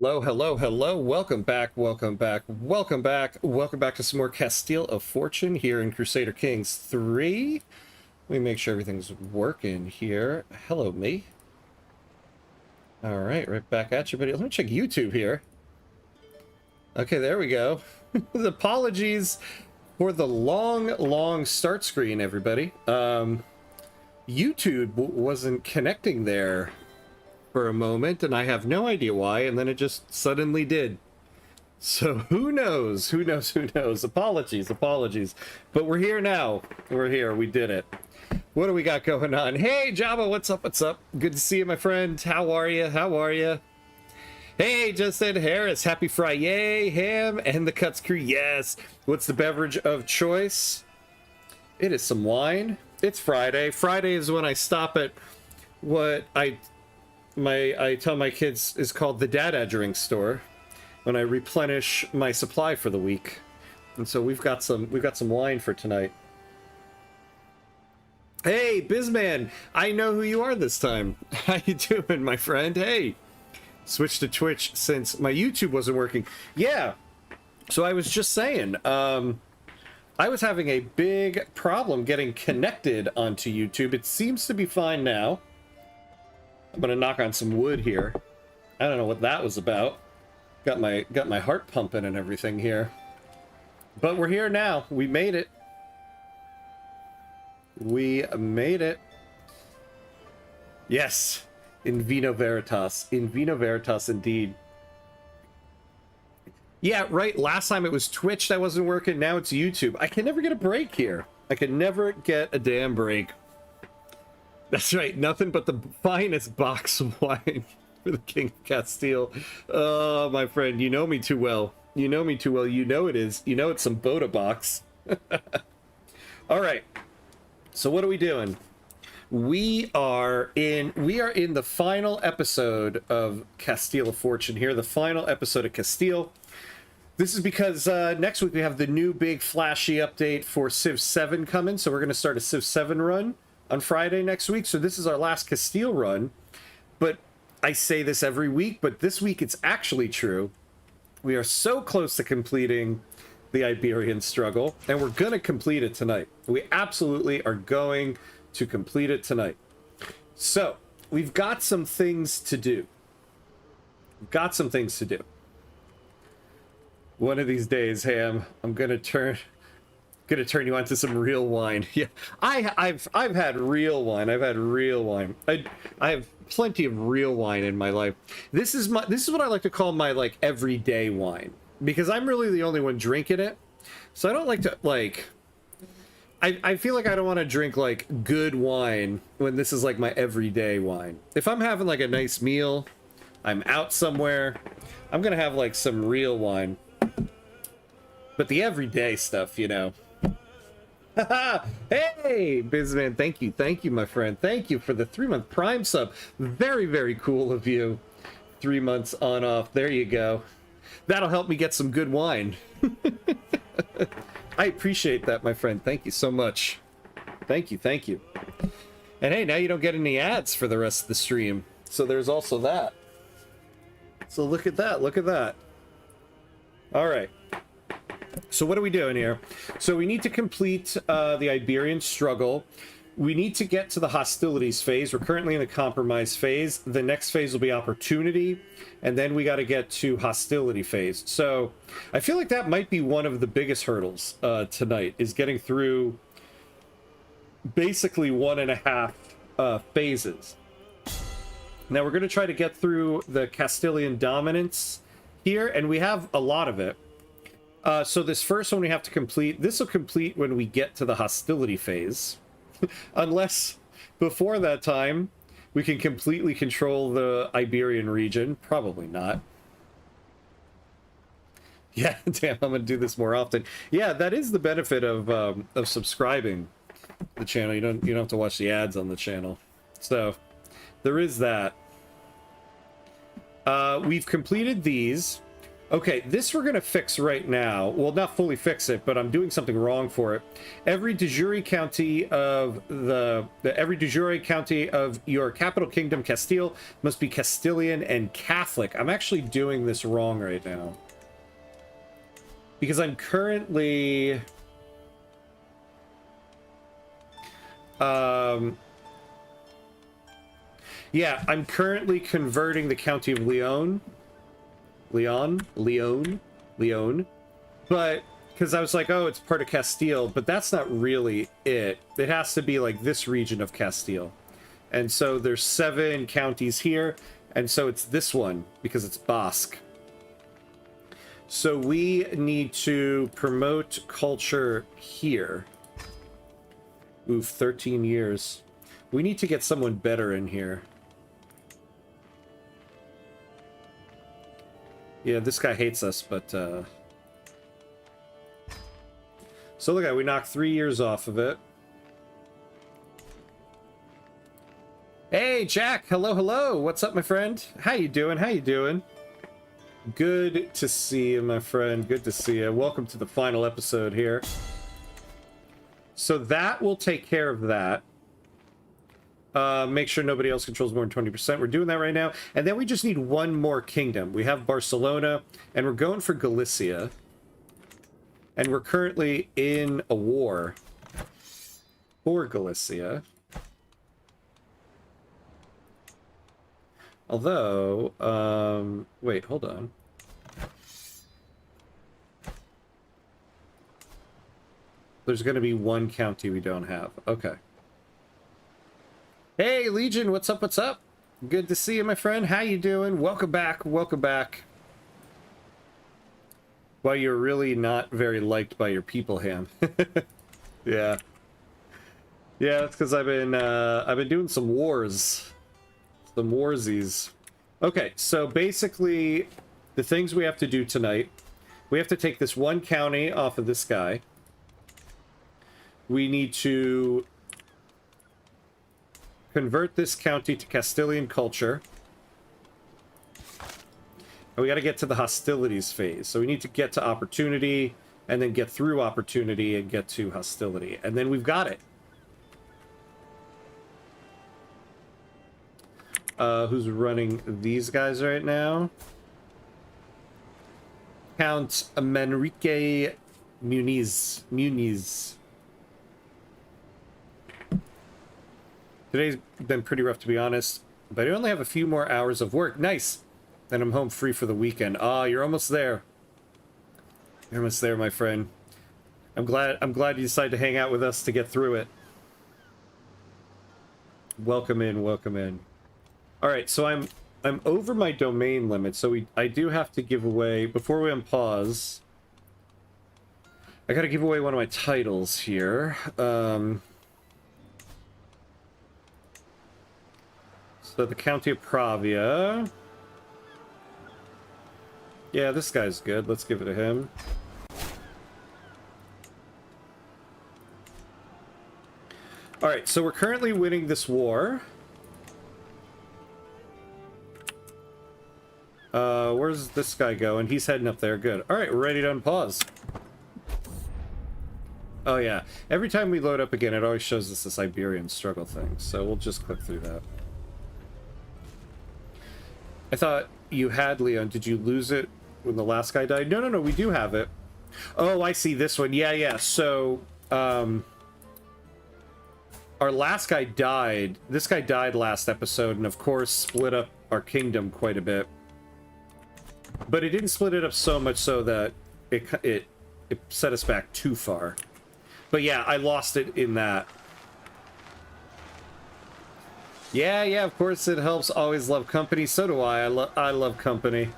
Hello, hello, hello. Welcome back, welcome back, welcome back, welcome back to some more Castile of Fortune here in Crusader Kings 3. Let me make sure everything's working here. Hello, me. All right back at you, buddy. Let me check YouTube here. Okay, there we go. Apologies for the long start screen, everybody. YouTube wasn't connecting there for a moment, and I have no idea why, and then it just suddenly did. So who knows? Who knows? Who knows? Apologies. But we're here now. We're here. We did it. What do we got going on? Hey, Java, what's up? What's up? Good to see you, my friend. How are you? How are you? Hey, Justin Harris. Happy Friday, Ham, and the Cuts crew. Yes. What's the beverage of choice? It is some wine. It's Friday. Friday is when I stop at what I tell my kids is called the Dada drink store, when I replenish my supply for the week. And so we've got some wine for tonight. Hey, Bizman, I know who you are this time. How you doing, my friend? Hey, switched to Twitch since my YouTube wasn't working. Yeah, so I was just saying, I was having a big problem getting connected onto YouTube. It seems to be fine now. I'm gonna knock on some wood here. I don't know what that was about. Got my heart pumping and everything here. But we're here now. We made it. We made it. Yes. In vino veritas. In vino veritas indeed. Yeah, right. Last time it was Twitch that wasn't working. Now it's YouTube. I can never get a break here. I can never get a damn break. That's right, nothing but the finest box of wine for the King of Castile. Oh, my friend, you know me too well. You know me too well. You know it is. You know it's some Boda box. All right. So what are we doing? We are in the final episode of Castile of Fortune here, the final episode of Castile. This is because next week we have the new big flashy update for Civ 7 coming, so we're going to start a Civ 7 run on Friday next week. So this is our last Castile run, but I say this every week, but this week it's actually true. We are so close to completing the Iberian Struggle, and we're going to complete it tonight. We absolutely are going to complete it tonight. So we've got some things to do. One of these days, Ham, I'm going to turn you on to some real wine. Yeah, I've had real wine. I have plenty of real wine in my life. This is what I like to call my like everyday wine, because I'm really the only one drinking it. So I don't like to I feel like I don't want to drink like good wine when this is like my everyday wine. If I'm having like a nice meal, I'm out somewhere, I'm gonna have like some real wine. But the everyday stuff, you know. Hey, Bizman, thank you, my friend. Thank you for the 3-month Prime sub. Very, very cool of you. 3 months on off. There you go. That'll help me get some good wine. I appreciate that, my friend. Thank you so much. Thank you. And hey, now you don't get any ads for the rest of the stream. So there's also that. So look at that. All right. So what are we doing here? So we need to complete the Iberian Struggle. We need to get to the Hostilities phase. We're currently in the Compromise phase. The next phase will be Opportunity, and then we got to get to Hostility phase. So I feel like that might be one of the biggest hurdles tonight, is getting through basically 1.5 phases. Now we're going to try to get through the Castilian dominance here, and we have a lot of it. So this first one we have to complete. This will complete when we get to the hostility phase. Unless before that time we can completely control the Iberian region. Probably not. Yeah, damn, I'm going to do this more often. Yeah, that is the benefit of subscribing the channel. You don't have to watch the ads on the channel. So there is that. We've completed these. Okay, this we're gonna fix right now. Well, not fully fix it, but I'm doing something wrong for it. Every de jure county of every de jure county of your capital kingdom, Castile, must be Castilian and Catholic. I'm actually doing this wrong right now because I'm currently yeah, I'm currently converting the county of Leon, but because I was like, oh, it's part of Castile, but that's not really it. It has to be like this region of Castile. And so there's 7 counties here, and so it's this one because it's Basque. So we need to promote culture here. Oof, 13 years. We need to get someone better in here. Yeah, this guy hates us, but so look at, we knocked 3 years off of it. Hey, Jack. Hello, hello. What's up, my friend? How you doing? How you doing? Good to see you, my friend. Good to see you. Welcome to the final episode here. So that will take care of that. Make sure nobody else controls more than 20%. We're doing that right now. And then we just need one more kingdom. We have Barcelona, and we're going for Galicia. And we're currently in a war for Galicia. Although, wait, hold on. There's going to be one county we don't have. Okay. Hey, Legion, what's up, what's up? Good to see you, my friend. How you doing? Welcome back, welcome back. Well, you're really not very liked by your people, Ham. Yeah. Yeah, that's because I've been doing some wars. Some warsies. Okay, so basically, the things we have to do tonight, we have to take this one county off of this guy. We need to convert this county to Castilian culture. And we got to get to the hostilities phase. So we need to get to opportunity, and then get through opportunity and get to hostility. And then we've got it. Who's running these guys right now? Count Manrique Muniz. Today's been pretty rough, to be honest, but I only have a few more hours of work. Nice. Then I'm home free for the weekend. Ah, you're almost there. You're almost there, my friend. I'm glad you decided to hang out with us to get through it. Welcome in, welcome in. All right, so I'm over my domain limit, so I do have to give away, before we unpause, I gotta give away one of my titles here. So the County of Pravia. Yeah, this guy's good. Let's give it to him. Alright, so we're currently winning this war. Where's this guy going? He's heading up there. Good. Alright, we're ready to unpause. Oh yeah. Every time we load up again, it always shows us this Iberian Struggle thing. So we'll just click through that. I thought you had Leon. Did you lose it when the last guy died? No, no, no. We do have it. Oh, I see this one. Yeah, yeah. So, our last guy died. This guy died last episode, and of course split up our kingdom quite a bit. But it didn't split it up so much so that it set us back too far. But yeah, I lost it in that. Yeah, yeah, of course it helps. Always love company. So do I. I love company.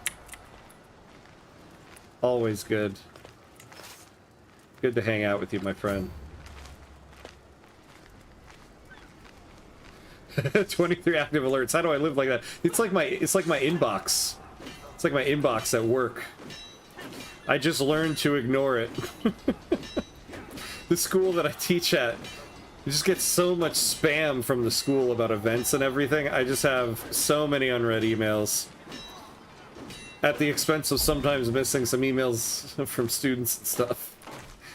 Always good. Good to hang out with you, my friend. 23 active alerts. How do I live like that? It's like my inbox. It's like my inbox at work. I just learned to ignore it. The school that I teach at, you just get so much spam from the school about events and everything. I just have so many unread emails. at the expense of sometimes missing some emails from students and stuff.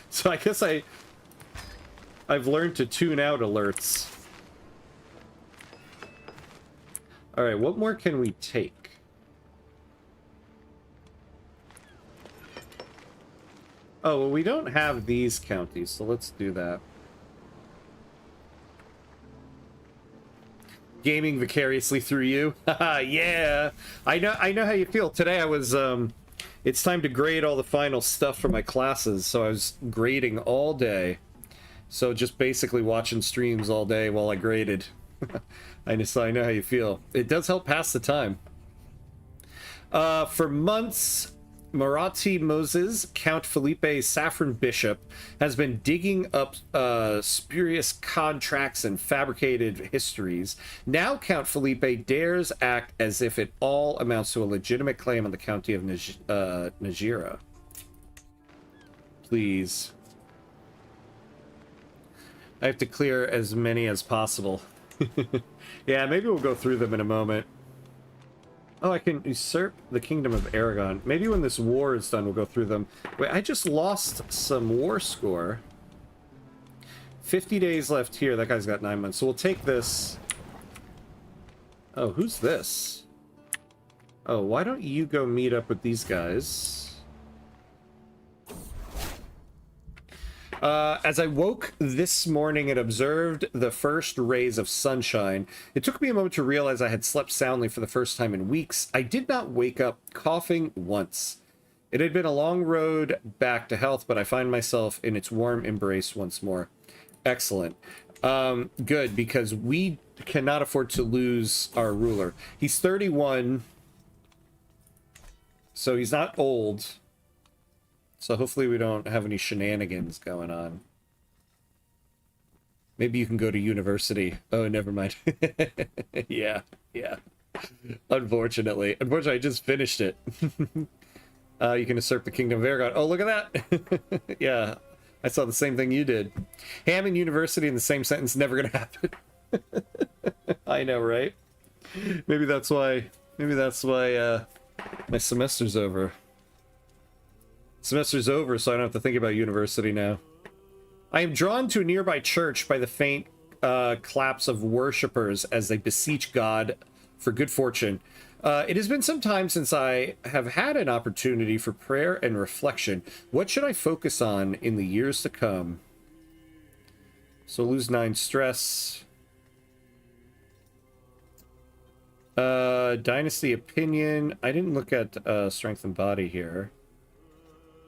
So I guess I've learned to tune out alerts. Alright, what more can we take? Oh, well, we don't have these counties, so let's do that. Gaming vicariously through you. Haha, yeah. I know how you feel. Today I was it's time to grade all the final stuff for my classes, so I was grading all day. So just basically watching streams all day while I graded. I know how you feel. It does help pass the time. For months, Marathi Moses, Count Felipe Saffron Bishop, has been digging up spurious contracts and fabricated histories. Now Count Felipe dares act as if it all amounts to a legitimate claim on the county of Najira. Please. I have to clear as many as possible. Yeah, maybe we'll go through them in a moment. Oh, I can usurp the kingdom of Aragon. Maybe when this war is done, we'll go through them. Wait, I just lost some war score. 50 days left here. That guy's got 9 months. So we'll take this. Oh, who's this? Oh, why don't you go meet up with these guys? As I woke this morning and observed the first rays of sunshine, it took me a moment to realize I had slept soundly for the first time in weeks. I did not wake up coughing once. It had been a long road back to health, but I find myself in its warm embrace once more. Excellent. Good, because we cannot afford to lose our ruler. He's 31, so he's not old. So hopefully we don't have any shenanigans going on. Maybe you can go to university. Oh, never mind. Yeah. Unfortunately, I just finished it. You can usurp the kingdom of Aragon. Oh, look at that. Yeah, I saw the same thing you did. Ham and university in the same sentence, never gonna happen. I know, right? Maybe that's why my semester's over. Semester's over, so I don't have to think about university now. I am drawn to a nearby church by the faint claps of worshippers as they beseech God for good fortune. It has been some time since I have had an opportunity for prayer and reflection. What should I focus on in the years to come? So lose 9 stress. Dynasty opinion. I didn't look at strength and body here.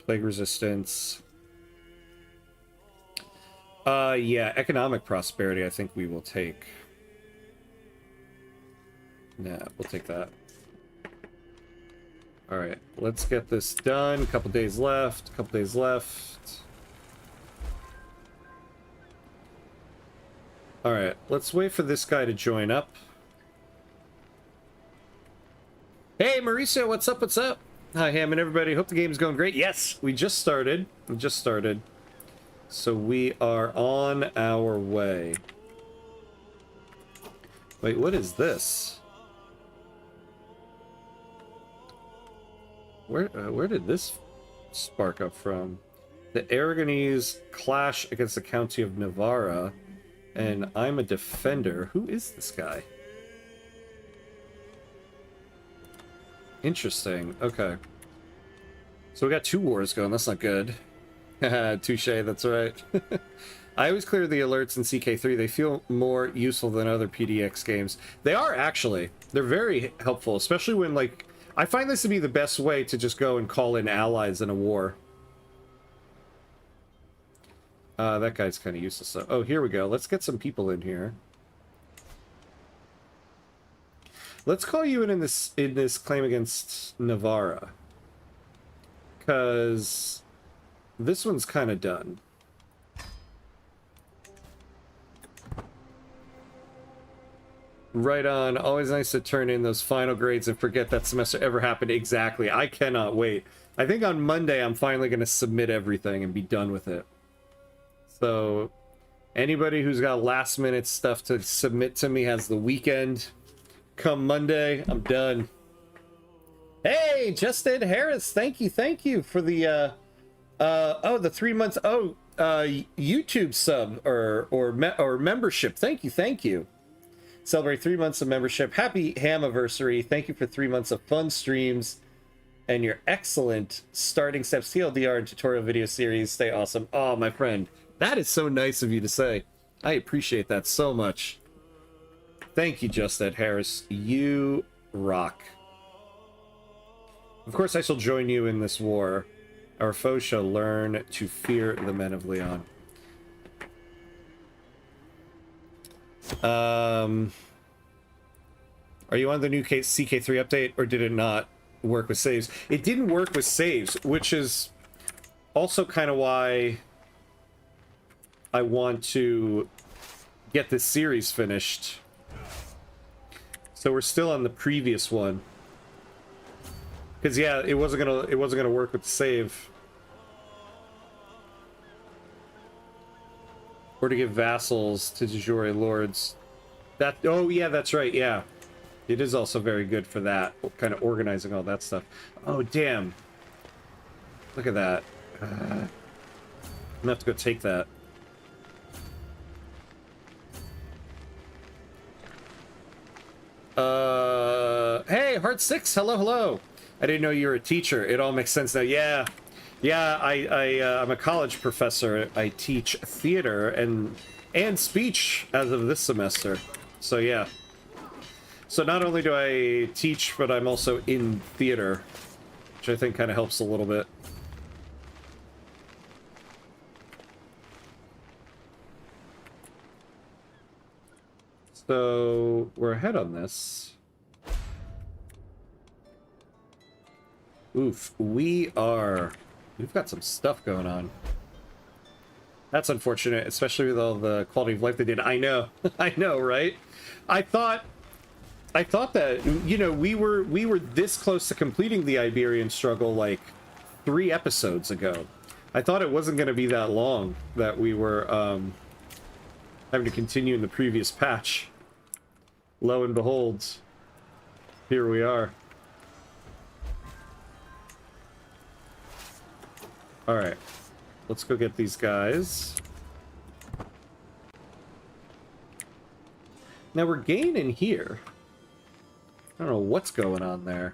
Plague resistance. Yeah, economic prosperity I think we will take. Yeah, we'll take that. Alright, let's get this done. Couple days left. Alright, let's wait for this guy to join up. Hey, Mauricio, what's up? Hi, Ham and everybody. Hope the game's going great. Yes, we just started. So we are on our way. Wait, what is this? Where did this spark up from? The Aragonese clash against the County of Navarra, and I'm a defender. Who is this guy? Interesting. Okay. So we got 2 wars going. That's not good. Touche, that's right. I always clear the alerts in CK3. They feel more useful than other PDX games. They are, actually. They're very helpful, especially when, like... I find this to be the best way to just go and call in allies in a war. That guy's kind of useless. So, oh, here we go. Let's get some people in here. Let's call you in this claim against Navarra. Because this one's kind of done. Right on. Always nice to turn in those final grades and forget that semester ever happened. Exactly. I cannot wait. I think on Monday I'm finally going to submit everything and be done with it. So anybody who's got last minute stuff to submit to me has the weekend. Come Monday, I'm done. Hey, Hey, Justin Harris, thank you for the the 3 months YouTube sub or membership. Thank you. Celebrate 3 months of membership. Happy Hamiversary. Thank you for 3 months of fun streams and your excellent starting steps TLDR and tutorial video series. Stay awesome. Oh, my friend, that is so nice of you to say. I appreciate that so much. Thank you, Justin Harris. You rock. Of course, I shall join you in this war. Our foes shall learn to fear the men of Leon. Are you on the new CK3 update, or did it not work with saves? It didn't work with saves, which is also kind of why I want to get this series finished. So we're still on the previous one. Because yeah, it wasn't gonna work with the save. Or to give vassals to de jure lords. That, oh yeah, that's right, yeah. It is also very good for that, kind of organizing all that stuff. Oh damn. Look at that. I'm gonna have to go take that. Hey, Heart6, hello. I didn't know you were a teacher. It all makes sense now. Yeah, I'm a college professor. I teach theater and speech as of this semester. So yeah. So not only do I teach, but I'm also in theater, which I think kind of helps a little bit. So we're ahead on this. Oof, we've got some stuff going on. That's unfortunate, especially with all the quality of life they did. I know, I know, right? I thought that, you know, we were this close to completing the Iberian Struggle like 3 episodes ago. I thought it wasn't going to be that long that we were having to continue in the previous patch. Lo and behold, here we are. Alright, let's go get these guys. Now we're gaining here. I don't know what's going on there.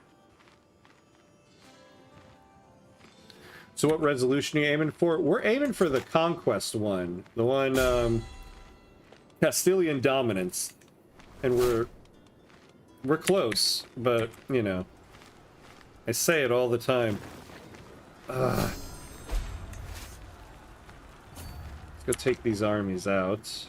So what resolution are you aiming for? We're aiming for the Conquest one. The one, Castilian Dominance. And we're close, but, you know, I say it all the time. Let's go take these armies out.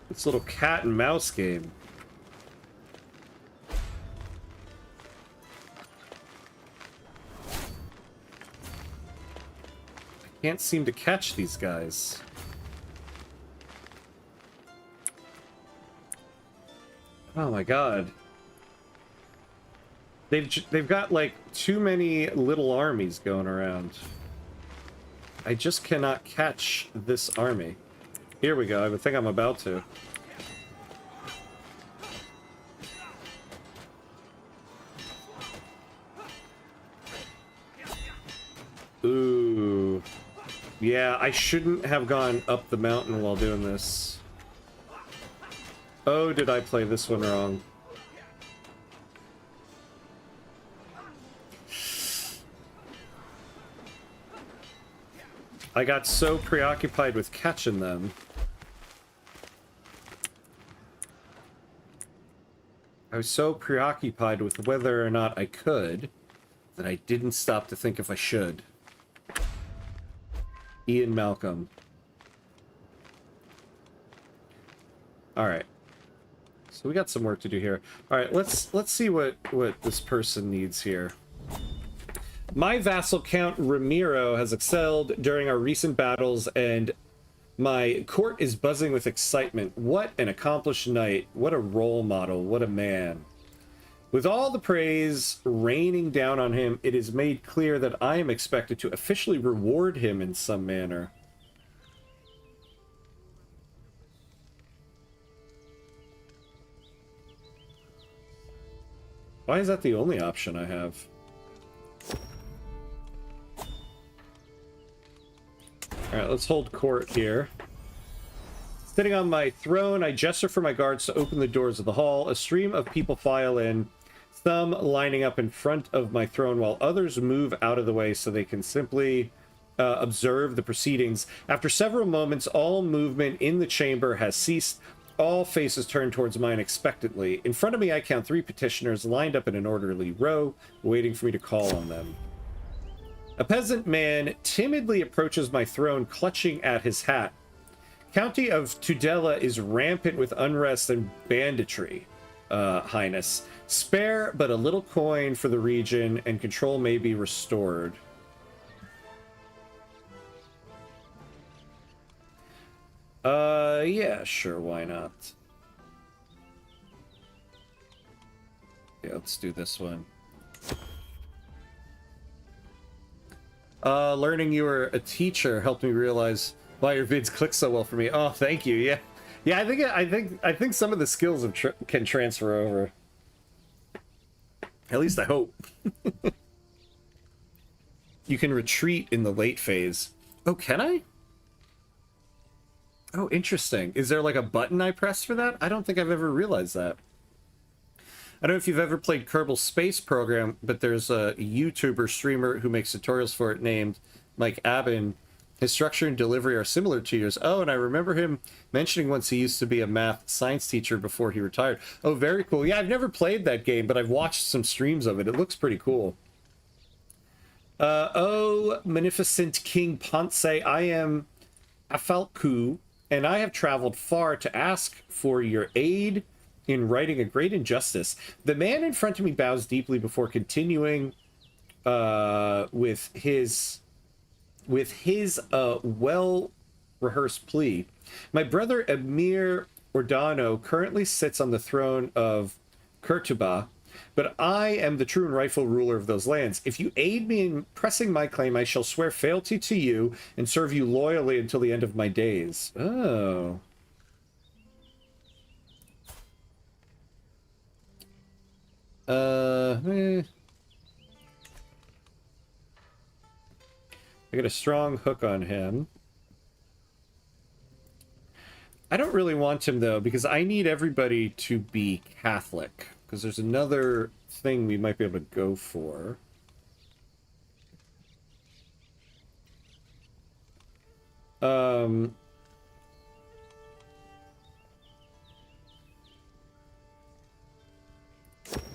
This little cat and mouse game. I can't seem to catch these guys. Oh my god. They've got like too many little armies going around. I just cannot catch this army. Here we go. I think I'm about to. Ooh. Yeah, I shouldn't have gone up the mountain while doing this. Oh, did I play this one wrong? I got so preoccupied with catching them. I was so preoccupied with whether or not I could that I didn't stop to think if I should. Ian Malcolm. Alright. So we got some work to do here. Alright, let's see what this person needs here. My vassal Count Ramiro has excelled during our recent battles, and my court is buzzing with excitement. What an accomplished knight. What a role model. What a man. With all the praise raining down on him, it is made clear that I am expected to officially reward him in some manner. Why is that the only option I have? Alright, let's hold court here. Sitting on my throne, I gesture for my guards to open the doors of the hall. A stream of people file in, some lining up in front of my throne while others move out of the way so they can simply observe the proceedings. After several moments, all movement in the chamber has ceased. All faces turn towards mine expectantly. In front of me, I count 3 petitioners lined up in an orderly row, waiting for me to call on them. A peasant man timidly approaches my throne, clutching at his hat. County of Tudela is rampant with unrest and banditry, Highness. Spare but a little coin for the region, and control may be restored. Yeah, sure, why not? Yeah, let's do this one. Learning you were a teacher helped me realize why your vids click so well for me. Oh, thank you. Yeah, yeah. I think some of the skills can transfer over. At least I hope. You can retreat in the late phase. Oh, can I? Oh, interesting. Is there like a button I press for that? I don't think I've ever realized that. I don't know if you've ever played Kerbal Space Program, but there's a YouTuber streamer who makes tutorials for it named Mike Abbin. His structure and delivery are similar to yours. Oh, and I remember him mentioning once he used to be a math science teacher before he retired. Oh, very cool. Yeah, I've never played that game, but I've watched some streams of it. It looks pretty cool. Oh, Magnificent King Ponce, I am Afalku, and I have traveled far to ask for your aid in righting a great injustice. The man in front of me bows deeply before continuing with his well-rehearsed plea. My brother Emir Ordano currently sits on the throne of Kurtuba, but I am the true and rightful ruler of those lands. If you aid me in pressing my claim, I shall swear fealty to you and serve you loyally until the end of my days. Oh. I got a strong hook on him. I don't really want him, though, because I need everybody to be Catholic. Because there's another thing we might be able to go for.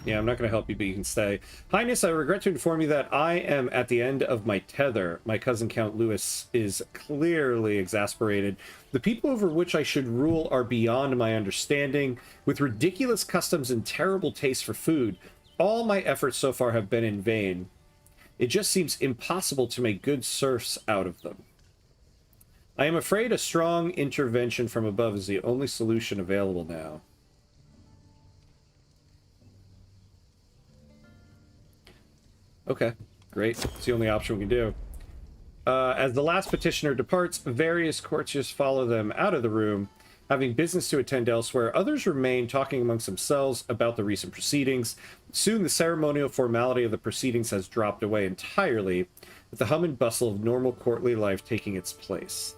Yeah, I'm not going to help you, but you can stay. Highness, I regret to inform you that I am at the end of my tether. My cousin Count Louis is clearly exasperated. The people over which I should rule are beyond my understanding, with ridiculous customs and terrible taste for food. All my efforts so far have been in vain. It just seems impossible to make good serfs out of them. I am afraid a strong intervention from above is the only solution available now. Okay, great. It's the only option we can do. As the last petitioner departs, various courtiers follow them out of the room, having business to attend elsewhere. Others remain talking amongst themselves about the recent proceedings. Soon the ceremonial formality of the proceedings has dropped away entirely, with the hum and bustle of normal courtly life taking its place.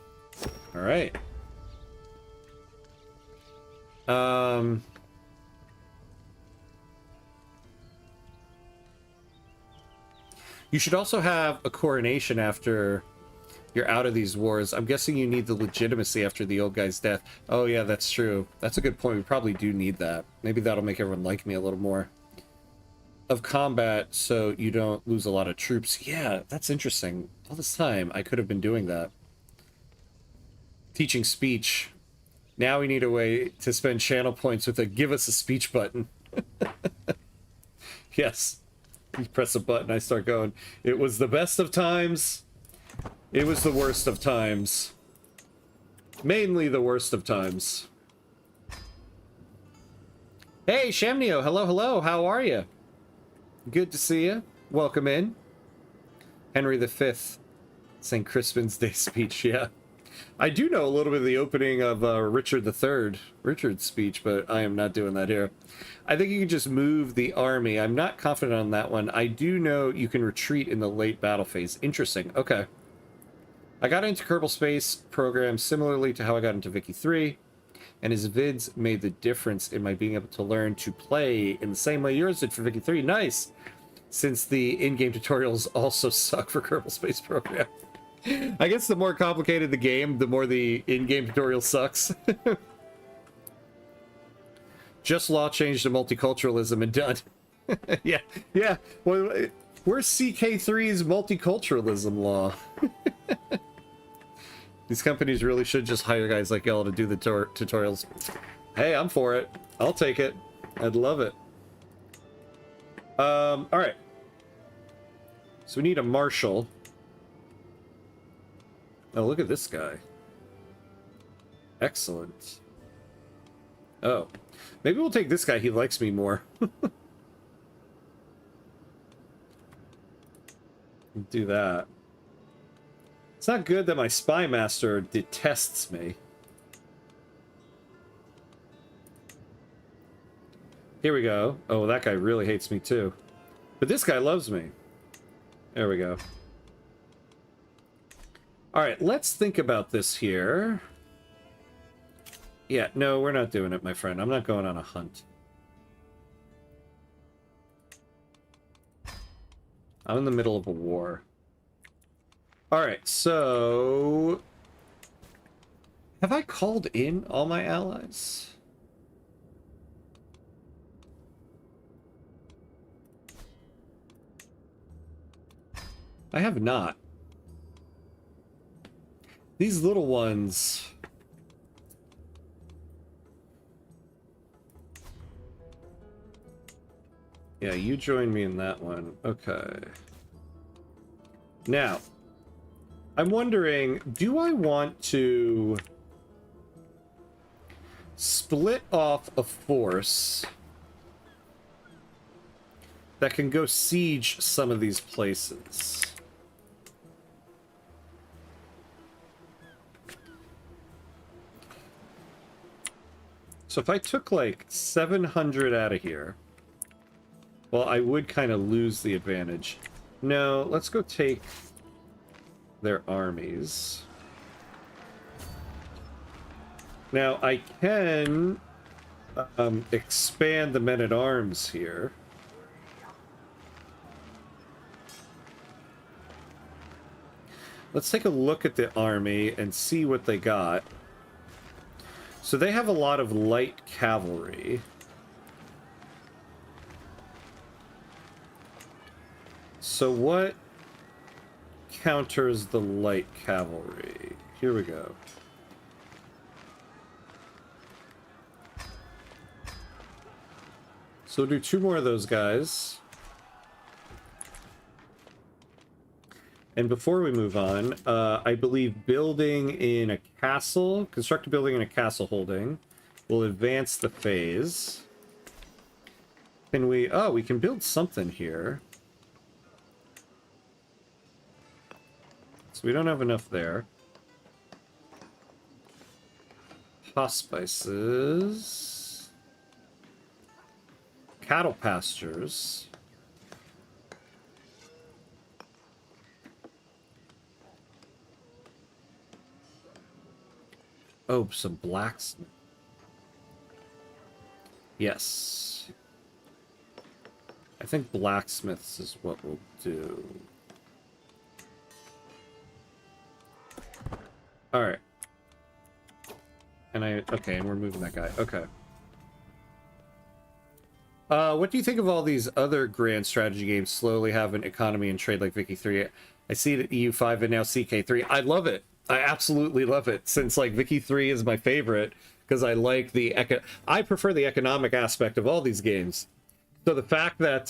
All right. You should also have a coronation after you're out of these wars. I'm guessing you need the legitimacy after the old guy's death. Oh yeah, that's true. That's a good point. We probably do need that. Maybe that'll make everyone like me a little more. Of combat, so you don't lose a lot of troops. Yeah, that's interesting. All this time, I could have been doing that. Teaching speech. Now we need a way to spend channel points with a give us a speech button. Yes. You press a button, I start going. It was the best of times. It was the worst of times. Mainly the worst of times. Hey, Shamnio. Hello, hello. How are you? Good to see you. Welcome in. Henry V. St. Crispin's Day speech, yeah. I do know a little bit of the opening of Richard's speech, but I am not doing that here. I think you can just move the army. I'm not confident on that one. I do know you can retreat in the late battle phase. Interesting. Okay. I got into Kerbal Space program similarly to how I got into Vicky 3, and his vids made the difference in my being able to learn to play in the same way yours did for Vicky 3. Nice! Since the in-game tutorials also suck for Kerbal Space program. I guess the more complicated the game, the more the in-game tutorial sucks. Just law change to multiculturalism and done. yeah. Well, where's CK3's multiculturalism law? These companies really should just hire guys like y'all to do the tutorials. Hey, I'm for it. I'll take it. I'd love it. All right. So we need a marshal. Oh, look at this guy. Excellent. Oh. Maybe we'll take this guy. He likes me more. Do that. It's not good that my spy master detests me. Here we go. Oh, that guy really hates me too. But this guy loves me. There we go. Alright, let's think about this here. Yeah, no, we're not doing it, my friend. I'm not going on a hunt. I'm in the middle of a war. Alright, so... have I called in all my allies? I have not. These little ones... yeah, you join me in that one. Okay. Now, I'm wondering, do I want to split off a force that can go siege some of these places? So if I took like 700 out of here, well, I would kind of lose the advantage. No, let's go take their armies. Now, I can expand the men-at-arms here. Let's take a look at the army and see what they got. So they have a lot of light cavalry. So what counters the light cavalry? Here we go. So we'll do 2 more of those guys. And before we move on, I believe building in a castle, construct a building in a castle holding, will advance the phase. Can we, oh, we can build something here. So we don't have enough there. Hospices. Cattle pastures. Oh, some blacksmith. Yes. I think blacksmiths is what we'll do. Alright. And okay, and we're moving that guy. Okay. What do you think of all these other grand strategy games slowly have an economy and trade like Vicky 3? I see that EU5 and now CK3. I love it. I absolutely love it, since like Vicky 3 is my favorite because I like the I prefer the economic aspect of all these games. So the fact that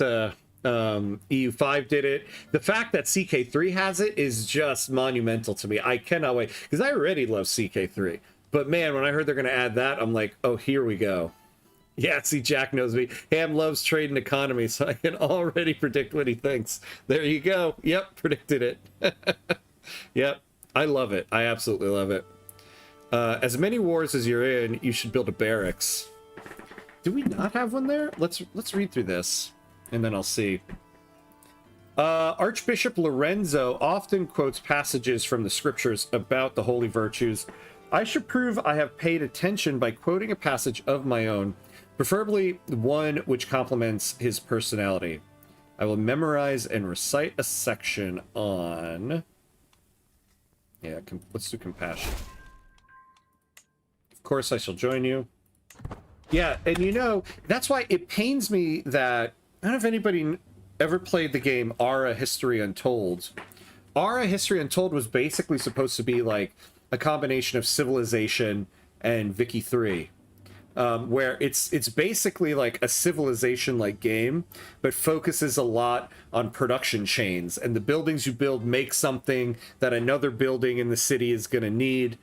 EU5 did it, the fact that CK3 has it is just monumental to me. I cannot wait, because I already love CK3, but man, when I heard they're going to add that, I'm like, oh, here we go. Yeah, see, Jack knows me. Ham loves trade and economy, so I can already predict what he thinks. There you go. Yep, predicted it. Yep. I love it. I absolutely love it. As many wars as you're in, you should build a barracks. Do we not have one there? Let's read through this, and then I'll see. Archbishop Lorenzo often quotes passages from the scriptures about the holy virtues. I should prove I have paid attention by quoting a passage of my own, preferably one which complements his personality. I will memorize and recite a section on... Yeah, let's do compassion. Of course I shall join you. Yeah, and you know, that's why it pains me that... I don't know if anybody ever played the game Ara History Untold. Ara History Untold was basically supposed to be like a combination of Civilization and Vicky 3. Where it's basically like a Civilization-like game, but focuses a lot on production chains, and the buildings you build make something that another building in the city is going to need,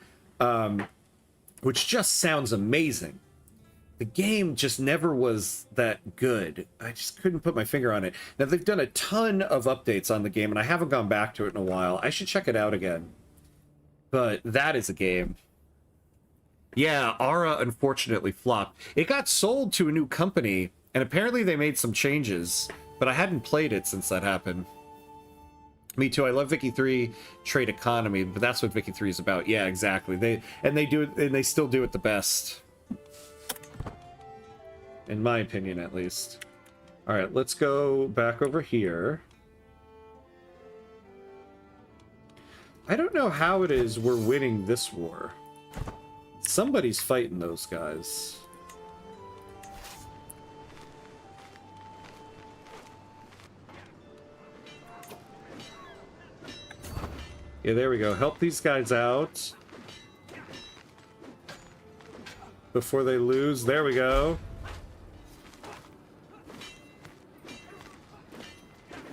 which just sounds amazing. The game just never was that good. I just couldn't put my finger on it. Now, they've done a ton of updates on the game, and I haven't gone back to it in a while. I should check it out again. But that is a game. Yeah, Ara unfortunately flopped. It got sold to a new company, and apparently they made some changes, but I hadn't played it since that happened. Me too. I love Vicky 3 trade economy, but that's what Vicky 3 is about. Yeah, exactly. They do it, and they still do it the best. In my opinion, at least. All right, let's go back over here. I don't know how it is we're winning this war. Somebody's fighting those guys. Yeah, there we go. Help these guys out before they lose. There we go.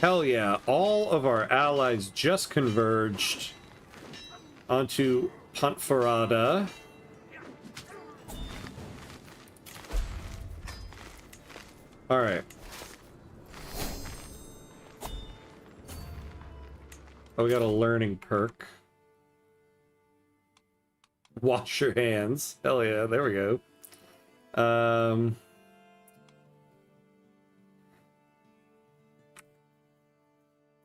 Hell yeah. All of our allies just converged onto Pontferrada. All right. Oh, we got a learning perk. Wash your hands. Hell yeah, there we go.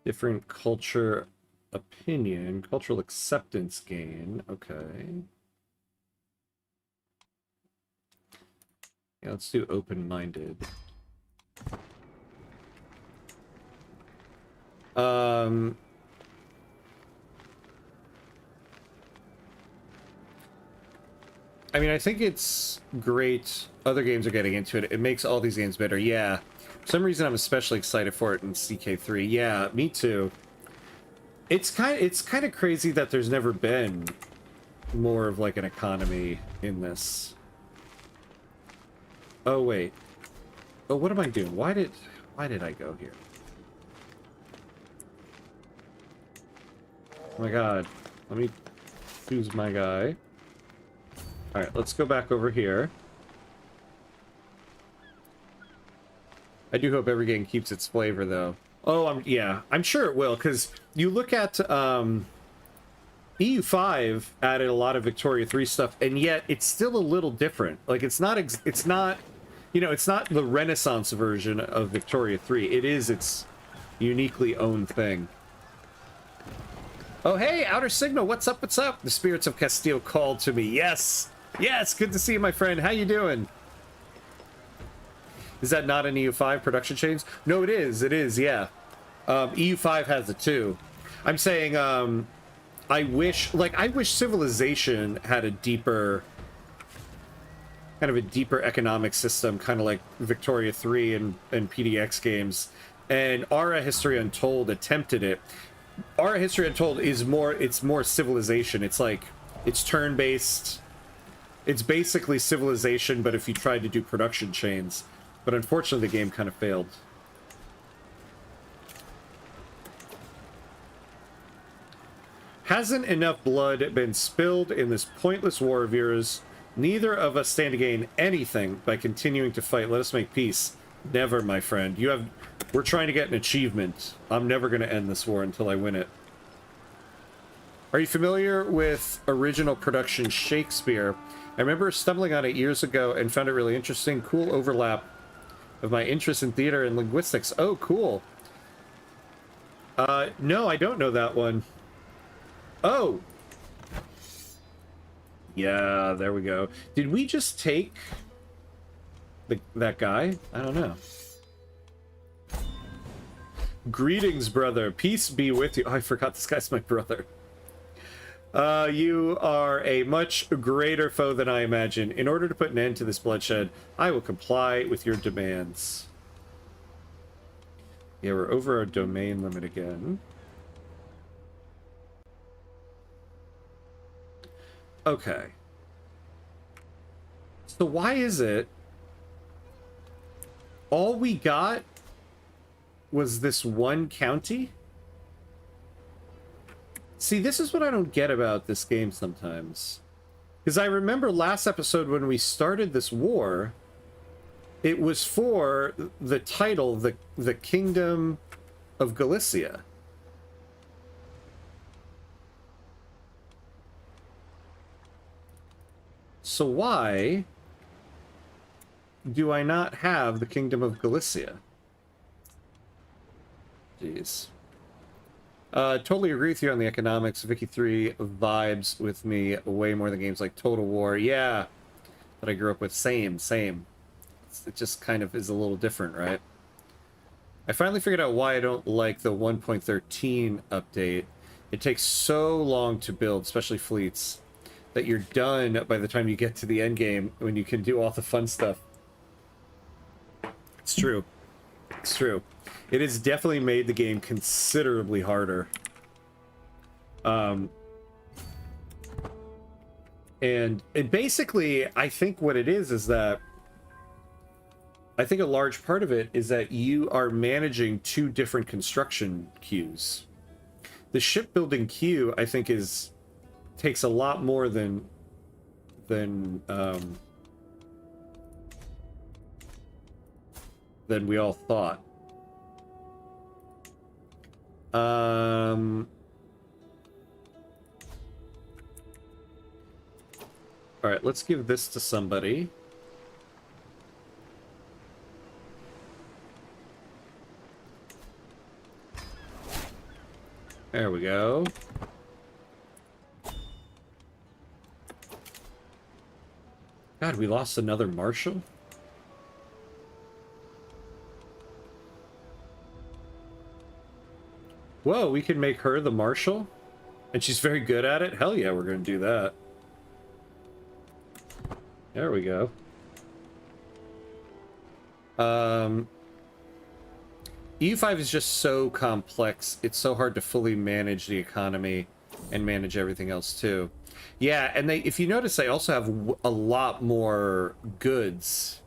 Different culture opinion, cultural acceptance gain. Okay. Yeah, let's do open-minded. I mean, I think it's great. Other games are getting into it. It makes all these games better. Yeah. For some reason, I'm especially excited for it in CK3. Yeah, me too. It's kind of crazy that there's never been more of like an economy in this. Oh wait. Oh, what am I doing? Why did I go here? Oh my god. Let me choose my guy. Alright, let's go back over here. I do hope every game keeps its flavor, though. Oh, yeah, I'm sure it will, because you look at EU5 added a lot of Victoria 3 stuff, and yet it's still a little different. Like, it's not, you know, it's not the Renaissance version of Victoria 3. It is its uniquely own thing. Oh, hey, Outer Signal, what's up, what's up? The spirits of Castile called to me. Yes! Yes, good to see you, my friend. How you doing? Is that not an EU5 production chains? No, it is, yeah. EU5 has it too. I'm saying, I wish Civilization had a deeper, kind of a deeper economic system, kind of like Victoria 3 and PDX games. And Ara History Untold attempted it. Ara History Untold is more Civilization. It's like, it's turn-based. It's basically Civilization, but if you tried to do production chains. But unfortunately, the game kind of failed. Hasn't enough blood been spilled in this pointless war of yours? Neither of us stand to gain anything by continuing to fight. Let us make peace. Never, my friend. We're trying to get an achievement. I'm never going to end this war until I win it. Are you familiar with original production Shakespeare? I remember stumbling on it years ago and found it really interesting. Cool overlap of my interest in theater and linguistics. Oh, cool. No, I don't know that one. Oh! Yeah, there we go. Did we just take that guy? I don't know. Greetings, brother. Peace be with you. Oh, I forgot this guy's my brother. You are a much greater foe than I imagine. In order to put an end to this bloodshed, I will comply with your demands. Yeah, we're over our domain limit again. Okay. So why is it all we got was this one county? See, this is what I don't get about this game sometimes. Because I remember last episode when we started this war, it was for the title, the Kingdom of Galicia. So why do I not have the Kingdom of Galicia? Jeez. Totally agree with you on the economics. Vicky 3 vibes with me way more than games like Total War. Yeah, that I grew up with. Same. It just kind of is a little different, right? I finally figured out why I don't like the 1.13 update. It takes so long to build, especially fleets, that you're done by the time you get to the end game when you can do all the fun stuff. It's true. It's true. It has definitely made the game considerably harder. And basically, I think what it is that I think a large part of it is that you are managing two different construction queues. The shipbuilding queue, I think, takes a lot more than we all thought. All right, let's give this to somebody. There we go. God, we lost another marshal? Whoa, we can make her the marshal? And she's very good at it? Hell yeah, we're going to do that. There we go. EU5 is just so complex. It's so hard to fully manage the economy and manage everything else too. Yeah, and if you notice, they also have a lot more goods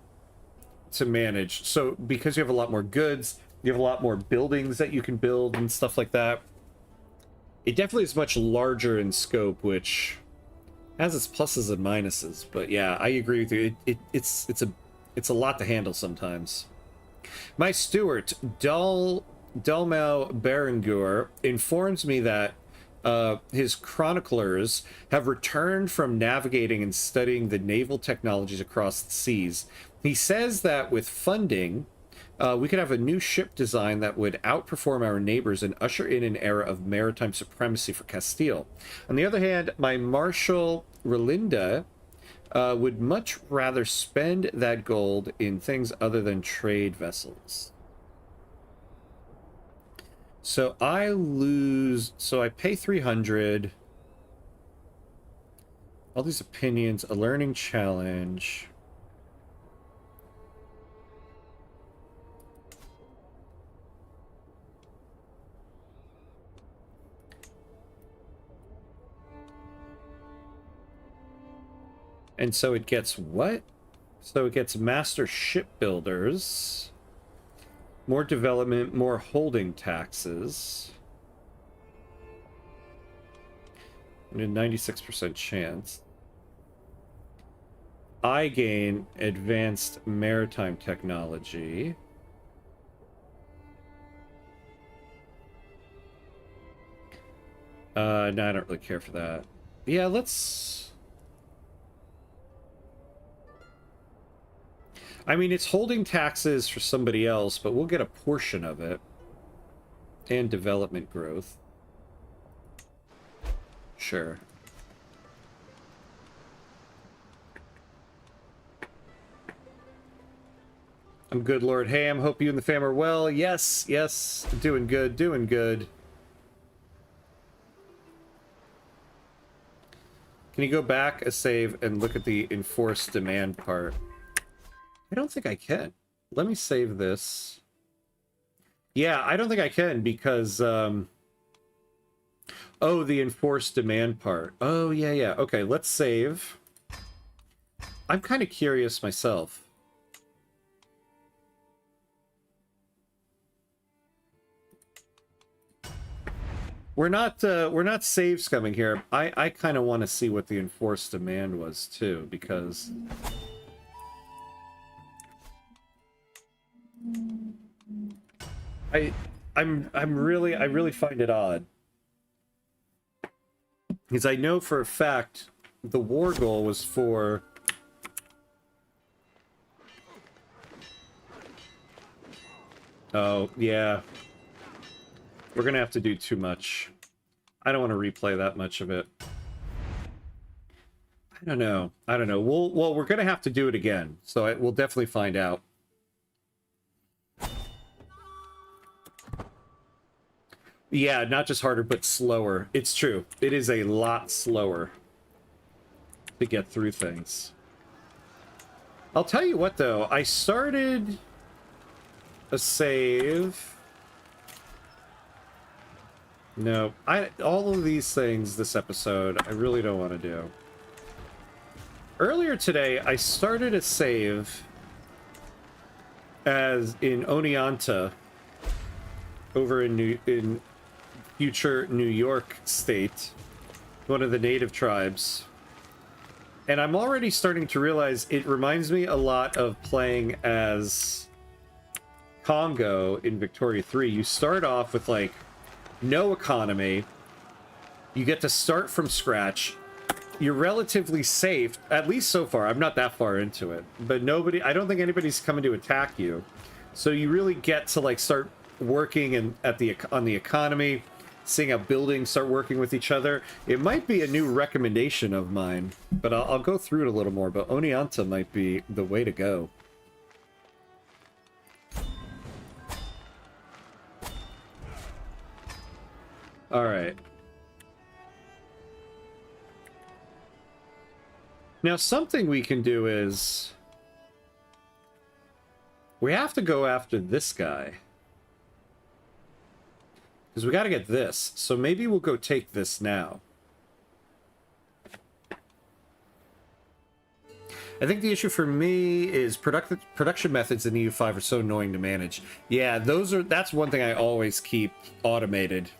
to manage. So because you have a lot more goods, you have a lot more buildings that you can build and stuff like that. It definitely is much larger in scope, which has its pluses and minuses. But yeah, I agree with you. It's a lot to handle sometimes. My steward, Dalmau Berengur, informs me that his chroniclers have returned from navigating and studying the naval technologies across the seas. He says that with funding, we could have a new ship design that would outperform our neighbors and usher in an era of maritime supremacy for Castile. On the other hand, my Marshal Relinda would much rather spend that gold in things other than trade vessels. So I lose, so I pay 300. All these opinions, a learning challenge. And so it gets what? So it gets master shipbuilders, more development, more holding taxes, and a 96% chance. I gain advanced maritime technology. No, I don't really care for that. Yeah, let's... I mean, it's holding taxes for somebody else, but we'll get a portion of it. And development growth. Sure. I'm good, Lord Ham. Hope you and the fam are well. Yes, yes. Doing good, doing good. Can you go back a save and look at the enforced demand part? I don't think I can. Let me save this. Yeah, I don't think I can because, oh, the enforced demand part. Oh, yeah, yeah. Okay, let's save. I'm kind of curious myself. We're not save scumming here. I kind of want to see what the enforced demand was too, because I really find it odd. Because I know for a fact the war goal was for oh, yeah. We're gonna have to do too much. I don't want to replay that much of it. I don't know. I don't know. Well, we're gonna have to do it again, so we'll definitely find out. Yeah, not just harder, but slower. It's true. It is a lot slower to get through things. I'll tell you what, though. I started a save. No, all of these things this episode, I really don't want to do. Earlier today, I started a save as in Oneonta over in future New York state, one of the native tribes. And I'm already starting to realize it reminds me a lot of playing as Congo in Victoria 3. You start off with, like, no economy. You get to start from scratch. You're relatively safe, at least so far. I'm not that far into it. But I don't think anybody's coming to attack you. So you really get to, like, start working on the economy, seeing how buildings start working with each other. It might be a new recommendation of mine, but I'll go through it a little more. But Oneonta might be the way to go. All right. Now, something we can do is we have to go after this guy. Because we got to get this. So maybe we'll go take this now. I think the issue for me is production methods in EU5 are so annoying to manage. Yeah, that's one thing I always keep automated.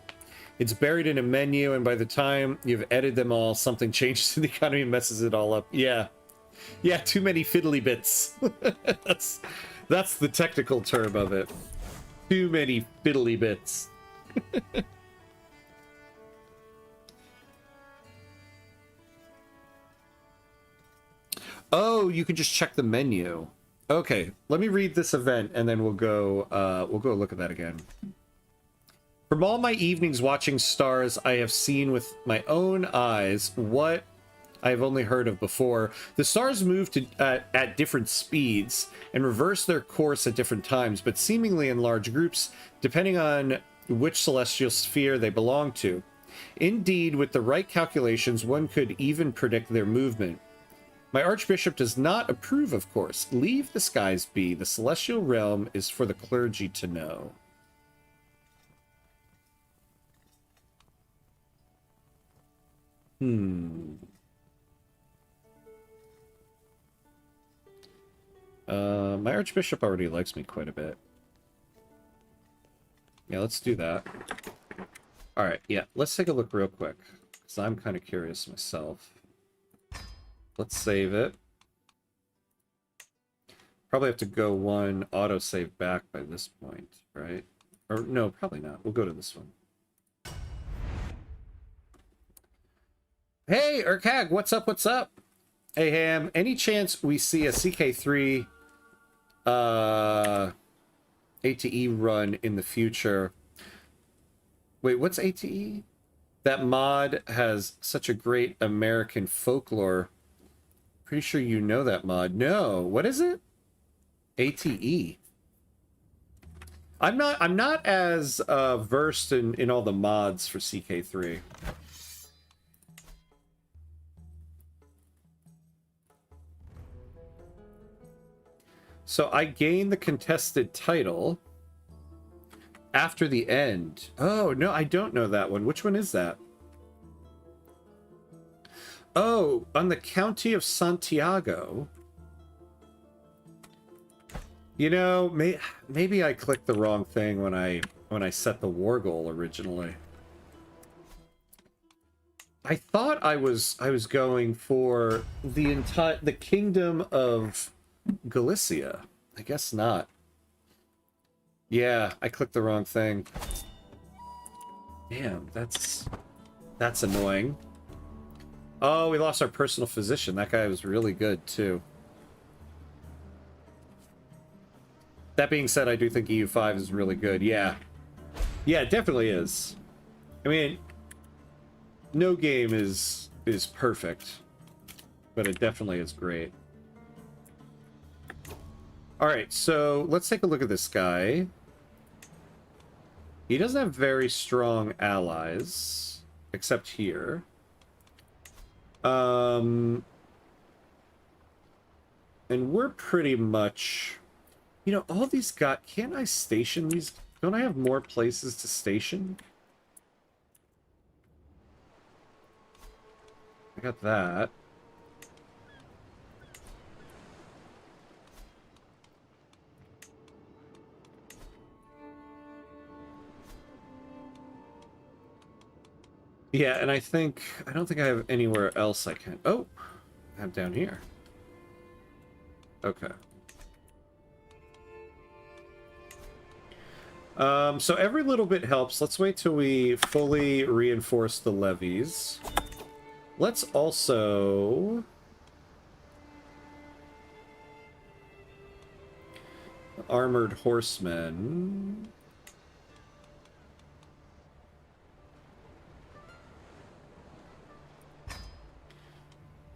It's buried in a menu, and by the time you've edited them all, something changes in the economy and messes it all up. Yeah. Yeah, too many fiddly bits. That's the technical term of it. Too many fiddly bits. Oh, you can just check the menu. Okay, let me read this event, and then we'll go look at that again. From all my evenings watching stars, I have seen with my own eyes what I have only heard of before. The stars move at different speeds and reverse their course at different times, but seemingly in large groups, depending on which celestial sphere they belong to. Indeed, with the right calculations, one could even predict their movement. My archbishop does not approve, of course. Leave the skies be. The celestial realm is for the clergy to know. My archbishop already likes me quite a bit. Yeah, let's do that. Alright, yeah, let's take a look real quick, because I'm kind of curious myself. Let's save it. Probably have to go one autosave back by this point, right? Or no, probably not. We'll go to this one. Hey, Urkag, what's up? What's up? Hey, Ham, any chance we see a CK3 ATE run in the future? Wait, what's ATE? That mod has such a great American folklore. Pretty sure you know that mod. No, what is it? ATE. I'm not as versed in all the mods for CK3. So I gained the contested title after the end. Oh, no, I don't know that one. Which one is that? Oh, on the County of Santiago. You know, maybe I clicked the wrong thing when I set the war goal originally. I thought I was going for the Kingdom of Galicia. I guess not. Yeah, I clicked the wrong thing. Damn, that's annoying. Oh, we lost our personal physician. That guy was really good too. That being said, I do think EU5 is really good. Yeah. Yeah, it definitely is. I mean, no game is perfect, but it definitely is great. All right, so let's take a look at this guy. He doesn't have very strong allies, except here. And we're pretty much... You know, all these got... Can't I station these? Don't I have more places to station? I got that. Yeah, and I don't think I have anywhere else I can... Oh! I have down here. Okay. So every little bit helps. Let's wait till we fully reinforce the levies. Let's also... Armored horsemen.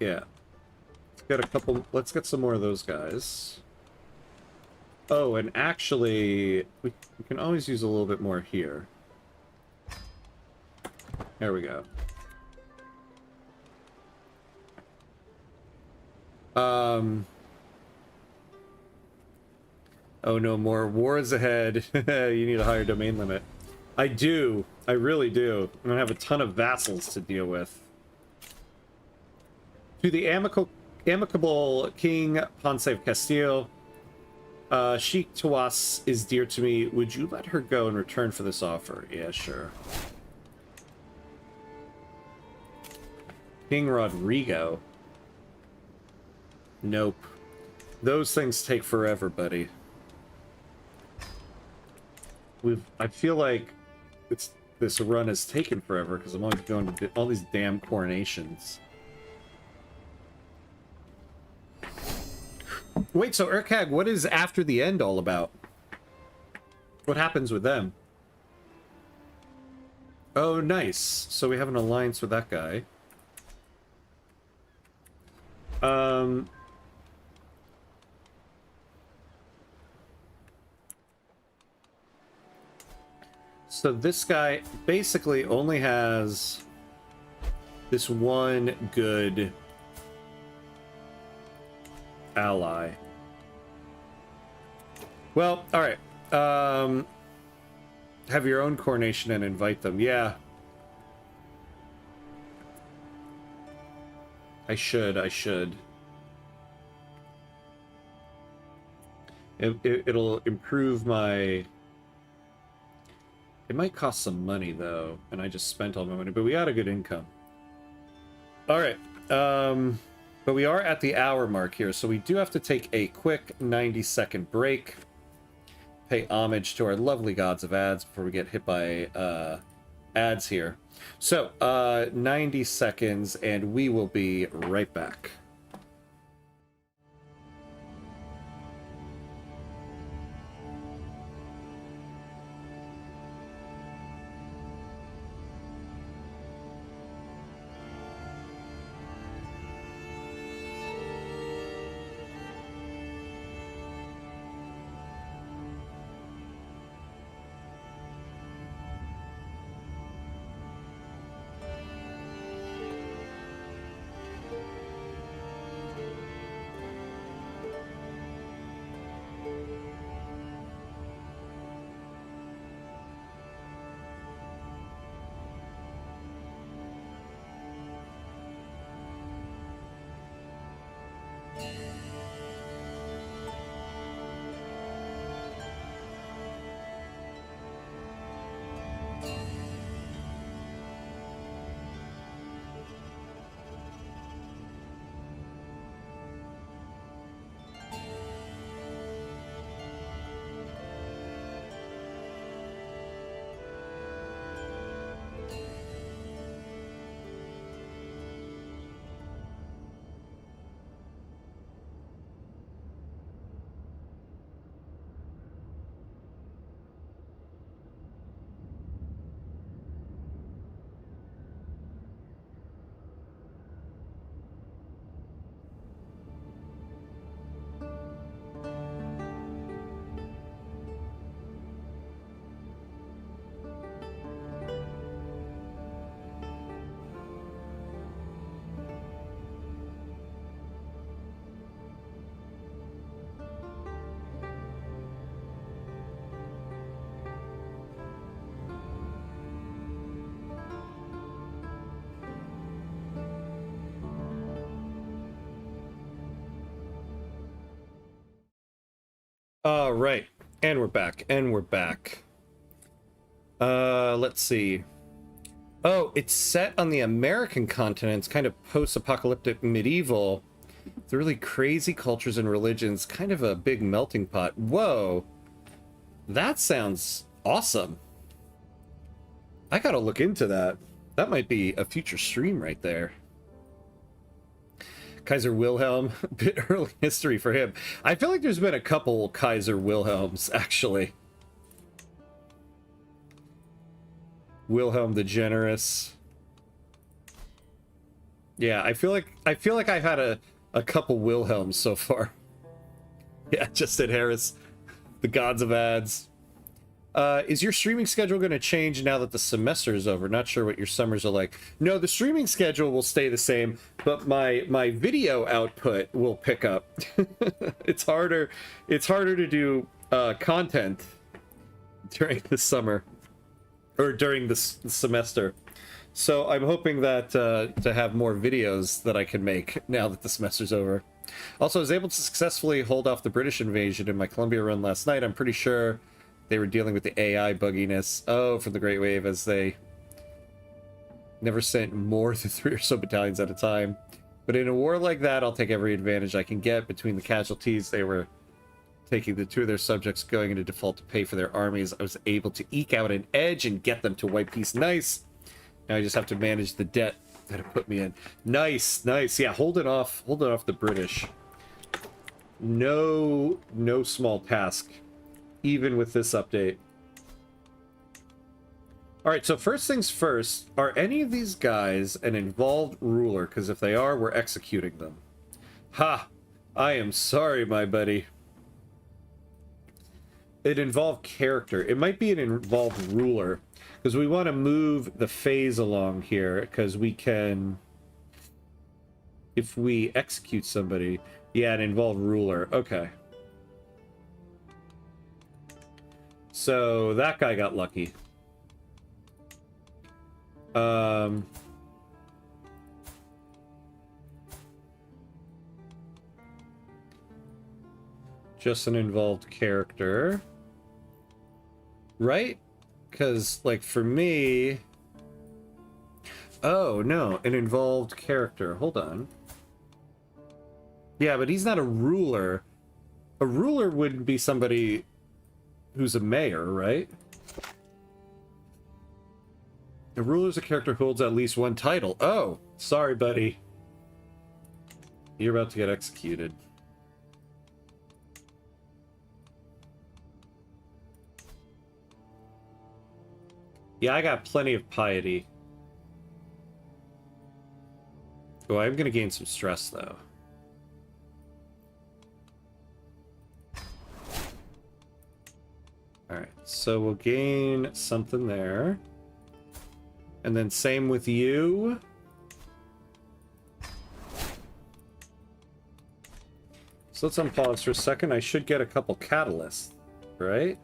Yeah. Let's get a couple... Let's get some more of those guys. Oh, and actually, we can always use a little bit more here. There we go. Oh no, more wars ahead. You need a higher domain limit. I do. I really do. I'm gonna have a ton of vassals to deal with. To the amicable King Ponce of Castile, Sheik Tawas is dear to me. Would you let her go in return for this offer? Yeah, sure. King Rodrigo. Nope. Those things take forever, buddy. I feel like this run has taken forever because I'm always going to all these damn coronations. Wait, so Urkag, what is After the End all about? What happens with them? Oh, nice. So we have an alliance with that guy. So this guy basically only has this one good ally. Well, all right. Have your own coronation and invite them. Yeah. I should. It'll improve my... It might cost some money, though, and I just spent all my money, but we got a good income. All right. But we are at the hour mark here, so we do have to take a quick 90-second break. Pay homage to our lovely gods of ads before we get hit by ads here. So 90 seconds and we will be right back. All right, and we're back, let's see. Oh, it's set on the American continent. It's kind of post-apocalyptic medieval. The really crazy cultures and religions, kind of a big melting pot. Whoa, that sounds awesome. I gotta look into that. That might be a future stream right there. Kaiser Wilhelm, a bit early history for him. I feel like there's been a couple Kaiser Wilhelms, actually. Wilhelm the Generous. Yeah, I feel like I've had a couple Wilhelms so far. Yeah, just at Harris, the gods of ads. Is your streaming schedule going to change now that the semester is over? Not sure what your summers are like. No, the streaming schedule will stay the same, but my video output will pick up. It's harder to do content during the summer or during the semester. So I'm hoping that to have more videos that I can make now that the semester's over. Also, I was able to successfully hold off the British invasion in my Columbia run last night. I'm pretty sure they were dealing with the AI bugginess. Oh, from the Great Wave, as they never sent more than 3 or so battalions at a time. But in a war like that, I'll take every advantage I can get. Between the casualties, they were taking the 2 of their subjects going into default to pay for their armies. I was able to eke out an edge and get them to white peace. Nice. Now I just have to manage the debt that it put me in. Nice, nice. Yeah, hold it off the British. No small task, even with this update. Alright, so first things first, are any of these guys an involved ruler? Because if they are, we're executing them. Ha! I am sorry, my buddy. It involved character. It might be an involved ruler. Because we want to move the phase along here, because we can... If we execute somebody... Yeah, an involved ruler. Okay. So, that guy got lucky. Just an involved character. Right? Because, like, for me... Oh, no. An involved character. Hold on. Yeah, but he's not a ruler. A ruler wouldn't be somebody who's a mayor, right? The ruler is a character who holds at least one title. Oh, sorry, buddy. You're about to get executed. Yeah, I got plenty of piety. Oh, I'm gonna gain some stress, though. Alright, so we'll gain something there. And then same with you. So let's unpause for a second. I should get a couple catalysts, right?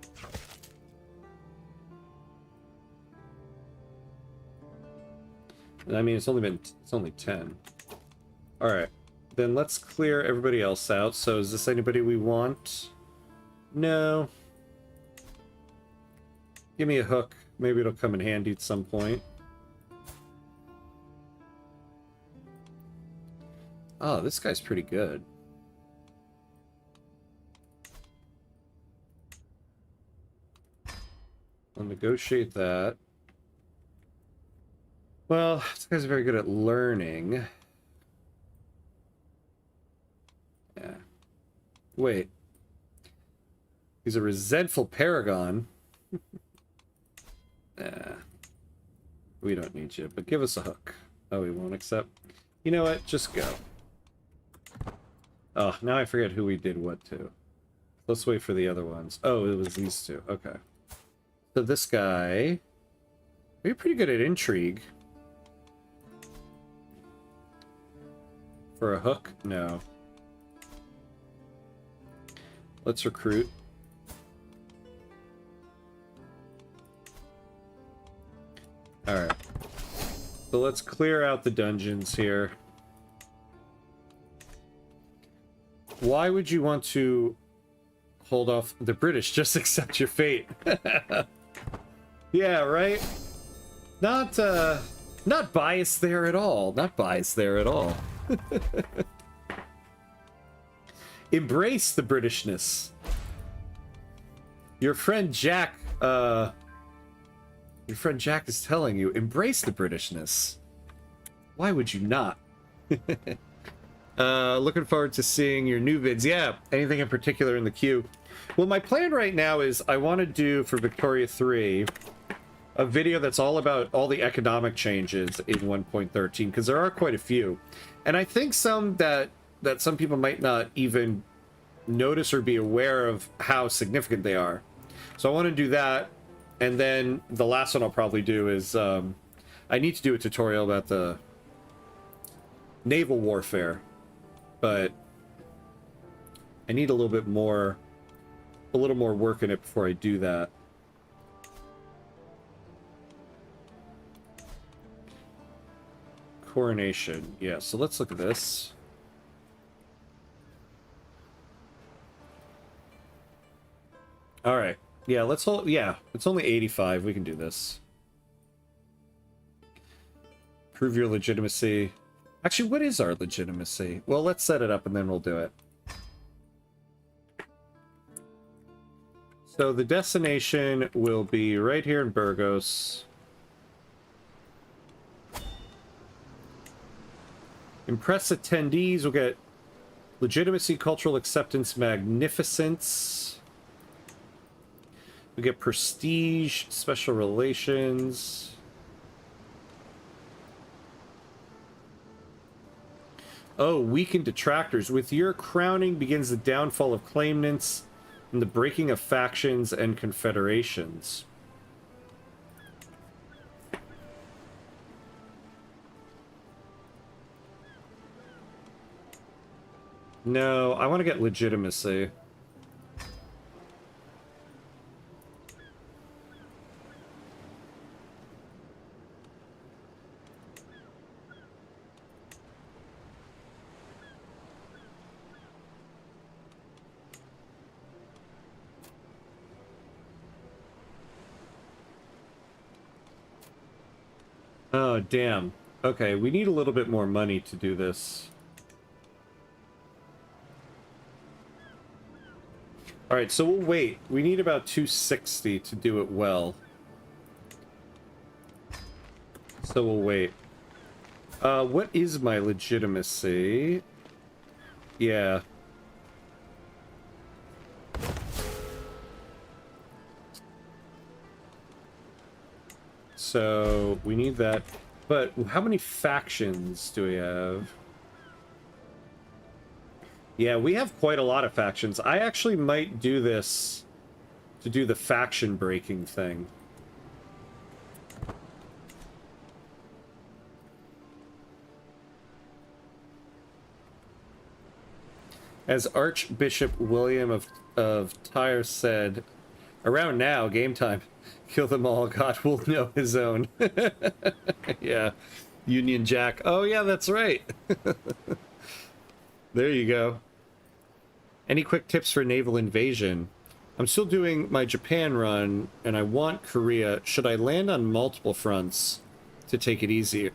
I mean, it's only 10. All right, then let's clear everybody else out. So is this anybody we want? No. Give me a hook. Maybe it'll come in handy at some point. Oh, this guy's pretty good. I'll negotiate that. Well, this guy's very good at learning. Yeah. Wait. He's a resentful paragon. We don't need you, but give us a hook. Oh, he won't accept. You know what? Just go. Oh, now I forget who we did what to. Let's wait for the other ones. Oh, it was these two. Okay. So this guy... You're pretty good at intrigue. For a hook? No. Let's recruit. Alright. So let's clear out the dungeons here. Why would you want to hold off the British? Just accept your fate. Yeah, right? Not biased there at all. Not biased there at all. Embrace the Britishness. Your friend Jack is telling you, embrace the Britishness. Why would you not? Looking forward to seeing your new vids. Yeah, anything in particular in the queue? Well, my plan right now is I want to do for Victoria 3 a video that's all about all the economic changes in 1.13, because there are quite a few. And I think some that some people might not even notice or be aware of how significant they are. So I want to do that. And then the last one I'll probably do is I need to do a tutorial about the naval warfare, but I need a little more work in it before I do that. Coronation. Yeah, so let's look at this. All right. Yeah, let's hold. Yeah, it's only 85. We can do this. Prove your legitimacy. Actually, what is our legitimacy? Well, let's set it up and then we'll do it. So the destination will be right here in Burgos. Impress attendees. We'll get legitimacy, cultural acceptance, magnificence. We get prestige, special relations. Oh, weakened detractors. With your crowning begins the downfall of claimants and the breaking of factions and confederations. No, I want to get legitimacy. Oh, damn. Okay, we need a little bit more money to do this. Alright, so we'll wait. We need about 260 to do it well. So we'll wait. What is my legitimacy? Yeah. So we need that. But how many factions do we have? Yeah, we have quite a lot of factions. I actually might do this to do the faction breaking thing. As Archbishop William of Tyre said, around now, game time. Kill them all, God will know his own. Yeah. Union Jack. Oh, yeah, that's right. There you go. Any quick tips for naval invasion? I'm still doing my Japan run, and I want Korea. Should I land on multiple fronts to take it easier?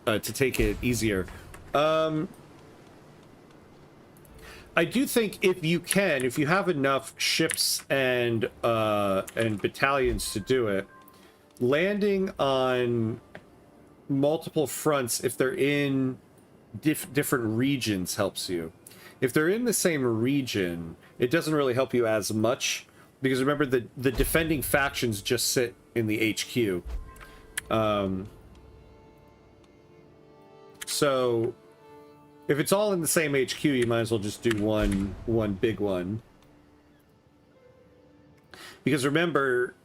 I do think if you have enough ships and battalions to do it, landing on multiple fronts, if they're in different regions, helps you. If they're in the same region, it doesn't really help you as much, because remember, the defending factions just sit in the HQ. So if it's all in the same HQ, you might as well just do one big one. Because remember,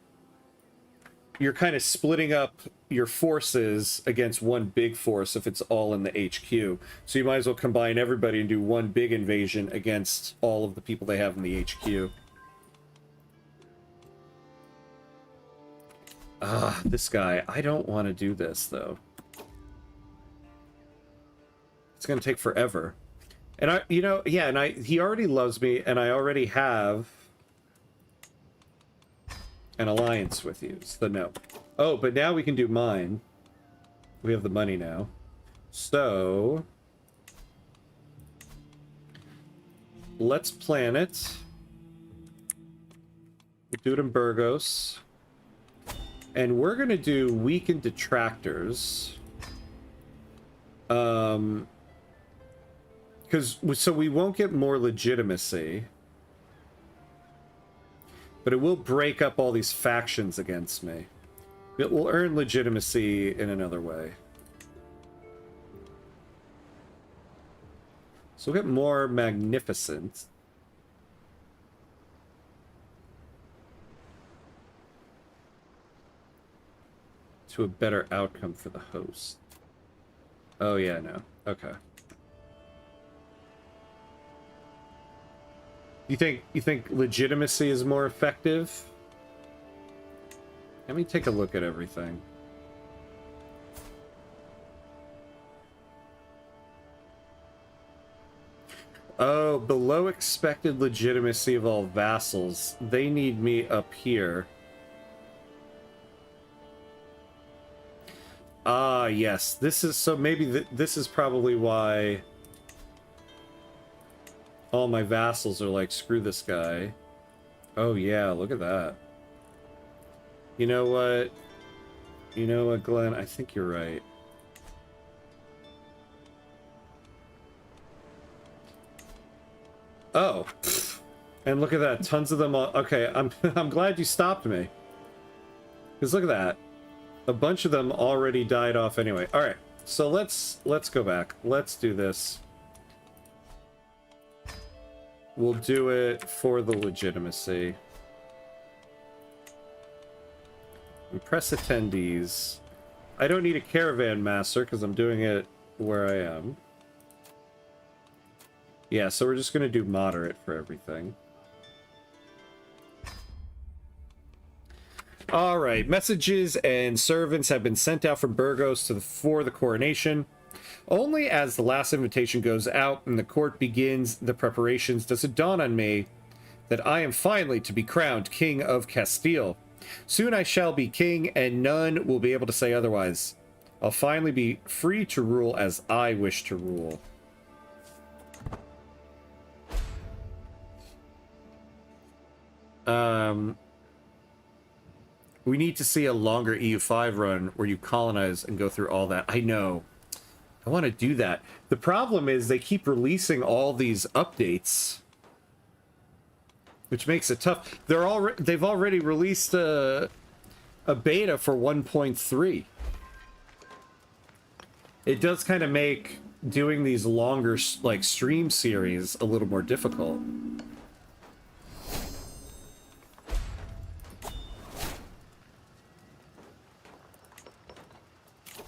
you're kind of splitting up your forces against one big force if it's all in the HQ. So you might as well combine everybody and do one big invasion against all of the people they have in the HQ. This guy. I don't want to do this, though. It's going to take forever. And he already loves me, and I already have an alliance with you. So no. Oh, but now we can do mine. We have the money now. So let's plan it. We'll do it in Burgos. And we're going to do weakened detractors. So we won't get more legitimacy. But it will break up all these factions against me. It will earn legitimacy in another way. So we'll get more magnificent. To a better outcome for the host. Oh yeah, no. Okay. You think legitimacy is more effective? Let me take a look at everything. Oh, below expected legitimacy of all vassals. They need me up here. Ah, yes. This is so maybe this is probably why all my vassals are like, screw this guy. Oh yeah, look at that. You know what? You know what, Glenn? I think you're right. Oh. And look at that. Tons of them all. Okay, I'm glad you stopped me. Because look at that. A bunch of them already died off anyway. Alright. So let's go back. Let's do this. We'll do it for the legitimacy. Impress attendees. I don't need a caravan master because I'm doing it where I am. Yeah, so we're just going to do moderate for everything. Alright, messages and servants have been sent out from Burgos for the coronation. Only as the last invitation goes out and the court begins the preparations does it dawn on me that I am finally to be crowned King of Castile. Soon I shall be king, and none will be able to say otherwise. I'll finally be free to rule as I wish to rule. We need to see a longer EU5 run where you colonize and go through all that. I know. I want to do that. The problem is they keep releasing all these updates, which makes it tough. They've already released a beta for 1.3. It does kind of make doing these longer like stream series a little more difficult.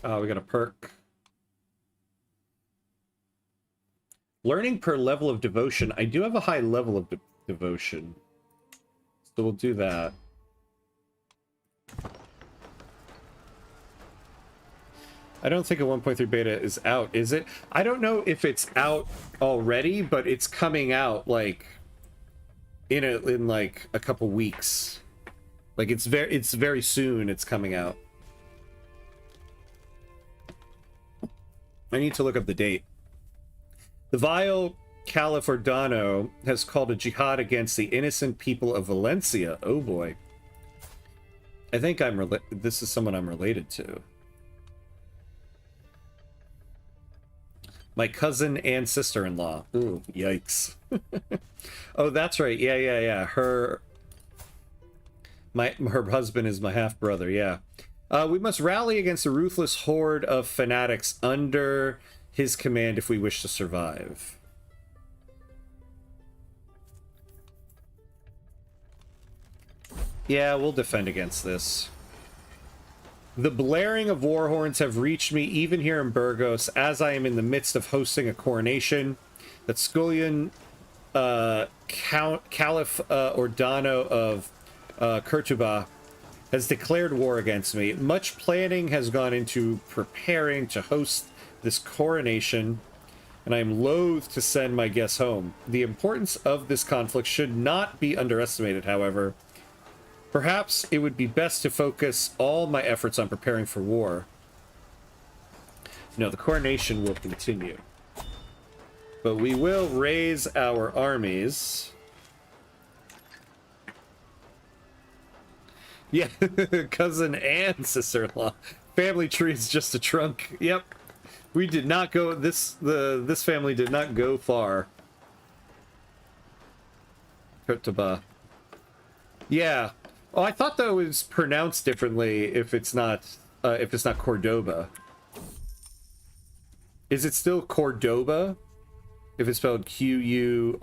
Oh, we got a perk. Learning per level of devotion. I do have a high level of devotion, so we'll do that. I don't think a 1.3 beta is out, is it? I don't know if it's out already, but it's coming out like in like a couple weeks. Like it's very soon it's coming out. I need to look up the date. The vile Caliph Ordano has called a jihad against the innocent people of Valencia. Oh boy. I think this is someone I'm related to. My cousin and sister-in-law. Ooh, yikes. Oh, that's right. Yeah. Her husband is my half-brother, yeah. We must rally against a ruthless horde of fanatics under his command if we wish to survive. Yeah, we'll defend against this. The blaring of war horns have reached me even here in Burgos as I am in the midst of hosting a coronation. That Scullion Caliph Ordano of Kurtuba has declared war against me. Much planning has gone into preparing to host this coronation, and I am loath to send my guests home. The importance of this conflict should not be underestimated, however. Perhaps it would be best to focus all my efforts on preparing for war. No, the coronation will continue. But we will raise our armies. Yeah, cousin and sister-in-law. Family tree is just a trunk. Yep. We did not go this family did not go far. Kurtuba. Yeah. Oh, I thought though it was pronounced differently if it's not Cordoba. Is it still Cordoba? If it's spelled Qurtubah?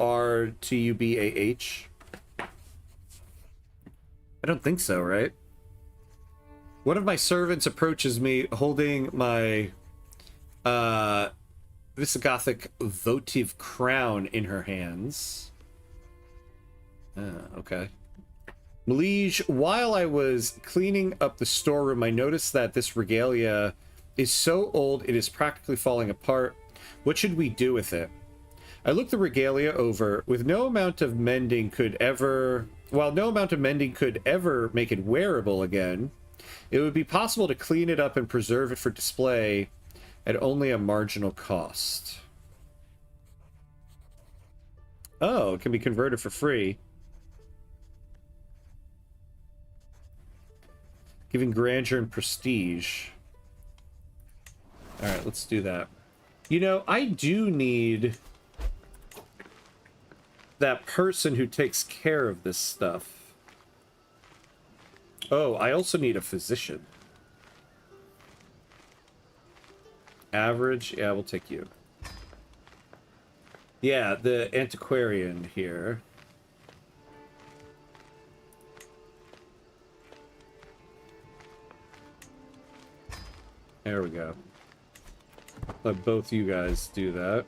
I don't think so, right? One of my servants approaches me holding my Visigothic votive crown in her hands. Okay. Malige, while I was cleaning up the storeroom, I noticed that this regalia is so old it is practically falling apart. What should we do with it? I looked the regalia over. While no amount of mending could ever make it wearable again, it would be possible to clean it up and preserve it for display at only a marginal cost. Oh, it can be converted for free. Giving grandeur and prestige. Alright, let's do that. You know, I do need that person who takes care of this stuff. Oh, I also need a physician. Average? Yeah, we'll take you. Yeah, the antiquarian here. There we go. Let both you guys do that.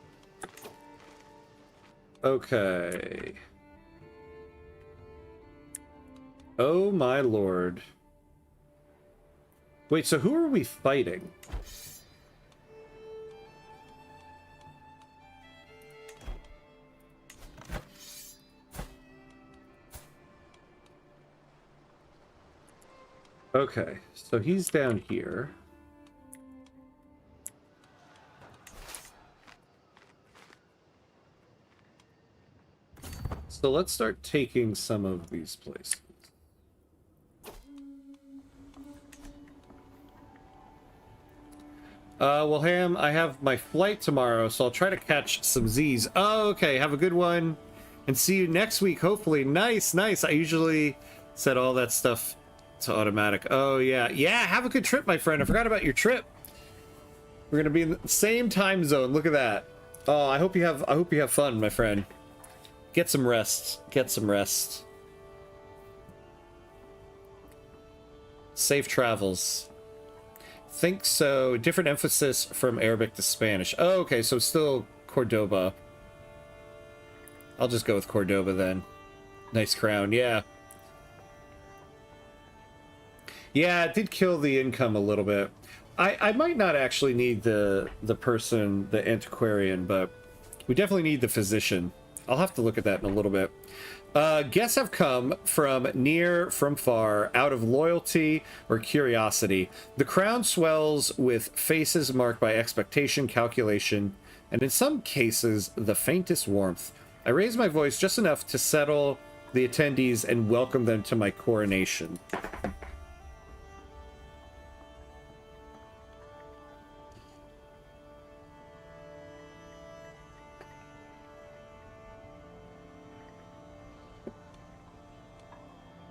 Okay. Oh my lord. Wait, so who are we fighting? Okay, so he's down here. So let's start taking some of these places. Well, Ham, I have my flight tomorrow, so I'll try to catch some Z's. Oh, okay. Have a good one. And see you next week, hopefully. Nice, nice. I usually set all that stuff to automatic. Oh, yeah. Yeah, have a good trip, my friend. I forgot about your trip. We're going to be in the same time zone. Look at that. Oh, I hope you have fun, my friend. Get some rest. Get some rest. Safe travels. Think so. Different emphasis from Arabic to Spanish. Oh, okay, so still Cordoba. I'll just go with Cordoba then. Nice crown, yeah. Yeah, it did kill the income a little bit. I might not actually need the person, the antiquarian, but we definitely need the physician. I'll have to look at that in a little bit. Guests have come from near, from far, out of loyalty or curiosity. The crowd swells with faces marked by expectation, calculation, and in some cases, the faintest warmth. I raise my voice just enough to settle the attendees and welcome them to my coronation.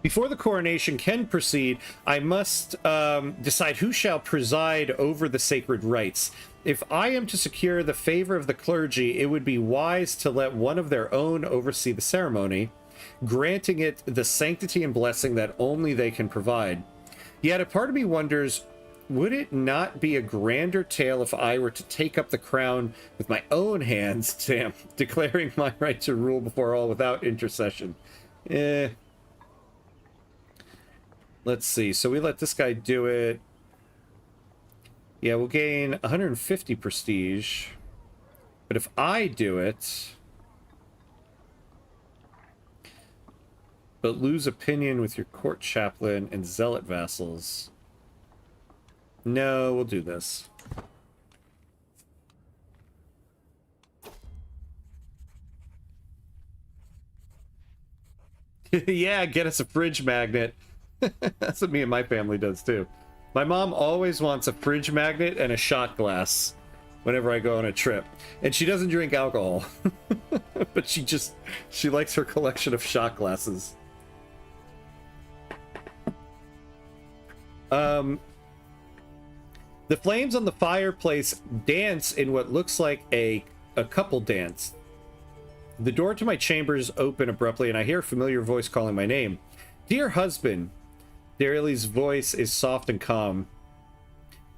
Before the coronation can proceed, I must decide who shall preside over the sacred rites. If I am to secure the favor of the clergy, it would be wise to let one of their own oversee the ceremony, granting it the sanctity and blessing that only they can provide. Yet a part of me wonders, would it not be a grander tale if I were to take up the crown with my own hands, Sam, declaring my right to rule before all without intercession? Let's see. So we let this guy do it. Yeah, we'll gain 150 prestige. But if I do it, but lose opinion with your court chaplain and zealot vassals. No, we'll do this. Yeah, get us a fridge magnet. That's what me and my family does too. My mom always wants a fridge magnet and a shot glass whenever I go on a trip. And she doesn't drink alcohol. But she likes her collection of shot glasses. The flames on the fireplace dance in what looks like a couple dance. The door to my chambers open abruptly and I hear a familiar voice calling my name. Dear husband. Daryl's voice is soft and calm.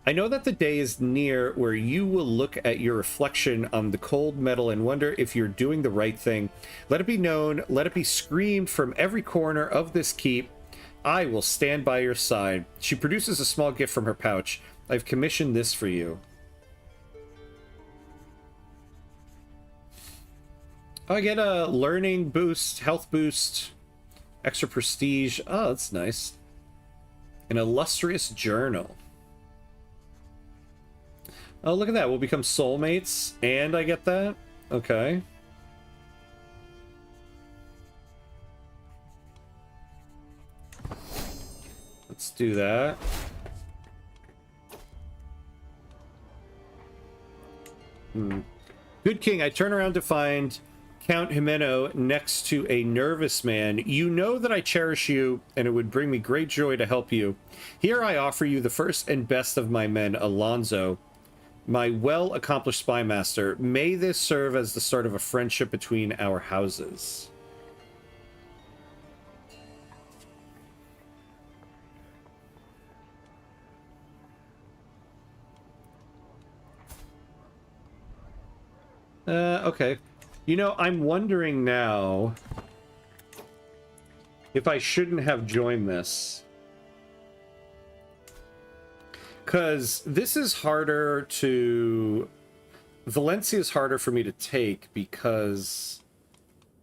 I know that the day is near where you will look at your reflection on the cold metal and wonder if you're doing the right thing. Let it be known, let it be screamed from every corner of this keep. I will stand by your side. She produces a small gift from her pouch. I've commissioned this for you. Oh, I get a learning boost, health boost, extra prestige. Oh, that's nice. An illustrious journal. Oh, look at that. We'll become soulmates, and I get that? Okay. Let's do that. Good king, I turn around to find Count Jimeno next to a nervous man. You know that I cherish you, and it would bring me great joy to help you. Here I offer you the first and best of my men, Alonso, my well-accomplished spymaster. May this serve as the start of a friendship between our houses. Okay. You know, I'm wondering now if I shouldn't have joined this. Because this is harder to... Valencia is harder for me to take because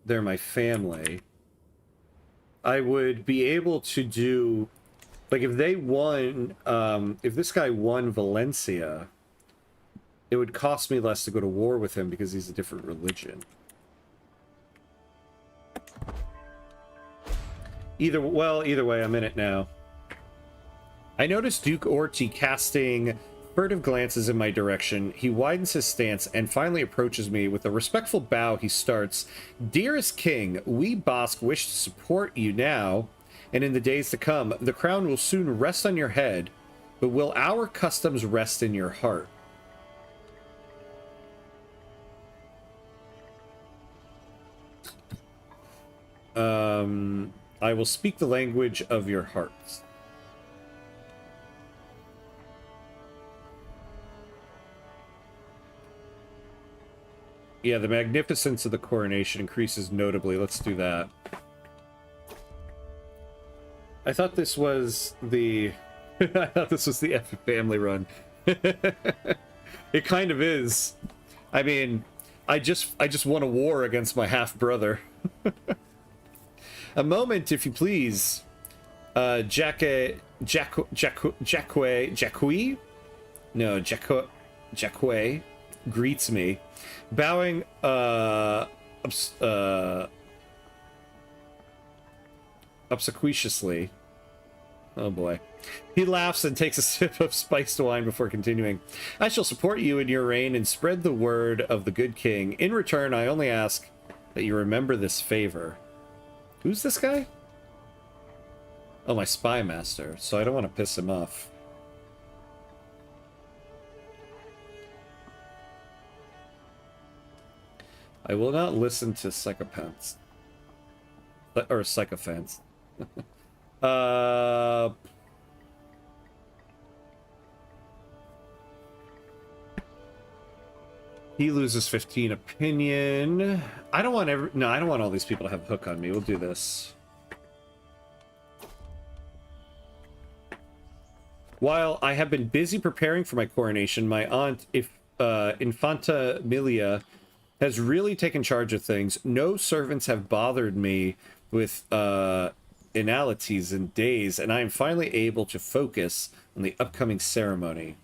they're my family. I would be able to do... Like, if they won... if this guy won Valencia, it would cost me less to go to war with him because he's a different religion. Either way, I'm in it now. I noticed Duke Orti casting furtive glances in my direction, he widens his stance and finally approaches me. With a respectful bow, he starts, "Dearest King, we Basque wish to support you now, and in the days to come. The crown will soon rest on your head, but will our customs rest in your heart?" I will speak the language of your hearts. Yeah, the magnificence of the coronation increases notably. Let's do that. I thought this was the... I thought this was the Epic Family Run. It kind of is. I mean, I just won a war against my half-brother. A moment, if you please. Jacque greets me, bowing obsequiously. Oh boy. He laughs and takes a sip of spiced wine before continuing. "I shall support you in your reign and spread the word of the good king. In return, I only ask that you remember this favor." Who's this guy? Oh, my spy master, so I don't want to piss him off. I will not listen to psychopaths. Or sycophants. He loses 15 opinion. I don't want I don't want all these people to have a hook on me. We'll do this. While I have been busy preparing for my coronation, my aunt, Infanta Milia, has really taken charge of things. No servants have bothered me with inalities in days, and I am finally able to focus on the upcoming ceremony.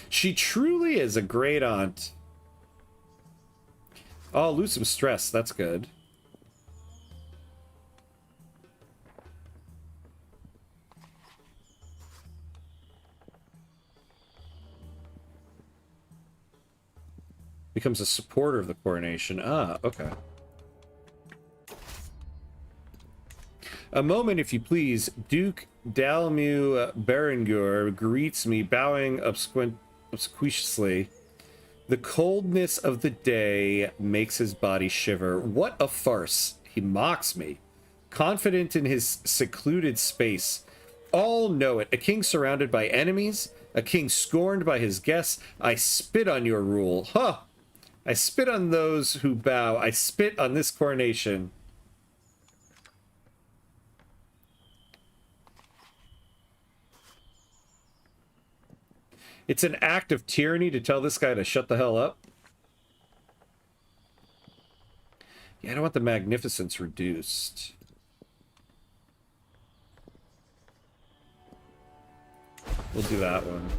She truly is a great aunt. Oh, I'll lose some stress. That's good. Becomes a supporter of the coronation. Ah, okay. A moment, if you please. Duke Dalmu Berengur greets me, bowing obsequiously. The coldness of the day makes his body shiver. What a farce. He mocks me. Confident in his secluded space. All know it. A king surrounded by enemies. A king scorned by his guests. I spit on your rule. Huh. I spit on those who bow. I spit on this coronation. It's an act of tyranny to tell this guy to shut the hell up. Yeah, I don't want the magnificence reduced. We'll do that one.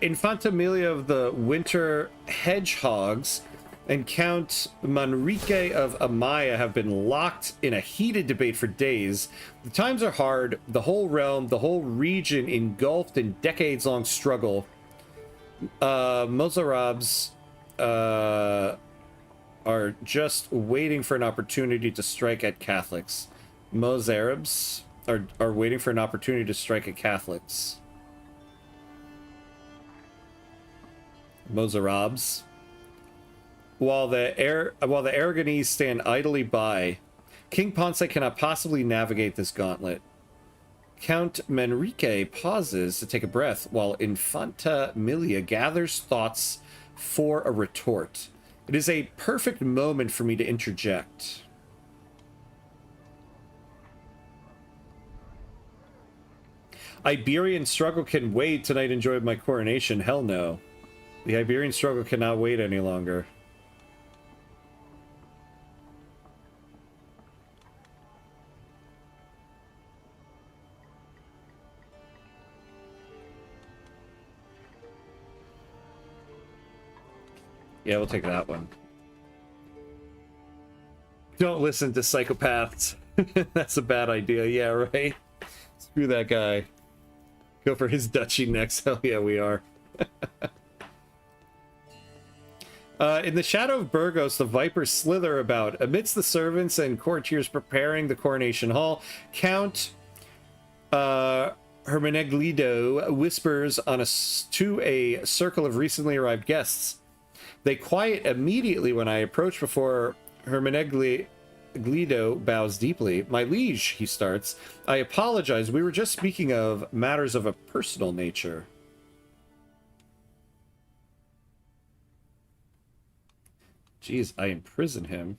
Infanta Emilia of the Winter Hedgehogs and Count Manrique of Amaya have been locked in a heated debate for days. The times are hard. The whole realm, the whole region engulfed in decades-long struggle. Mozarabs are just waiting for an opportunity to strike at Catholics. Mozarabs are waiting for an opportunity to strike at Catholics. Mozarabs. While the Aragonese stand idly by, King Ponce cannot possibly navigate this gauntlet. Count Manrique pauses to take a breath while Infanta Milia gathers thoughts for a retort. It is a perfect moment for me to interject. Iberian Struggle can wait. Tonight enjoyed my coronation. Hell no. The Iberian Struggle cannot wait any longer. Yeah, we'll take that one. Don't listen to psychopaths. That's a bad idea. Yeah, right. Screw that guy. Go for his duchy next. Hell yeah, we are. In the shadow of Burgos, the vipers slither about. Amidst the servants and courtiers preparing the coronation hall, Count Hermeneglido whispers to a circle of recently arrived guests. They quiet immediately when I approach before Hermeneglido bows deeply. My liege, he starts. I apologize. We were just speaking of matters of a personal nature. Jeez, I imprison him.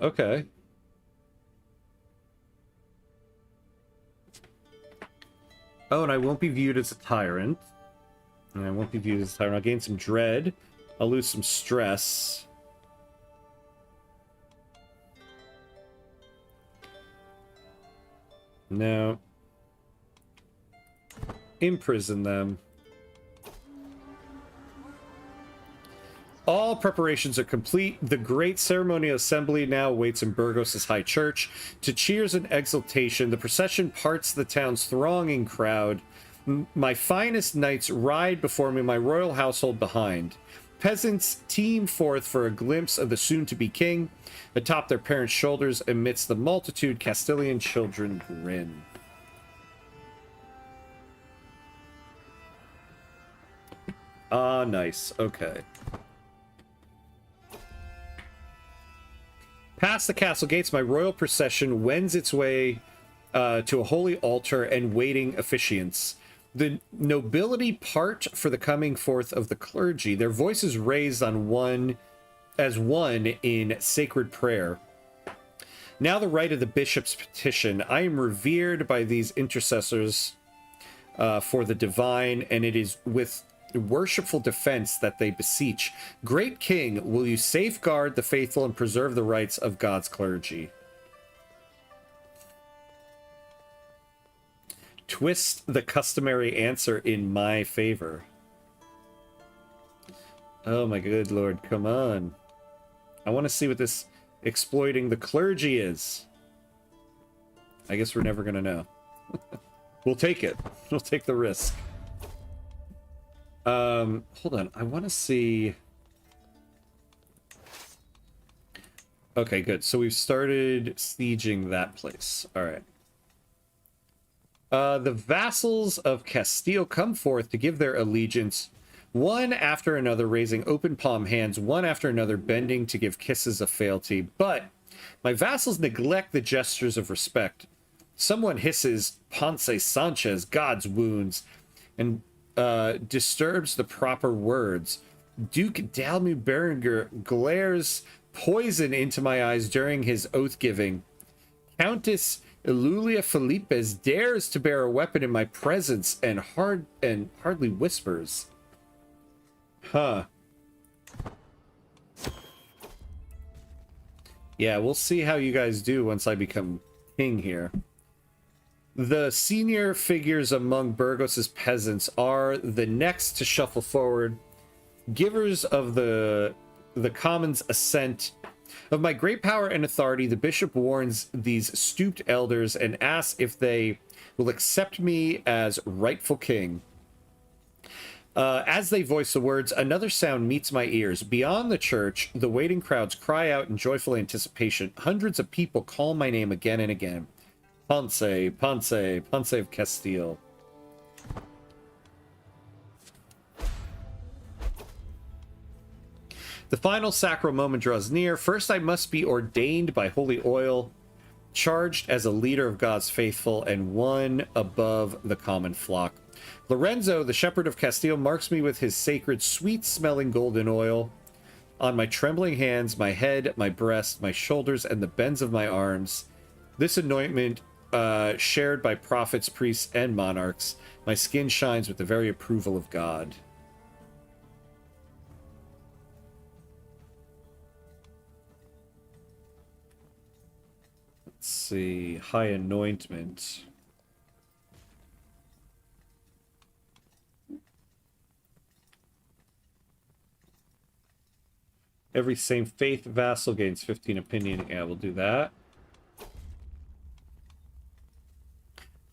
Okay. Oh, and I won't be viewed as a tyrant. And I won't be viewed as a tyrant. I'll gain some dread. I'll lose some stress. No. Imprison them. All preparations are complete. The great ceremonial assembly now awaits in Burgos' high church. To cheers and exultation, the procession parts the town's thronging crowd. My finest knights ride before me, my royal household behind. Peasants teem forth for a glimpse of the soon-to-be king. Atop their parents' shoulders, amidst the multitude, Castilian children grin. Ah, nice. Okay. Past the castle gates, my royal procession wends its way to a holy altar and waiting officiants. The nobility part for the coming forth of the clergy, their voices raised on one in sacred prayer. Now the right of the bishop's petition. I am revered by these intercessors for the divine, and it is with worshipful defense that they beseech. Great King, will you safeguard the faithful and preserve the rights of God's clergy? Twist the customary answer in my favor. Oh my good lord, come on. I want to see what this exploiting the clergy is. I guess we're never gonna know. We'll take it. We'll take the risk. Hold on. I want to see. Okay, good. So we've started sieging that place. All right. The vassals of Castile come forth to give their allegiance, one after another, raising open palm hands, one after another bending to give kisses of fealty. But my vassals neglect the gestures of respect. Someone hisses Ponce Sanchez, God's wounds, and disturbs the proper words. Duke Dalmu Berenger glares poison into my eyes during his oath-giving. Countess Elulia Felipes dares to bear a weapon in my presence and hardly whispers. Huh. Yeah, we'll see how you guys do once I become king here. The senior figures among Burgos' peasants are the next to shuffle forward, givers of the commons' assent. Of my great power and authority, the bishop warns these stooped elders and asks if they will accept me as rightful king. As they voice the words, another sound meets my ears. Beyond the church, the waiting crowds cry out in joyful anticipation. Hundreds of people call my name again and again. Ponce, Ponce, Ponce of Castile. The final sacral moment draws near. First, I must be ordained by holy oil, charged as a leader of God's faithful, and one above the common flock. Lorenzo, the shepherd of Castile, marks me with his sacred, sweet-smelling golden oil on my trembling hands, my head, my breast, my shoulders, and the bends of my arms. This anointment, shared by prophets, priests, and monarchs, my skin shines with the very approval of God. Let's see. High anointment. Every same faith vassal gains 15 opinion. Yeah, we'll do that.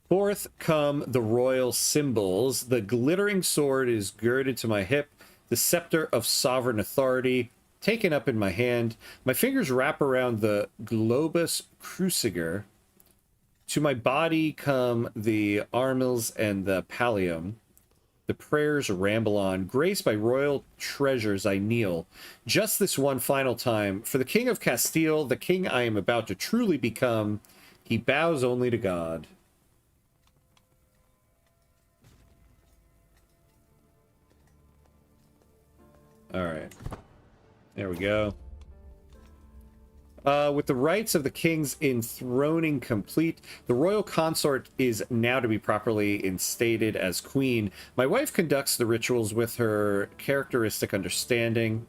Forth come the royal symbols. The glittering sword is girded to my hip. The scepter of sovereign authority taken up in my hand. My fingers wrap around the globus cruciger. To my body come the armils and the pallium. The prayers ramble on. Graced by royal treasures, I kneel. Just this one final time. For the King of Castile, the king I am about to truly become, he bows only to God. All right. There we go. With the rites of the king's enthroning complete, the royal consort is now to be properly instated as queen. My wife conducts the rituals with her characteristic understanding.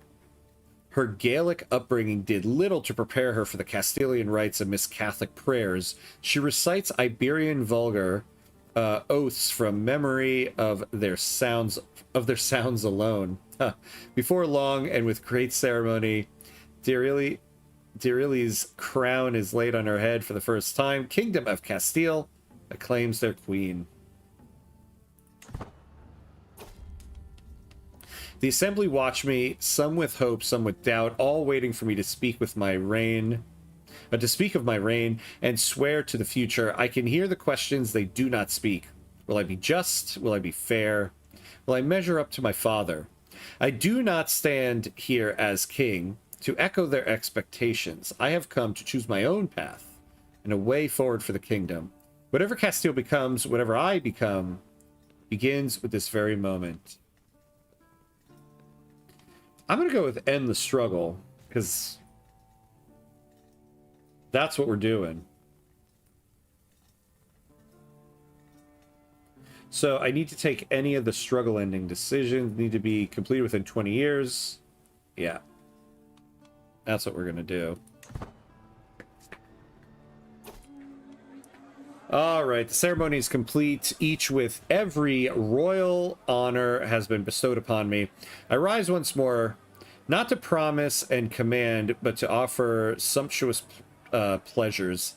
Her Gaelic upbringing did little to prepare her for the Castilian rites amidst Catholic prayers. She recites Iberian vulgar oaths from memory of their sounds alone. Before long, and with great ceremony, Dirili's crown is laid on her head for the first time. Kingdom of Castile acclaims their queen. The assembly watch me, some with hope, some with doubt, all waiting for me to speak with my reign, to speak of my reign and swear to the future. I can hear the questions they do not speak. Will I be just? Will I be fair? Will I measure up to my father? I do not stand here as king to echo their expectations. I have come to choose my own path and a way forward for the kingdom. Whatever Castile becomes, whatever I become, begins with this very moment. I'm going to go with end the struggle, because that's what we're doing. So I need to take any of the struggle ending decisions. Need to be completed within 20 years. Yeah. That's what we're going to do. All right, the ceremony is complete, each with every royal honor has been bestowed upon me. I rise once more, not to promise and command, but to offer sumptuous pleasures.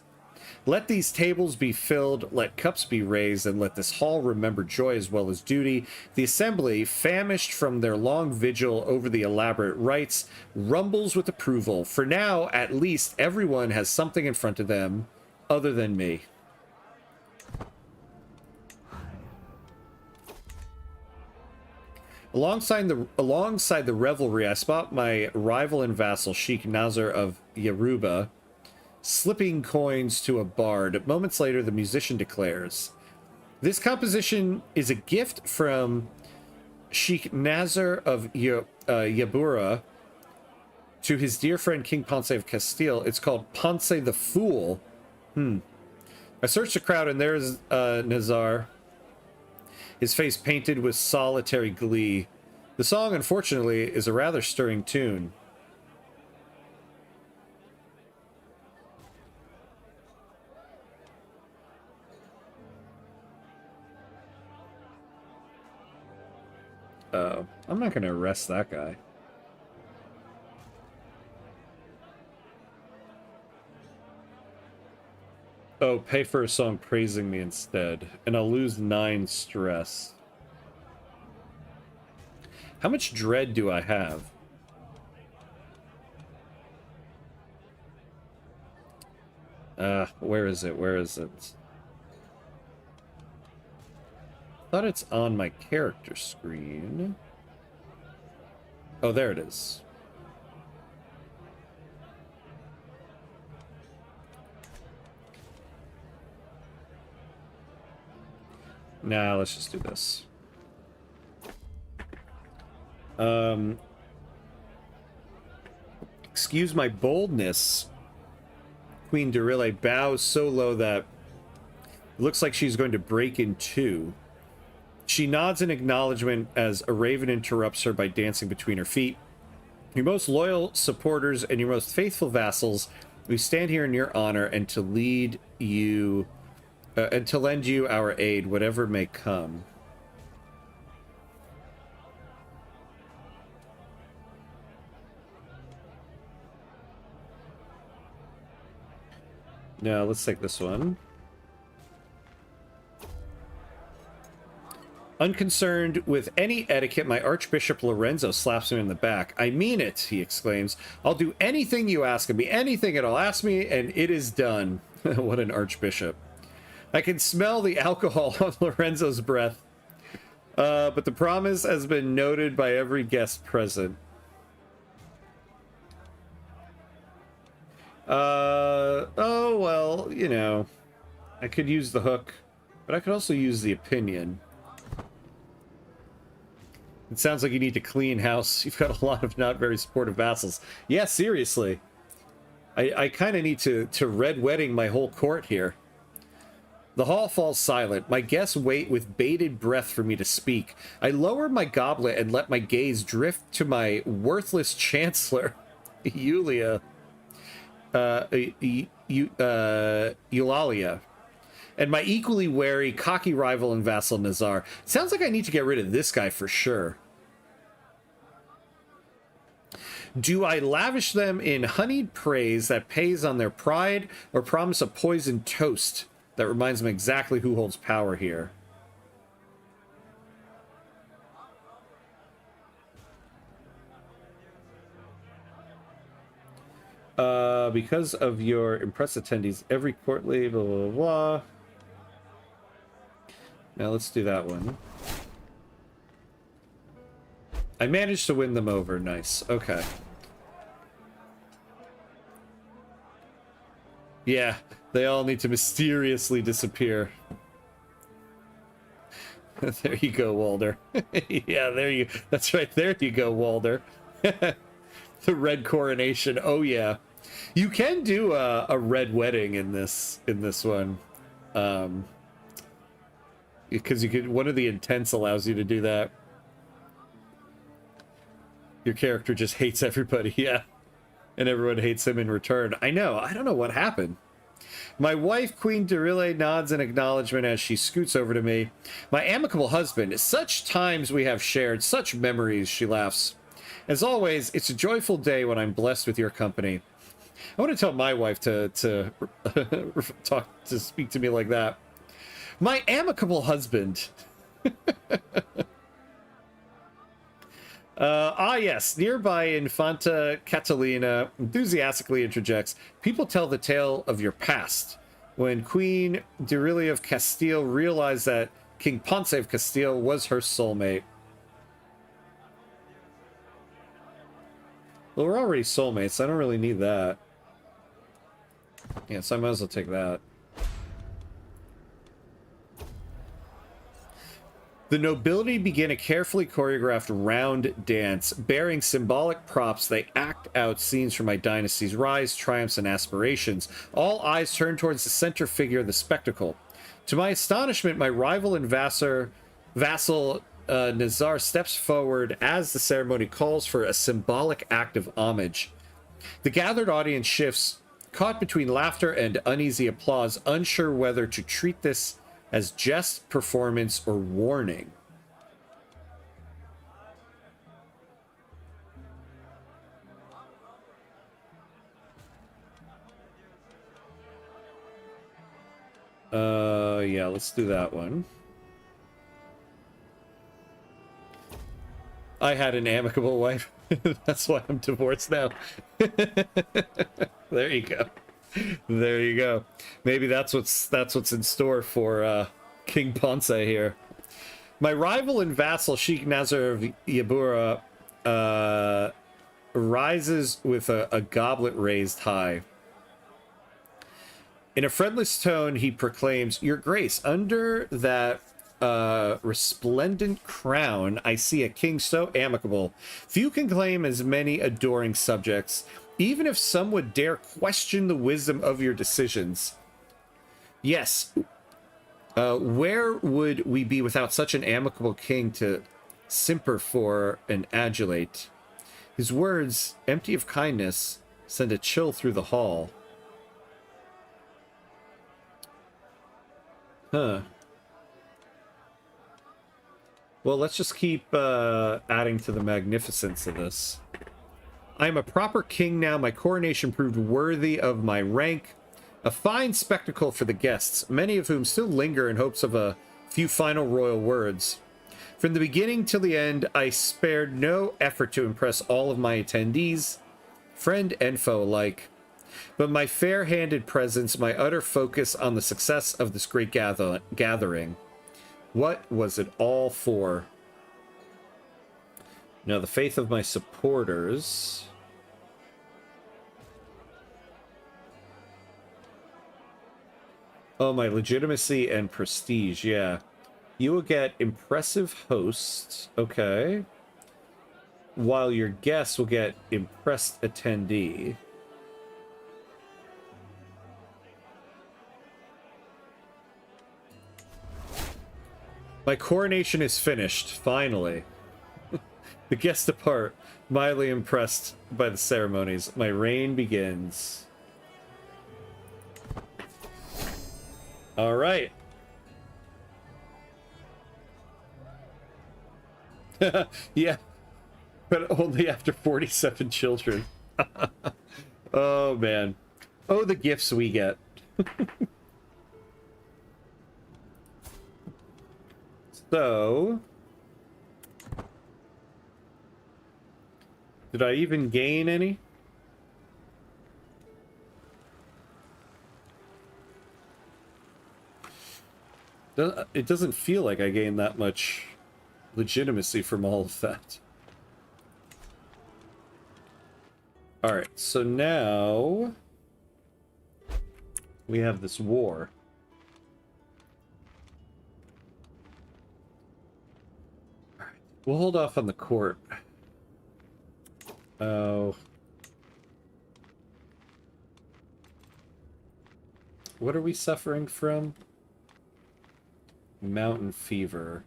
Let these tables be filled, let cups be raised, and let this hall remember joy as well as duty. The assembly, famished from their long vigil over the elaborate rites, rumbles with approval. For now, at least, everyone has something in front of them other than me. Alongside the revelry, I spot my rival and vassal, Sheikh Nazar of Yoruba, slipping coins to a bard. Moments later, the musician declares, "This composition is a gift from Sheikh Nazar of Yabura to his dear friend King Ponce of Castile. It's called Ponce the Fool." I search the crowd, and there's Nazar, his face painted with solitary glee. The song, unfortunately, is a rather stirring tune. I'm not going to arrest that guy. Oh, pay for a song praising me instead, and I'll lose 9 stress. How much dread do I have? Where is it? Where is it? I thought it's on my character screen. Oh, there it is. Nah, let's just do this. Excuse my boldness. Queen Dorile bows so low that it looks like she's going to break in two. She nods in acknowledgement as a raven interrupts her by dancing between her feet. Your most loyal supporters and your most faithful vassals, we stand here in your honor and to lead you, and to lend you our aid, whatever may come. No, let's take this one. Unconcerned with any etiquette, my Archbishop Lorenzo slaps me in the back. I mean it, he exclaims. I'll do anything you ask of me, anything at all. Ask me, and it is done. What an Archbishop. I can smell the alcohol on Lorenzo's breath, but the promise has been noted by every guest present. Oh, well, you know, I could use the hook, but I could also use the opinion. It sounds like you need to clean house. You've got a lot of not very supportive vassals. Yeah, seriously. I kind of need to red wedding my whole court here. The hall falls silent. My guests wait with bated breath for me to speak. I lower my goblet and let my gaze drift to my worthless chancellor, Eulalia. Eulalia. And my equally wary, cocky rival and vassal Nazar. Sounds like I need to get rid of this guy for sure. Do I lavish them in honeyed praise that pays on their pride, or promise a poisoned toast that reminds them exactly who holds power here? Because of your impressive attendees, every courtly blah blah blah. Now let's do that one. I managed to win them over. Nice. Okay. Yeah, they all need to mysteriously disappear. There you go, Walder. Yeah, there you... That's right, there you go, Walder. The red coronation. Oh, yeah. You can do a red wedding in this one. Because you could... One of the intents allows you to do that. Your character just hates everybody, yeah. And everyone hates him in return. I know, I don't know what happened. My wife, Queen Darile, nods in acknowledgement as she scoots over to me. My amicable husband, such times we have shared, such memories, she laughs. As always, it's a joyful day when I'm blessed with your company. I want to tell my wife to speak to me like that. My amicable husband. Yes, nearby Infanta Catalina enthusiastically interjects. People tell the tale of your past. When Queen Darile of Castile realized that King Ponce of Castile was her soulmate. Well, we're already soulmates, so I don't really need that. Yeah, so I might as well take that. The nobility begin a carefully choreographed round dance, bearing symbolic props. They act out scenes from my dynasty's rise, triumphs, and aspirations. All eyes turn towards the center figure of the spectacle. To my astonishment, my rival and vassal Nazar steps forward as the ceremony calls for a symbolic act of homage. The gathered audience shifts, caught between laughter and uneasy applause, unsure whether to treat this as jest, performance, or warning. Yeah, let's do that one. I had an amicable wife. That's why I'm divorced now. There you go. There you go. Maybe that's what's in store for King Ponce here. My rival and vassal Sheikh Nazar of Yabura rises with a goblet raised high. In a friendless tone, he proclaims, "Your Grace, under that resplendent crown, I see a king so amicable. Few can claim as many adoring subjects, even if some would dare question the wisdom of your decisions. Yes, where would we be without such an amicable king to simper for and adulate?" His words, empty of kindness, send a chill through the hall. Huh. Well, let's just keep adding to the magnificence of this. I am a proper king now. My coronation proved worthy of my rank. A fine spectacle for the guests, many of whom still linger in hopes of a few final royal words. From the beginning till the end, I spared no effort to impress all of my attendees, friend and foe alike. But my fair-handed presence, my utter focus on the success of this great gathering, what was it all for? Now, the faith of my supporters. Oh, my legitimacy and prestige, yeah. You will get impressive hosts, okay. While your guests will get impressed attendee. My coronation is finished, finally. The guests depart, mildly impressed by the ceremonies. My reign begins. All right. Yeah, but only after 47 children. Oh, man. Oh, the gifts we get. So, did I even gain any? It doesn't feel like I gained that much legitimacy from all of that. Alright, so now we have this war. Alright, we'll hold off on the court. Oh. What are we suffering from? Mountain fever.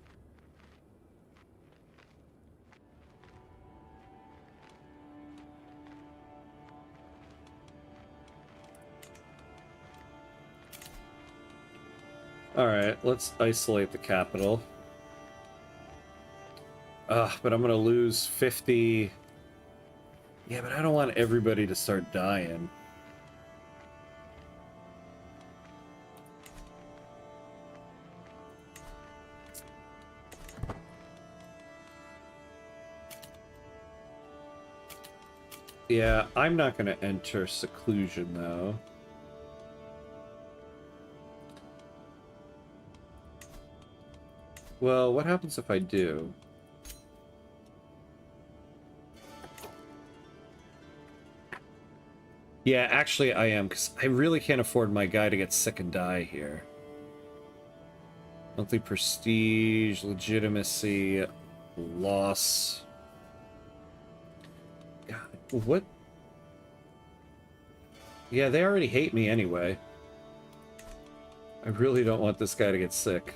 Alright, let's isolate the capital. But I'm gonna lose 50... Yeah, but I don't want everybody to start dying. Yeah, I'm not gonna enter seclusion, though. Well, what happens if I do? Yeah, actually I am, because I really can't afford my guy to get sick and die here. Monthly prestige, legitimacy, loss. God, what? Yeah, they already hate me anyway. I really don't want this guy to get sick.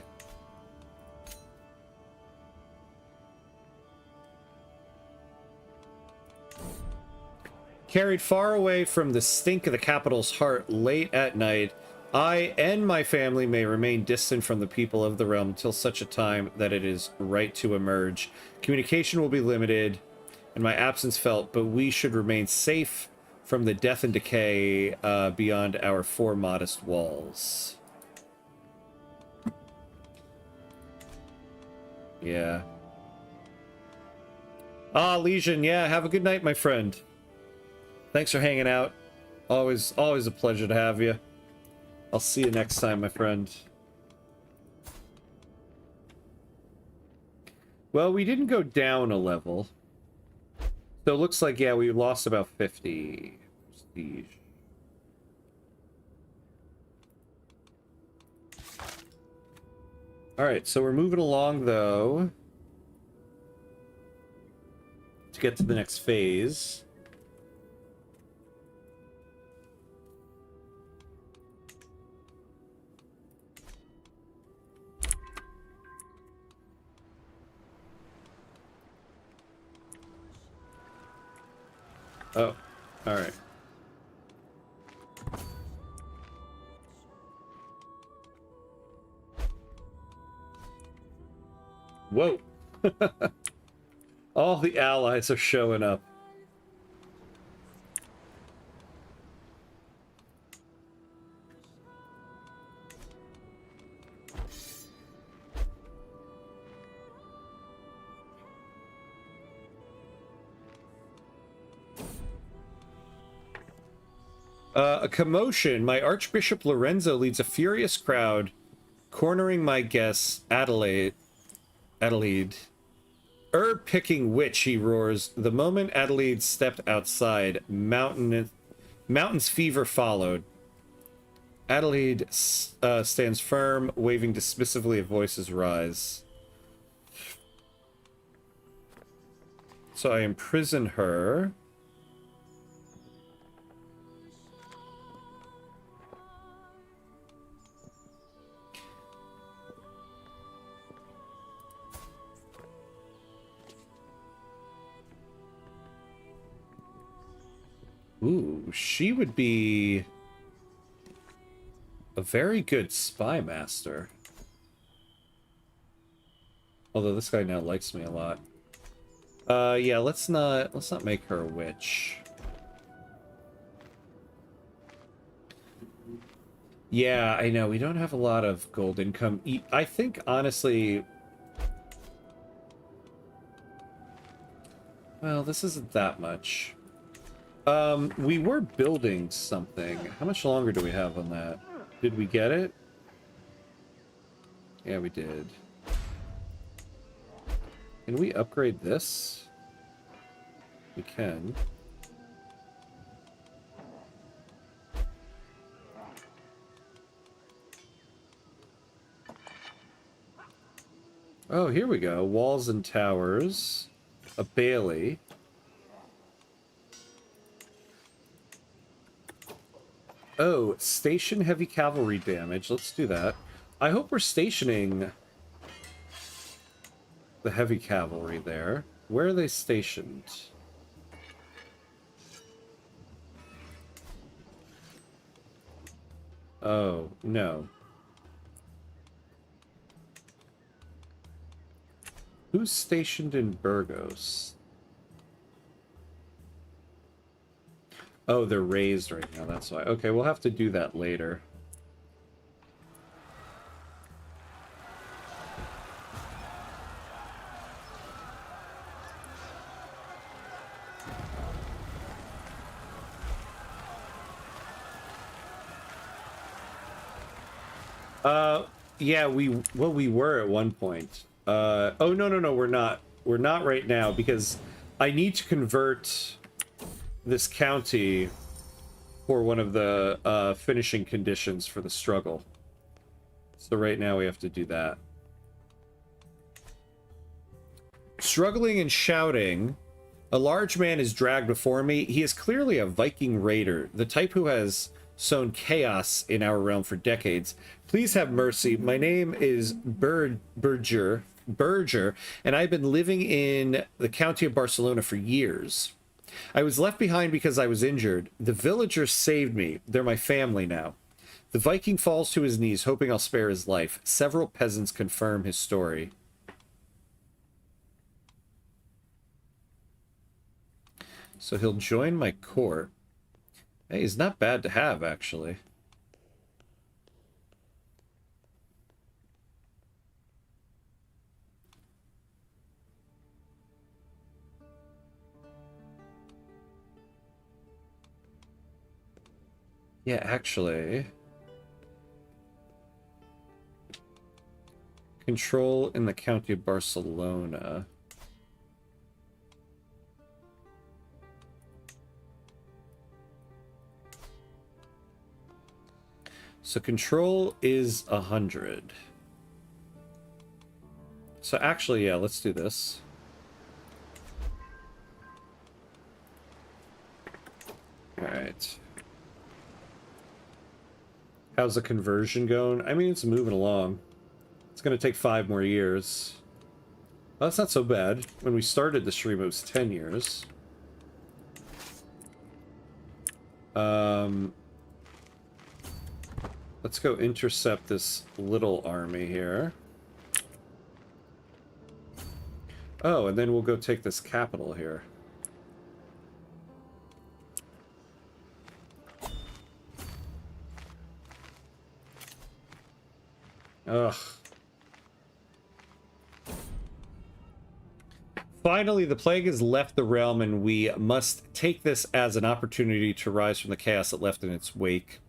Carried far away from the stink of the capital's heart late at night, I and my family may remain distant from the people of the realm until such a time that it is right to emerge. Communication will be limited, and my absence felt, but we should remain safe from the death and decay beyond our four modest walls. Yeah. Ah, Legion, yeah, have a good night, my friend. Thanks for hanging out. Always a pleasure to have you. I'll see you next time, my friend. Well, we didn't go down a level. So it looks like, yeah, we lost about 50 prestige. Alright, so we're moving along, though, to get to the next phase. Oh, alright. Whoa. All the allies are showing up. A commotion. My Archbishop Lorenzo leads a furious crowd, cornering my guest, Adelaide. Herb-picking witch, he roars. The moment Adelaide stepped outside, mountain's fever followed. Adelaide stands firm, waving dismissively as voices rise. So I imprison her. Ooh, she would be a very good spy master. Although this guy now likes me a lot. Yeah, let's not make her a witch. Yeah, I know, we don't have a lot of gold income. I think, honestly... Well, this isn't that much. We were building something. How much longer do we have on that? Did we get it? Yeah, we did. Can we upgrade this? We can. Oh, here we go. Walls and towers. A Bailey. Oh, station heavy cavalry damage. Let's do that. I hope we're stationing the heavy cavalry there. Where are they stationed? Oh, no. Who's stationed in Burgos? Oh, they're raised right now, that's why. Okay, we'll have to do that later. Yeah, we were at one point. Oh, no, we're not. We're not right now, because I need to convert this county for one of the finishing conditions for the struggle. So right now we have to do that. Struggling and shouting, a large man is dragged before me. He is clearly a Viking raider, the type who has sown chaos in our realm for decades. Please have mercy. My name is Berger, and I've been living in the county of Barcelona for years. I was left behind because I was injured. The villagers saved me. They're my family now. The Viking falls to his knees, hoping I'll spare his life. Several peasants confirm his story. So he'll join my court. Hey, he's not bad to have, actually. Yeah, actually. Control in the county of Barcelona. So control is 100. So actually, yeah, let's do this. All right. How's the conversion going? I mean, it's moving along. It's going to take 5 more years. Well, that's not so bad. When we started the stream, it was 10 years. Let's go intercept this little army here. Oh, and then we'll go take this capital here. Ugh. Finally, the plague has left the realm, and we must take this as an opportunity to rise from the chaos it left in its wake.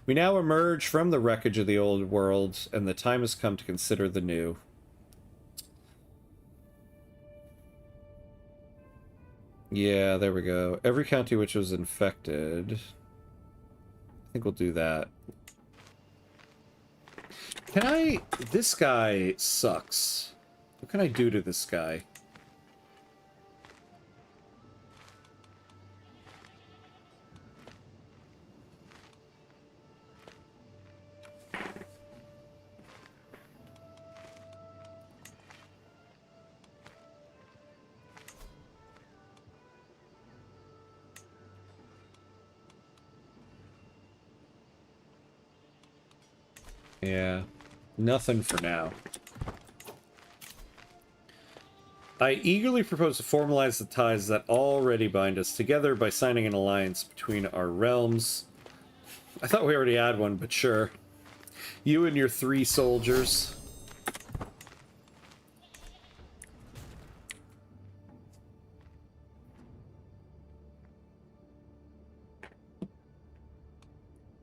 We now emerge from the wreckage of the old world, and the time has come to consider the new. Yeah, there we go. Every county which was infected. I think we'll do that. Can I... This guy sucks. What can I do to this guy? Yeah, nothing for now. I eagerly propose to formalize the ties that already bind us together by signing an alliance between our realms. I thought we already had one, but sure. You and your 3 soldiers.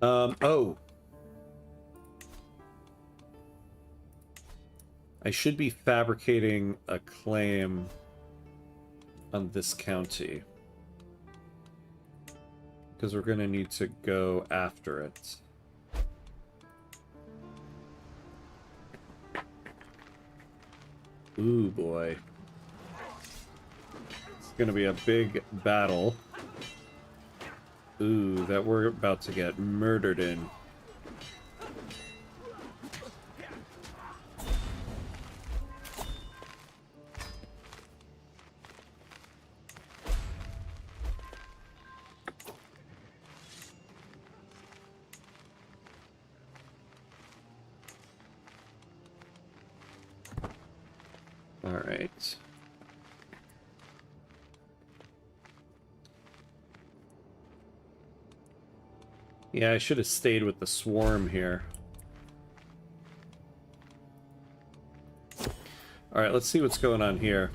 Oh. I should be fabricating a claim on this county. Because we're going to need to go after it. Ooh, boy. It's going to be a big battle. Ooh, that we're about to get murdered in. Alright. Yeah, I should have stayed with the swarm here. Alright, let's see what's going on here.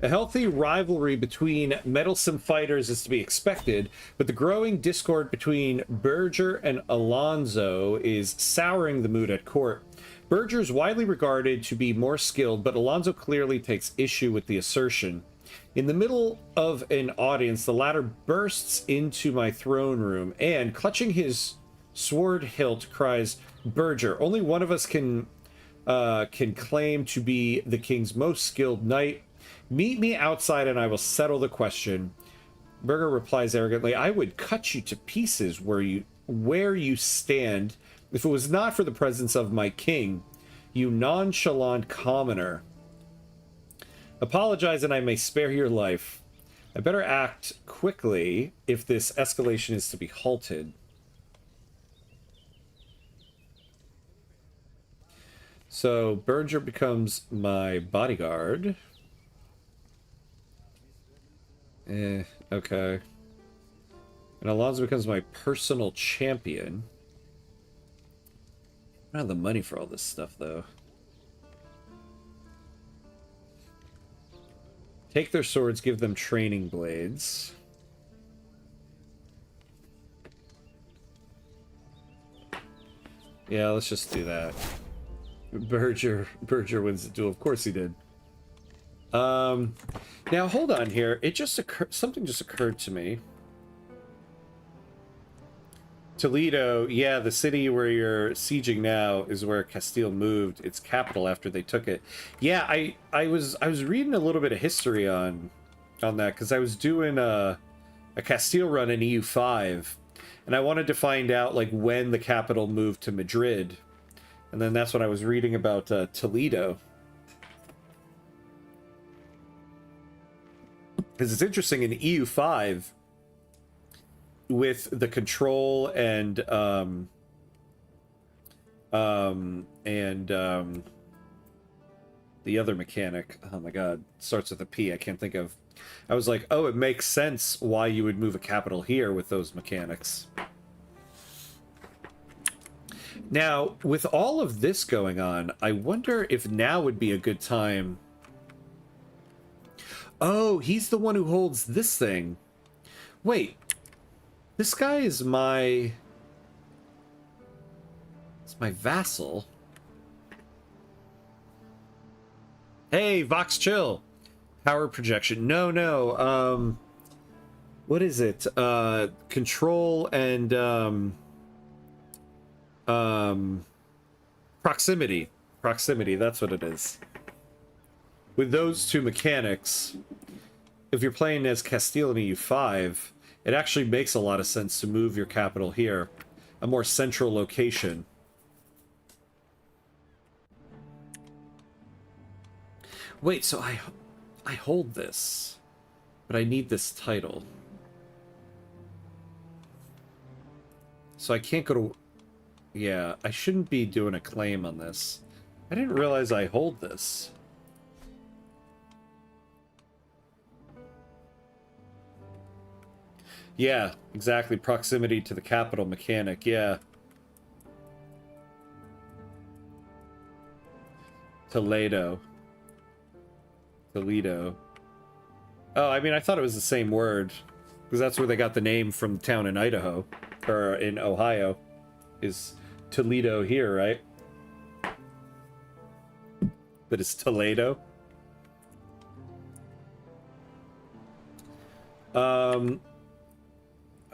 A healthy rivalry between meddlesome fighters is to be expected, but the growing discord between Berger and Alonso is souring the mood at court. Berger is widely regarded to be more skilled, but Alonso clearly takes issue with the assertion. In the middle of an audience, the latter bursts into my throne room and, clutching his sword hilt, cries, "Berger, only one of us can claim to be the king's most skilled knight. Meet me outside and I will settle the question." Berger replies arrogantly, "I would cut you to pieces where you stand if it was not for the presence of my king, you nonchalant commoner. Apologize and I may spare your life. I better act quickly if this escalation is to be halted." So Berger becomes my bodyguard. Okay. And Alonso becomes my personal champion. I don't have the money for all this stuff, though. Take their swords, give them training blades. Yeah, let's just do that. Berger wins the duel. Of course he did. Now hold on here. It just something just occurred to me. Toledo, yeah, the city where you're sieging now is where Castile moved its capital after they took it. Yeah, I was reading a little bit of history on that because I was doing a Castile run in EU5, and I wanted to find out like when the capital moved to Madrid, and then that's when I was reading about Toledo. Because it's interesting in EU5 with the control and the other mechanic. Oh my god, starts with a P. I can't think of. I was like, oh, it makes sense why you would move a capital here with those mechanics. Now, with all of this going on, I wonder if now would be a good time. Oh, he's the one who holds this thing. Wait. This guy is my... It's my vassal. Hey, Vox Chill. Power projection. No. What is it? Control and proximity. Proximity, that's what it is. With those two mechanics, if you're playing as Castile in EU5, it actually makes a lot of sense to move your capital here. A more central location. Wait, so I hold this, but I need this title. So I can't go to... Yeah, I shouldn't be doing a claim on this. I didn't realize I hold this. Yeah, exactly. Proximity to the capital mechanic, yeah. Toledo. Oh, I mean, I thought it was the same word. Because that's where they got the name from the town in Idaho. Or in Ohio. Is Toledo here, right? But it's Toledo.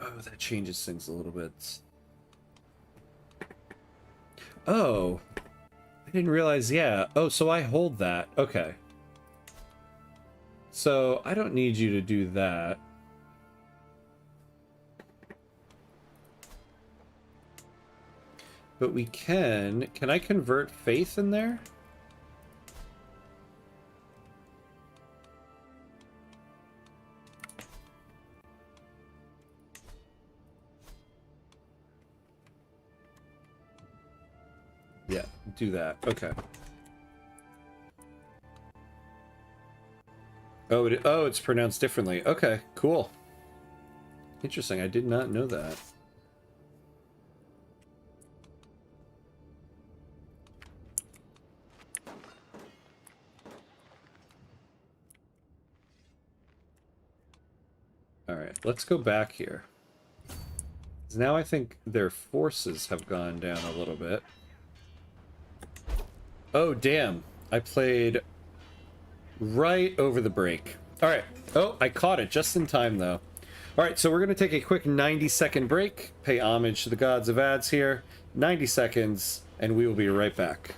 Oh, that changes things a little bit. Oh. I didn't realize, yeah. Oh, so I hold that. Okay. So, I don't need you to do that. But we can... Can I convert faith in there? Yeah, do that. Okay. Oh, it's pronounced differently. Okay, cool. Interesting. I did not know that. Alright, let's go back here. Now I think their forces have gone down a little bit. Oh, damn. I played right over the break. Alright. Oh, I caught it just in time, though. Alright, so we're going to take a quick 90-second break. Pay homage to the gods of ads here. 90 seconds, and we will be right back.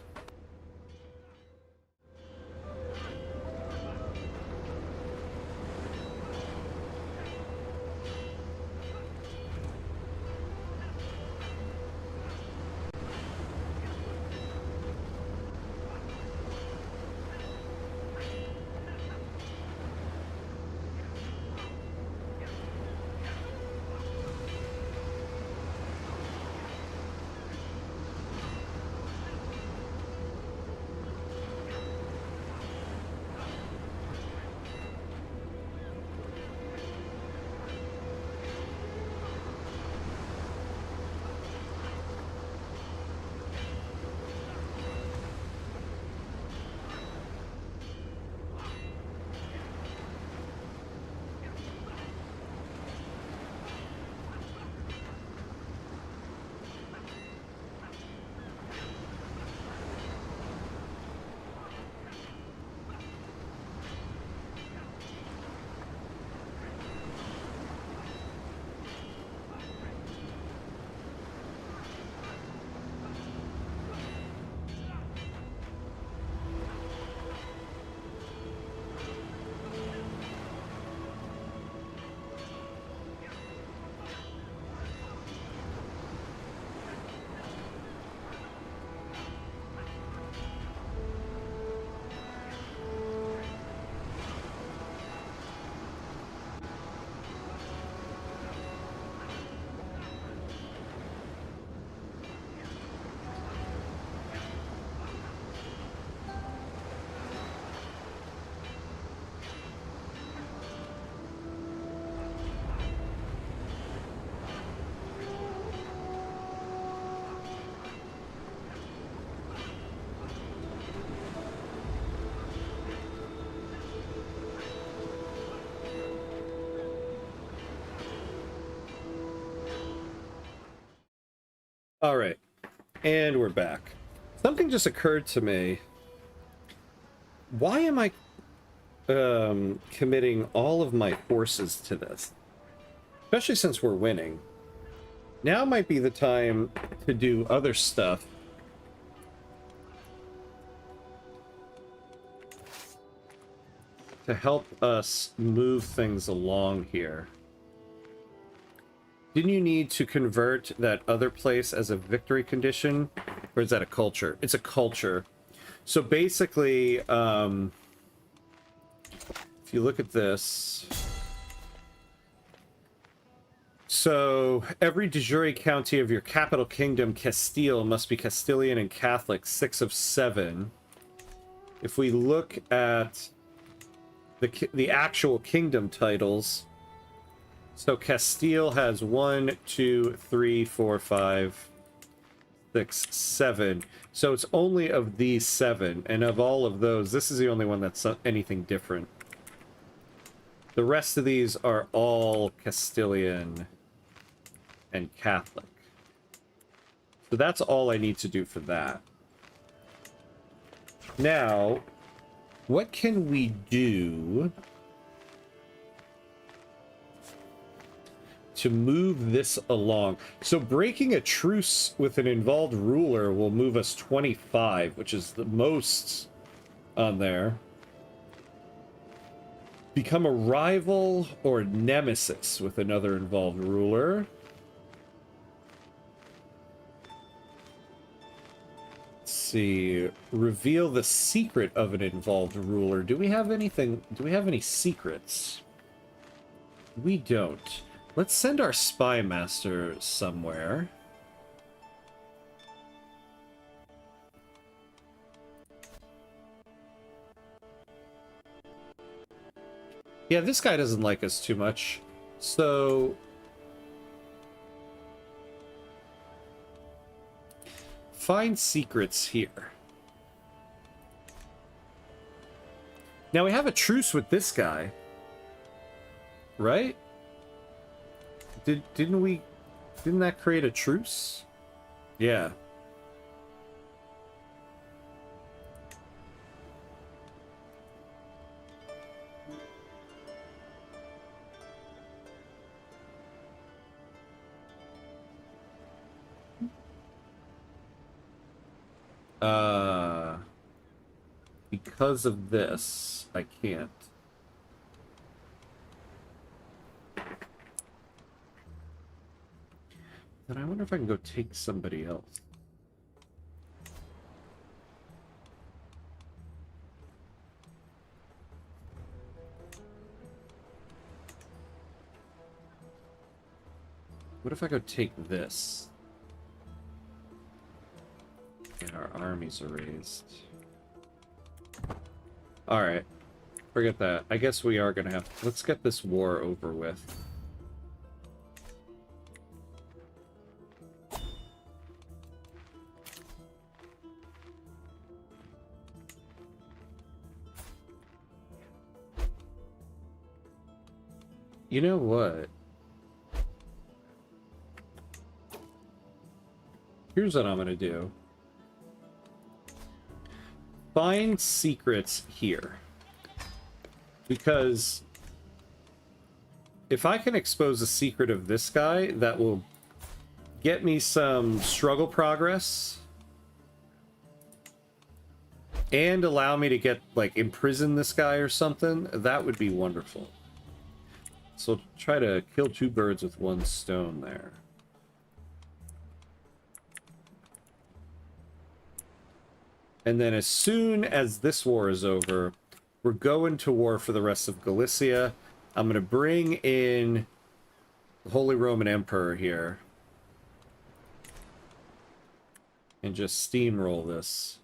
All right, and we're back. Something just occurred to me. Why am I committing all of my forces to this? Especially since we're winning. Now might be the time to do other stuff. To help us move things along here. Didn't you need to convert that other place as a victory condition? Or is that a culture? It's a culture. So basically, if you look at this... So, every de jure county of your capital kingdom, Castile, must be Castilian and Catholic, 6 of 7. If we look at the actual kingdom titles, so Castile has 1, 2, 3, 4, 5, 6, 7. So it's only of these 7, and of all of those, this is the only one that's anything different. The rest of these are all Castilian and Catholic. So that's all I need to do for that. Now, what can we do to move this along? So breaking a truce with an involved ruler will move us 25, which is the most on there. Become a rival or nemesis with another involved ruler. Let's see. Reveal the secret of an involved ruler. Do we have anything? Do we have any secrets? We don't. Let's send our spy master somewhere. Yeah, this guy doesn't like us too much. So... find secrets here. Now we have a truce with this guy. Right? Didn't that create a truce? Yeah. Because of this, I can't. Then I wonder if I can go take somebody else. What if I go take this? And our armies are raised. Alright. Forget that. I guess we are gonna have to... Let's get this war over with. You know what? Here's what I'm gonna do. Find secrets here. Because if I can expose a secret of this guy, that will get me some struggle progress and allow me to get, like, imprison this guy or something, that would be wonderful. So try to kill 2 birds with 1 stone there. And then as soon as this war is over, we're going to war for the rest of Galicia. I'm going to bring in the Holy Roman Emperor here. And just steamroll this.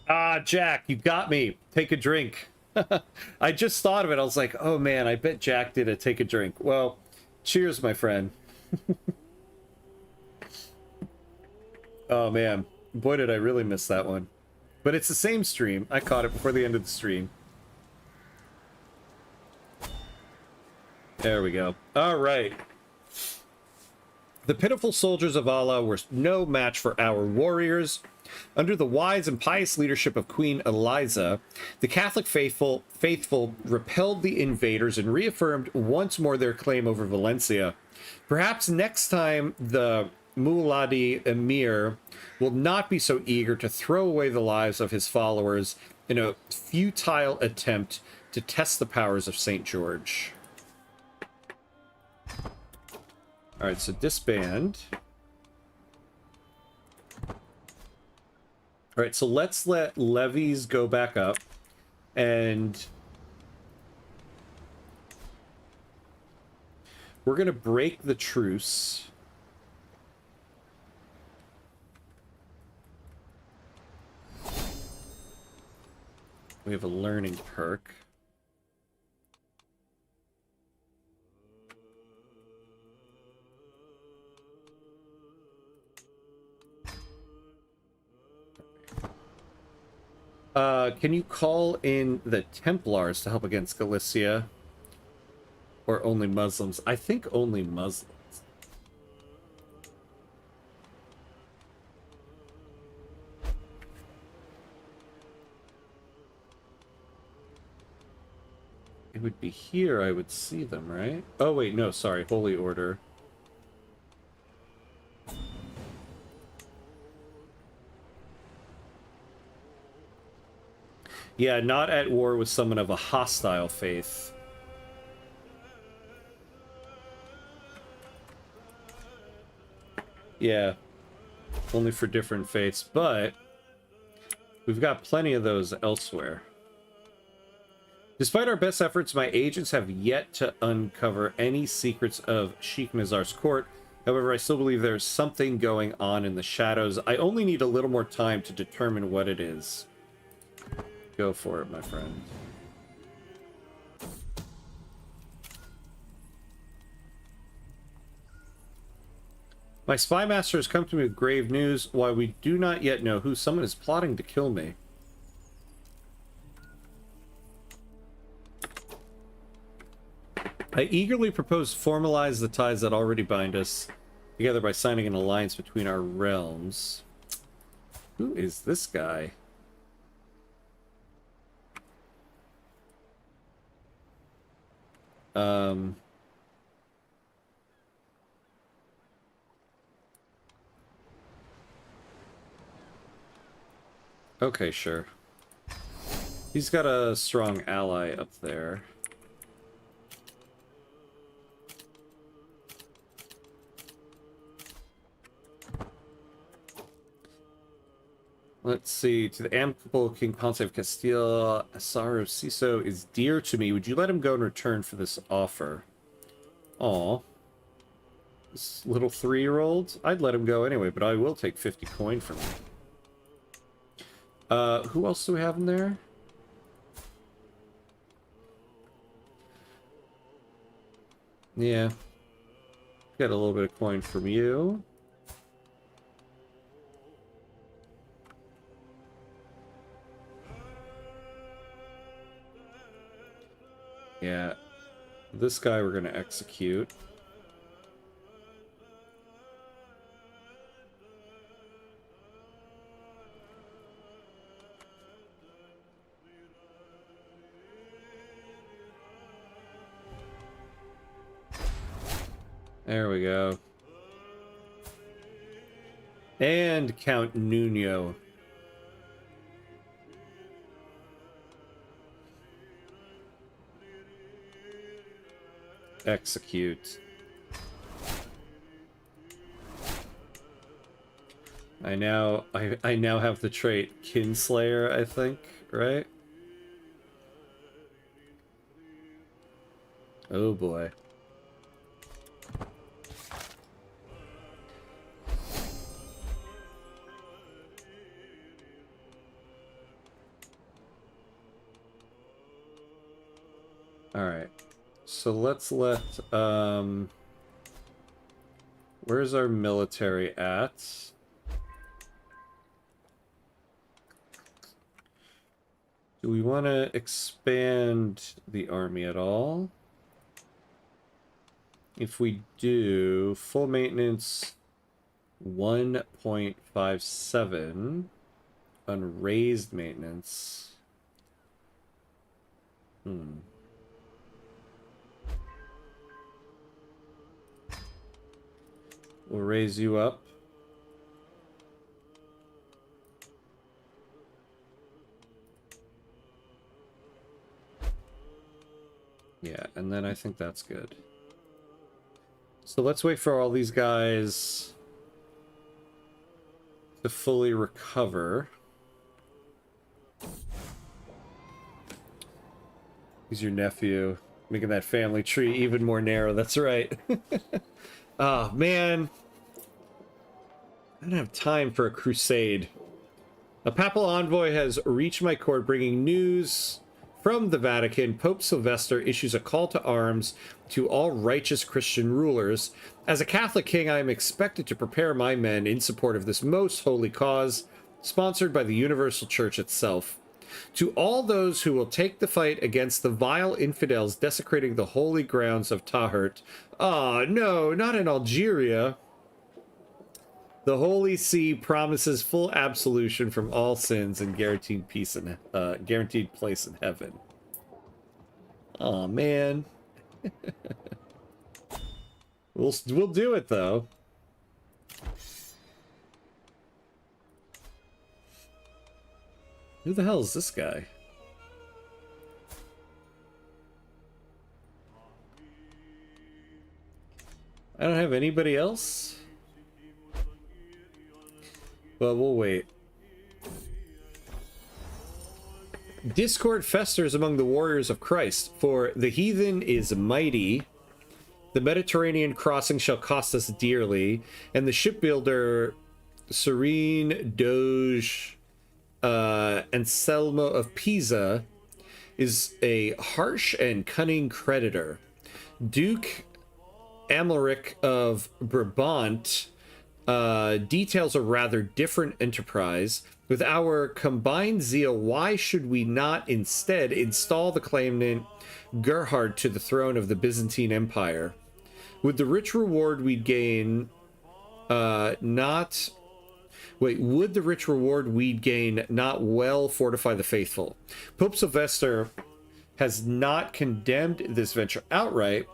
Ah, Jack, you got me. Take a drink. I just thought of it. I was like, oh man, I bet Jack did a take a drink. Well, cheers, my friend. Oh man. Boy, did I really miss that one. But it's the same stream. I caught it before the end of the stream. There we go. All right. The pitiful soldiers of Allah were no match for our warriors. Under the wise and pious leadership of Queen Eliza, the Catholic faithful repelled the invaders and reaffirmed once more their claim over Valencia. Perhaps next time the Muladi Emir will not be so eager to throw away the lives of his followers in a futile attempt to test the powers of St. George. All right, so disband. All right, so let's let levies go back up, and we're going to break the truce. We have a learning perk. Can you call in the Templars to help against Galicia? Or only Muslims? I think only Muslims. It would be here I would see them, right? Oh, wait, no, sorry. Holy Order. Yeah, not at war with someone of a hostile faith. Yeah, only for different faiths, but we've got plenty of those elsewhere. Despite our best efforts, my agents have yet to uncover any secrets of Sheikh Nizar's court. However, I still believe there's something going on in the shadows. I only need a little more time to determine what it is. Go for it, my friend. My spy master has come to me with grave news. While we do not yet know who, someone is plotting to kill me. I eagerly propose to formalize the ties that already bind us together by signing an alliance between our realms. Who is this guy? Okay, sure. He's got a strong ally up there. Let's see. To the amicable King Ponce of Castile, Asaro Ciso is dear to me. Would you let him go in return for this offer? Aw. This little 3-year-old? I'd let him go anyway, but I will take 50 coin from him. Who else do we have in there? Yeah. Got a little bit of coin from you. Yeah. This guy we're going to execute. There we go. And Count Nuno. Execute. I now have the trait Kinslayer, I think, right? Oh boy. All right. So let's let where's our military at? Do we want to expand the army at all? If we do, full maintenance 1.57, unraised maintenance. We'll raise you up. Yeah, and then I think that's good. So let's wait for all these guys to fully recover. He's your nephew, making that family tree even more narrow. That's right. Oh, man. I don't have time for a crusade. A papal envoy has reached my court bringing news from the Vatican. Pope Sylvester issues a call to arms to all righteous Christian rulers. As a Catholic king, I am expected to prepare my men in support of this most holy cause, sponsored by the Universal Church itself. To all those who will take the fight against the vile infidels desecrating the holy grounds of Tahert. Ah, no, not in Algeria. The Holy See promises full absolution from all sins and guaranteed peace and guaranteed place in heaven. Oh man, we'll do it though. Who the hell is this guy? I don't have anybody else. But we'll wait. Discord festers among the warriors of Christ, for the heathen is mighty. The Mediterranean crossing shall cost us dearly, and the shipbuilder Serene Doge Anselmo of Pisa is a harsh and cunning creditor. Duke Amalric of Brabant details a rather different enterprise. With our combined zeal, why should we not instead install the claimant Gerhard to the throne of the Byzantine Empire? Would the rich reward we'd gain would the rich reward we'd gain not well fortify the faithful? Pope Sylvester has not condemned this venture outright,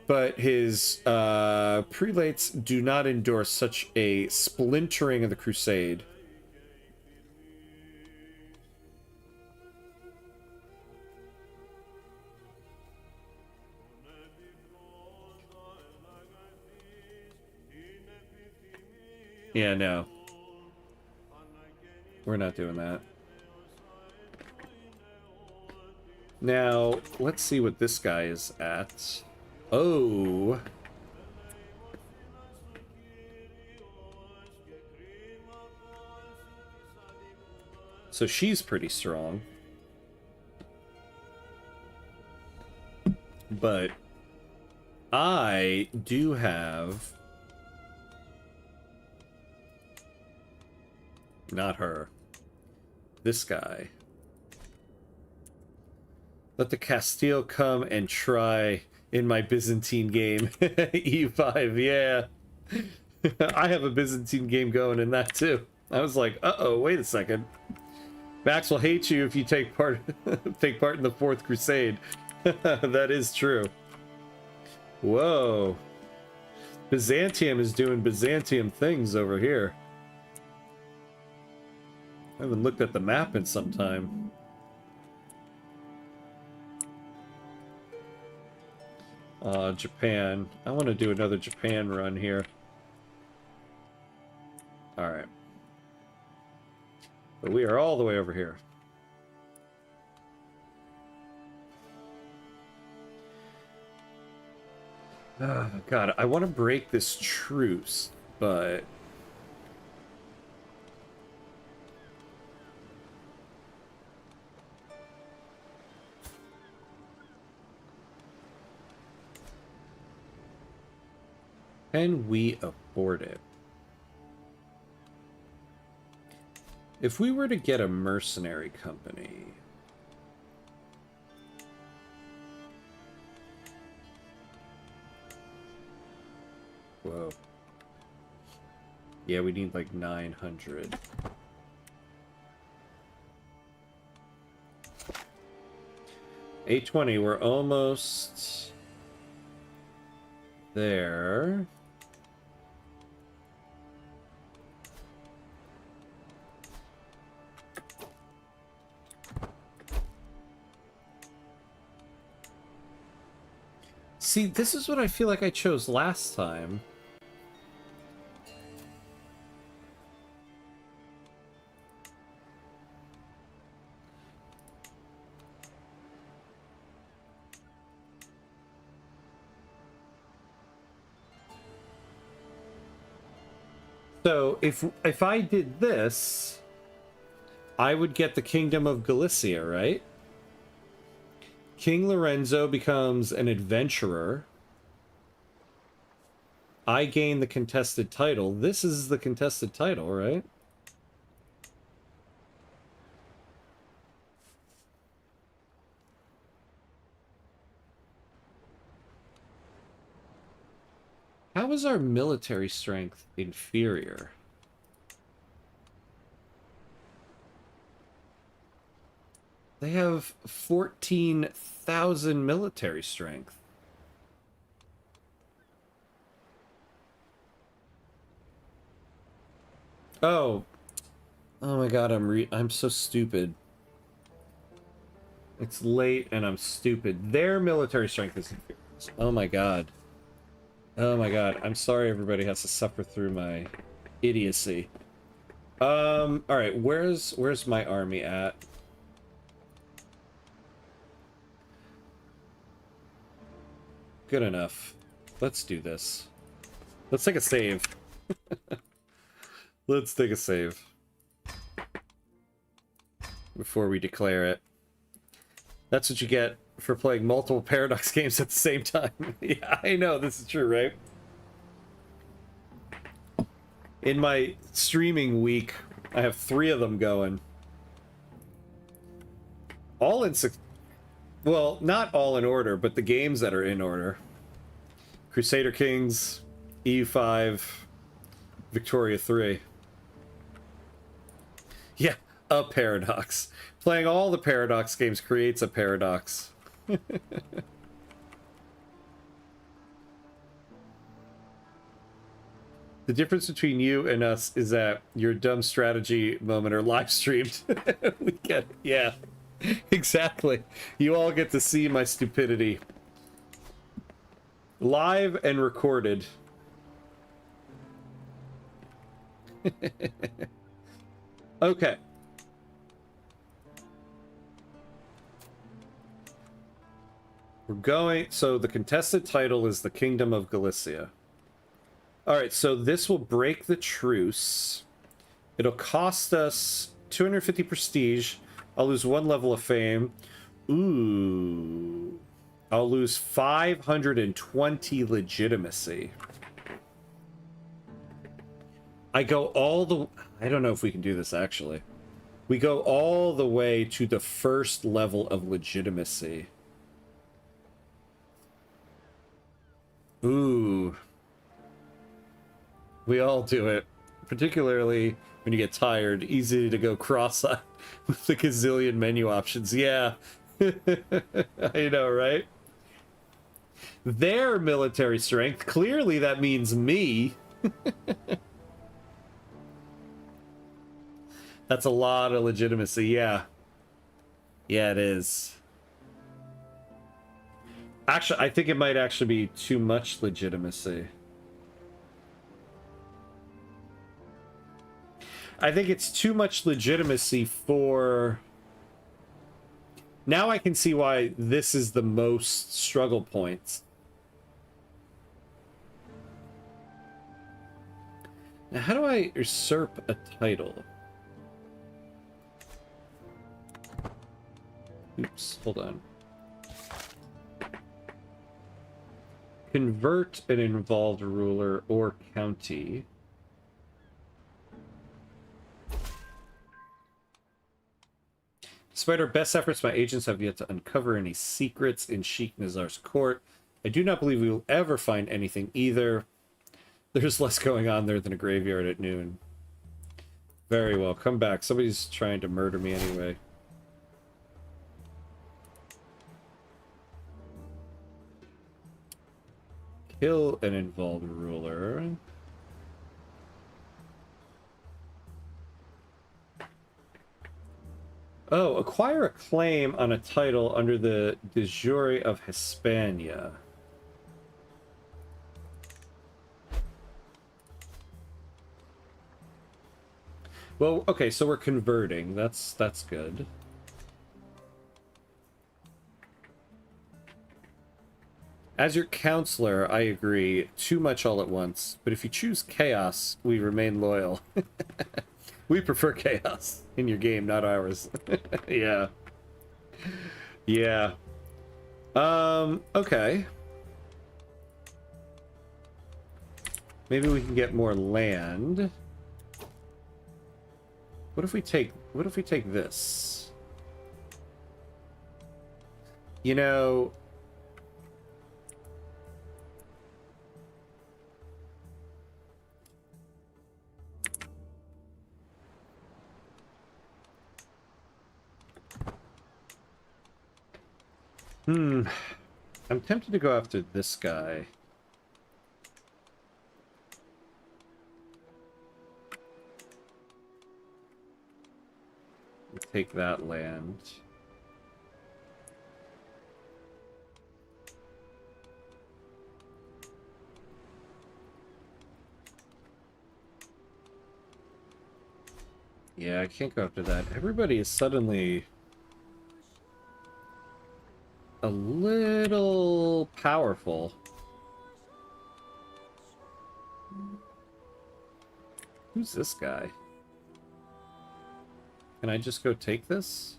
but his prelates do not endorse such a splintering of the crusade. Yeah, no. We're not doing that. Now, let's see what this guy is at. Oh. So she's pretty strong. But I do have... Not her. This guy. Let the Castile come and try in my Byzantine game. E5, yeah. I have a Byzantine game going in that too. I was like, uh-oh, wait a second. Max will hate you if you take part in the Fourth Crusade. That is true. Whoa. Byzantium is doing Byzantium things over here. I haven't looked at the map in some time. Japan. I want to do another Japan run here. Alright. But we are all the way over here. Oh, God, I want to break this truce, but... Can we afford it? If we were to get a mercenary company, Whoa. Yeah, we need like 900. $820, we're almost there. See, this is what I feel like I chose last time. So if I did this, I would get the Kingdom of Galicia, right? King Lorenzo becomes an adventurer. I gain the contested title. This is the contested title, right? How is our military strength inferior? They have 14,000 military strength. Oh. Oh my god, I'm so stupid. It's late and I'm stupid. Their military strength is inferior. Oh my god. Oh my god. I'm sorry everybody has to suffer through my idiocy. Alright, where's my army at? Good enough. Let's do this. Let's take a save. Let's take a save. Before we declare it. That's what you get for playing multiple Paradox games at the same time. Yeah, I know, this is true, right? In my streaming week, I have 3 of them going. All in well, not all in order, but the games that are in order. Crusader Kings, EU5, Victoria 3. Yeah, a paradox. Playing all the Paradox games creates a paradox. The difference between you and us is that your dumb strategy moment are live streamed. We get it. Yeah, exactly. You all get to see my stupidity. Live and recorded. Okay. We're going... So the contested title is the Kingdom of Galicia. Alright, so this will break the truce. It'll cost us 250 prestige. I'll lose 1 level of fame. Ooh. I'll lose 520 legitimacy. I go all the... I don't know if we can do this, actually. We go all the way to the 1st level of legitimacy. Ooh. We all do it. Particularly when you get tired. Easy to go cross-eyed with the gazillion menu options. Yeah. I know, right? Their military strength. Clearly that means me. That's a lot of legitimacy, yeah. Yeah, it is. Actually, I think it might actually be too much legitimacy. I think it's too much legitimacy for... Now I can see why this is the most struggle points. Now, how do I usurp a title? Oops, hold on. Convert an involved ruler or county. Despite our best efforts, my agents have yet to uncover any secrets in Sheikh Nazar's court. I do not believe we will ever find anything either. There's less going on there than a graveyard at noon. Very well. Come back. Somebody's trying to murder me anyway. Kill an involved ruler. Oh, acquire a claim on a title under the de jure of Hispania. Well, okay, so we're converting. That's good. As your counselor, I agree. Too much all at once. But if you choose chaos, we remain loyal. We prefer chaos in your game, not ours. Yeah. Yeah. Okay. Maybe we can get more land. What if we take this? You know, I'm tempted to go after this guy. Take that land. Yeah, I can't go after that. Everybody is suddenly a little powerful. Who's this guy? Can I just go take this?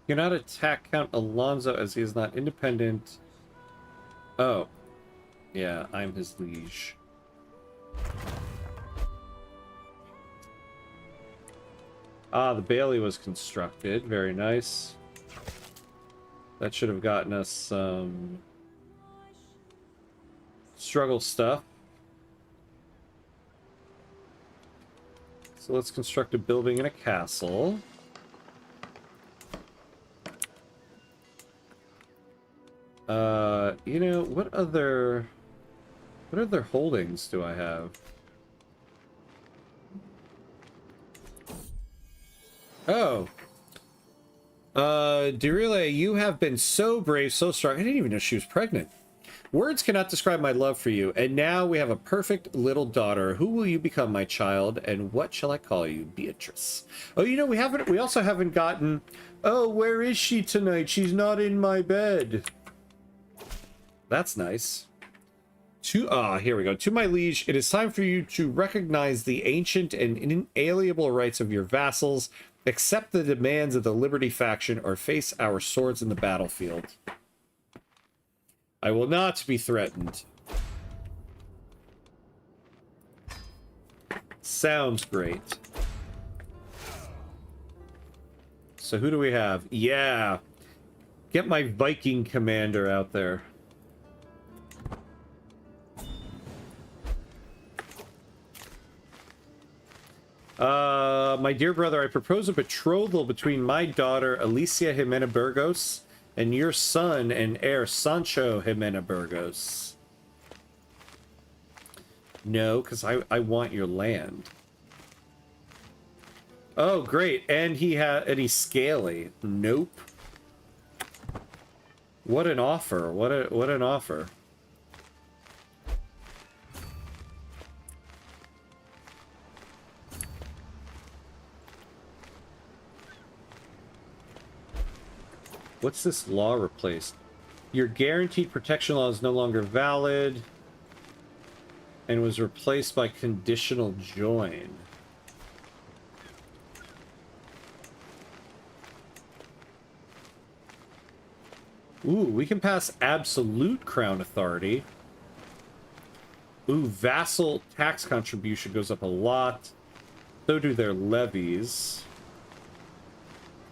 You cannot attack Count Alonso as he is not independent. Oh. Yeah, I'm his liege. Ah, the Bailey was constructed. Very nice. That should have gotten us some struggle stuff. So let's construct a building and a castle. You know, what other holdings do I have? Oh. Derile, you have been so brave, so strong. I didn't even know she was pregnant. Words cannot describe my love for you, and now we have a perfect little daughter. Who will you become, my child, and what shall I call you? Beatrice. Oh, you know, we also haven't gotten... Oh, where is she tonight? She's not in my bed. That's nice. Here we go. To my liege, it is time for you to recognize the ancient and inalienable rights of your vassals, accept the demands of the Liberty faction, or face our swords in the battlefield. I will not be threatened. Sounds great. So who do we have? Yeah. Get my Viking commander out there. My dear brother, I propose a betrothal between my daughter, Alicia Jimena Burgos, and your son and heir, Sancho Jimena Burgos. No, because I want your land. Oh, great. And he's scaly. Nope. What an offer. What an offer. What's this law replaced? Your guaranteed protection law is no longer valid and was replaced by conditional join. Ooh, we can pass absolute crown authority. Ooh, vassal tax contribution goes up a lot. So do their levies.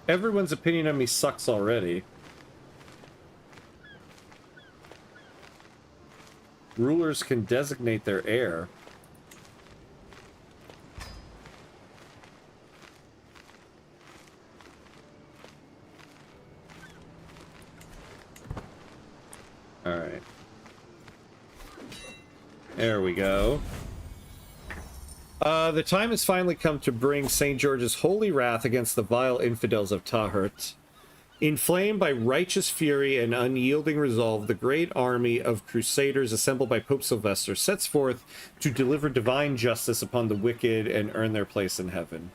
Everyone's opinion on me sucks already. Rulers can designate their heir. All right. There we go. The time has finally come to bring St. George's holy wrath against the vile infidels of Tahert. Inflamed by righteous fury and unyielding resolve, the great army of crusaders assembled by Pope Sylvester sets forth to deliver divine justice upon the wicked and earn their place in heaven.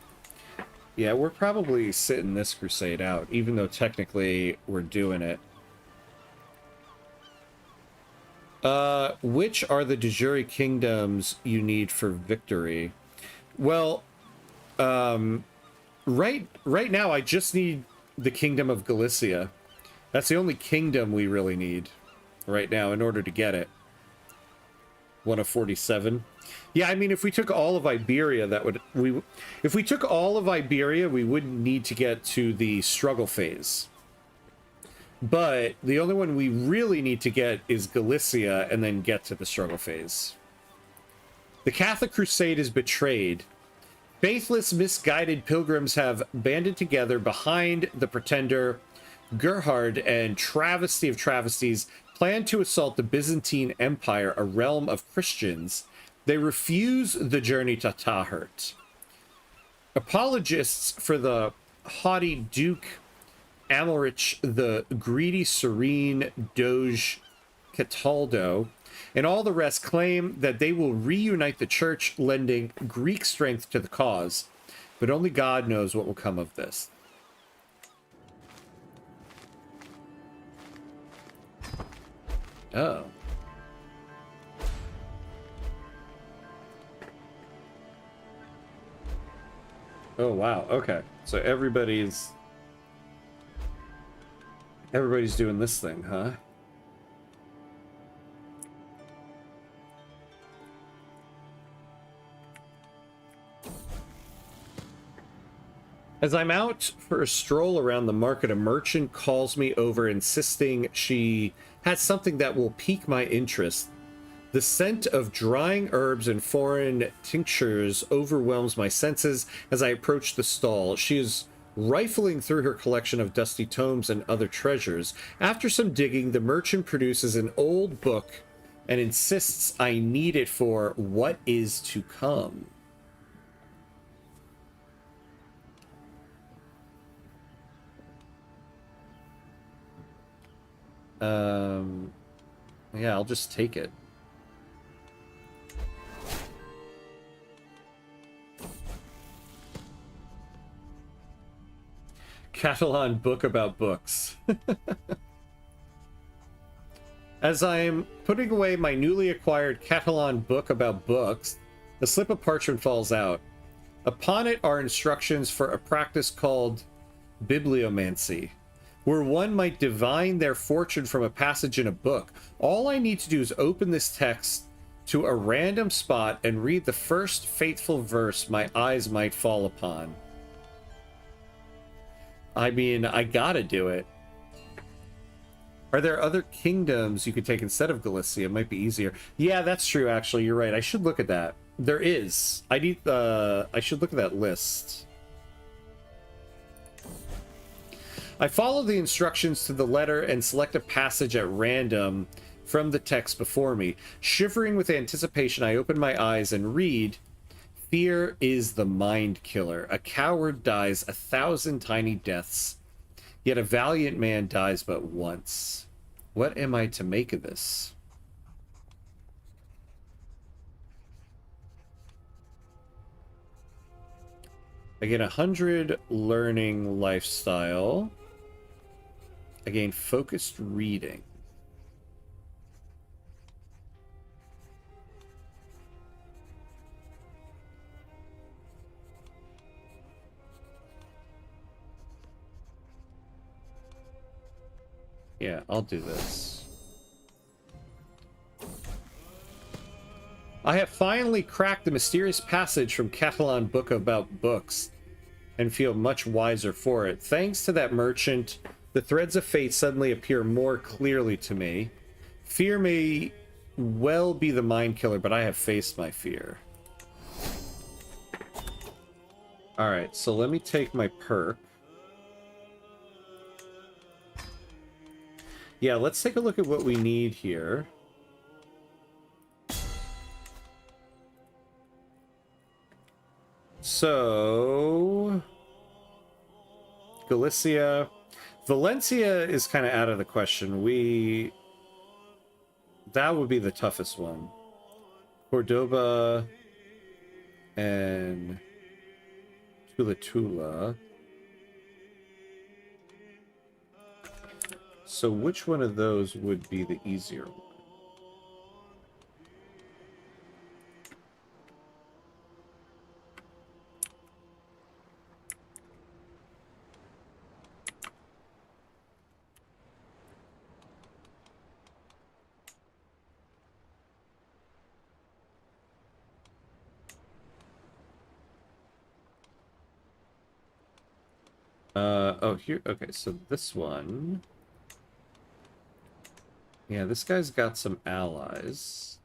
Yeah, we're probably sitting this crusade out, even though technically we're doing it. Which are the de jure kingdoms you need for victory? Well, right now I just need the Kingdom of Galicia. That's the only kingdom we really need right now in order to get it. 1 of 47. Yeah, I mean, if we took all of Iberia, if we took all of Iberia, we wouldn't need to get to the struggle phase. But the only one we really need to get is Galicia and then get to the struggle phase. The Catholic Crusade is betrayed. Faithless, misguided pilgrims have banded together behind the pretender. Gerhard and travesty of travesties plan to assault the Byzantine Empire, a realm of Christians. They refuse the journey to Tahert. Apologists for the haughty Duke Amalrich, the greedy, serene Doge Cataldo, and all the rest claim that they will reunite the church, lending Greek strength to the cause. But only God knows what will come of this. Oh. Oh, wow. Okay. So everybody's doing this thing, huh? As I'm out for a stroll around the market, a merchant calls me over, insisting she has something that will pique my interest. The scent of drying herbs and foreign tinctures overwhelms my senses as I approach the stall. She is rifling through her collection of dusty tomes and other treasures. After some digging, the merchant produces an old book and insists I need it for what is to come. Yeah, I'll just take it. Catalan book about books. As I'm putting away my newly acquired Catalan book about books, a slip of parchment falls out. Upon it are instructions for a practice called bibliomancy, where one might divine their fortune from a passage in a book. All I need to do is open this text to a random spot and read the first fateful verse my eyes might fall upon. I mean, I gotta do it. Are there other kingdoms you could take instead of Galicia? It might be easier. Yeah, that's true, actually. You're right. I should look at that. There is. I should look at that list. I follow the instructions to the letter and select a passage at random from the text before me. Shivering with anticipation, I open my eyes and read, "Fear is the mind killer. A coward dies 1,000 tiny deaths, yet a valiant man dies but once." What am I to make of this? I get 100 learning lifestyle. I gain focused reading. Yeah, I'll do this. I have finally cracked the mysterious passage from Catalan book about books and feel much wiser for it. Thanks to that merchant, the threads of fate suddenly appear more clearly to me. Fear may well be the mind killer, but I have faced my fear. Alright, so let me take my perk. Yeah, let's take a look at what we need here. So... Galicia. Valencia is kind of out of the question. That would be the toughest one. Cordoba and Tula. So which one of those would be the easier one? Oh, here, okay, so this one. Yeah, this guy's got some allies.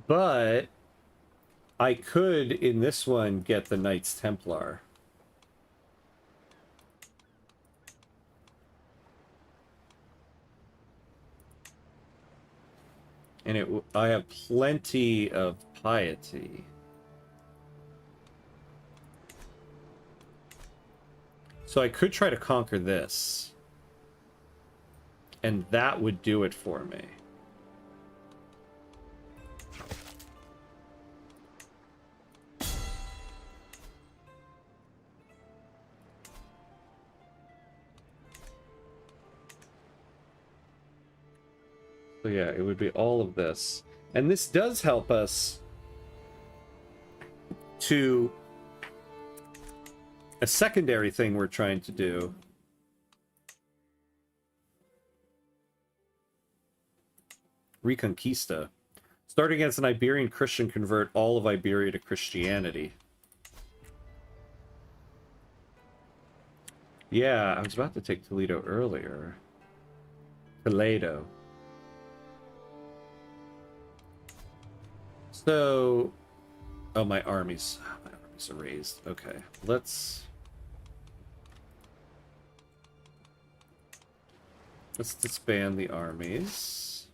But I could, in this one, get the Knights Templar. And I have plenty of piety. So I could try to conquer this. And that would do it for me. So yeah, it would be all of this. And this does help us to a secondary thing we're trying to do. Reconquista. Starting as an Iberian Christian, convert all of Iberia to Christianity. Yeah, I was about to take Toledo earlier. Toledo. So... Oh, my armies are raised. Okay, let's disband the armies.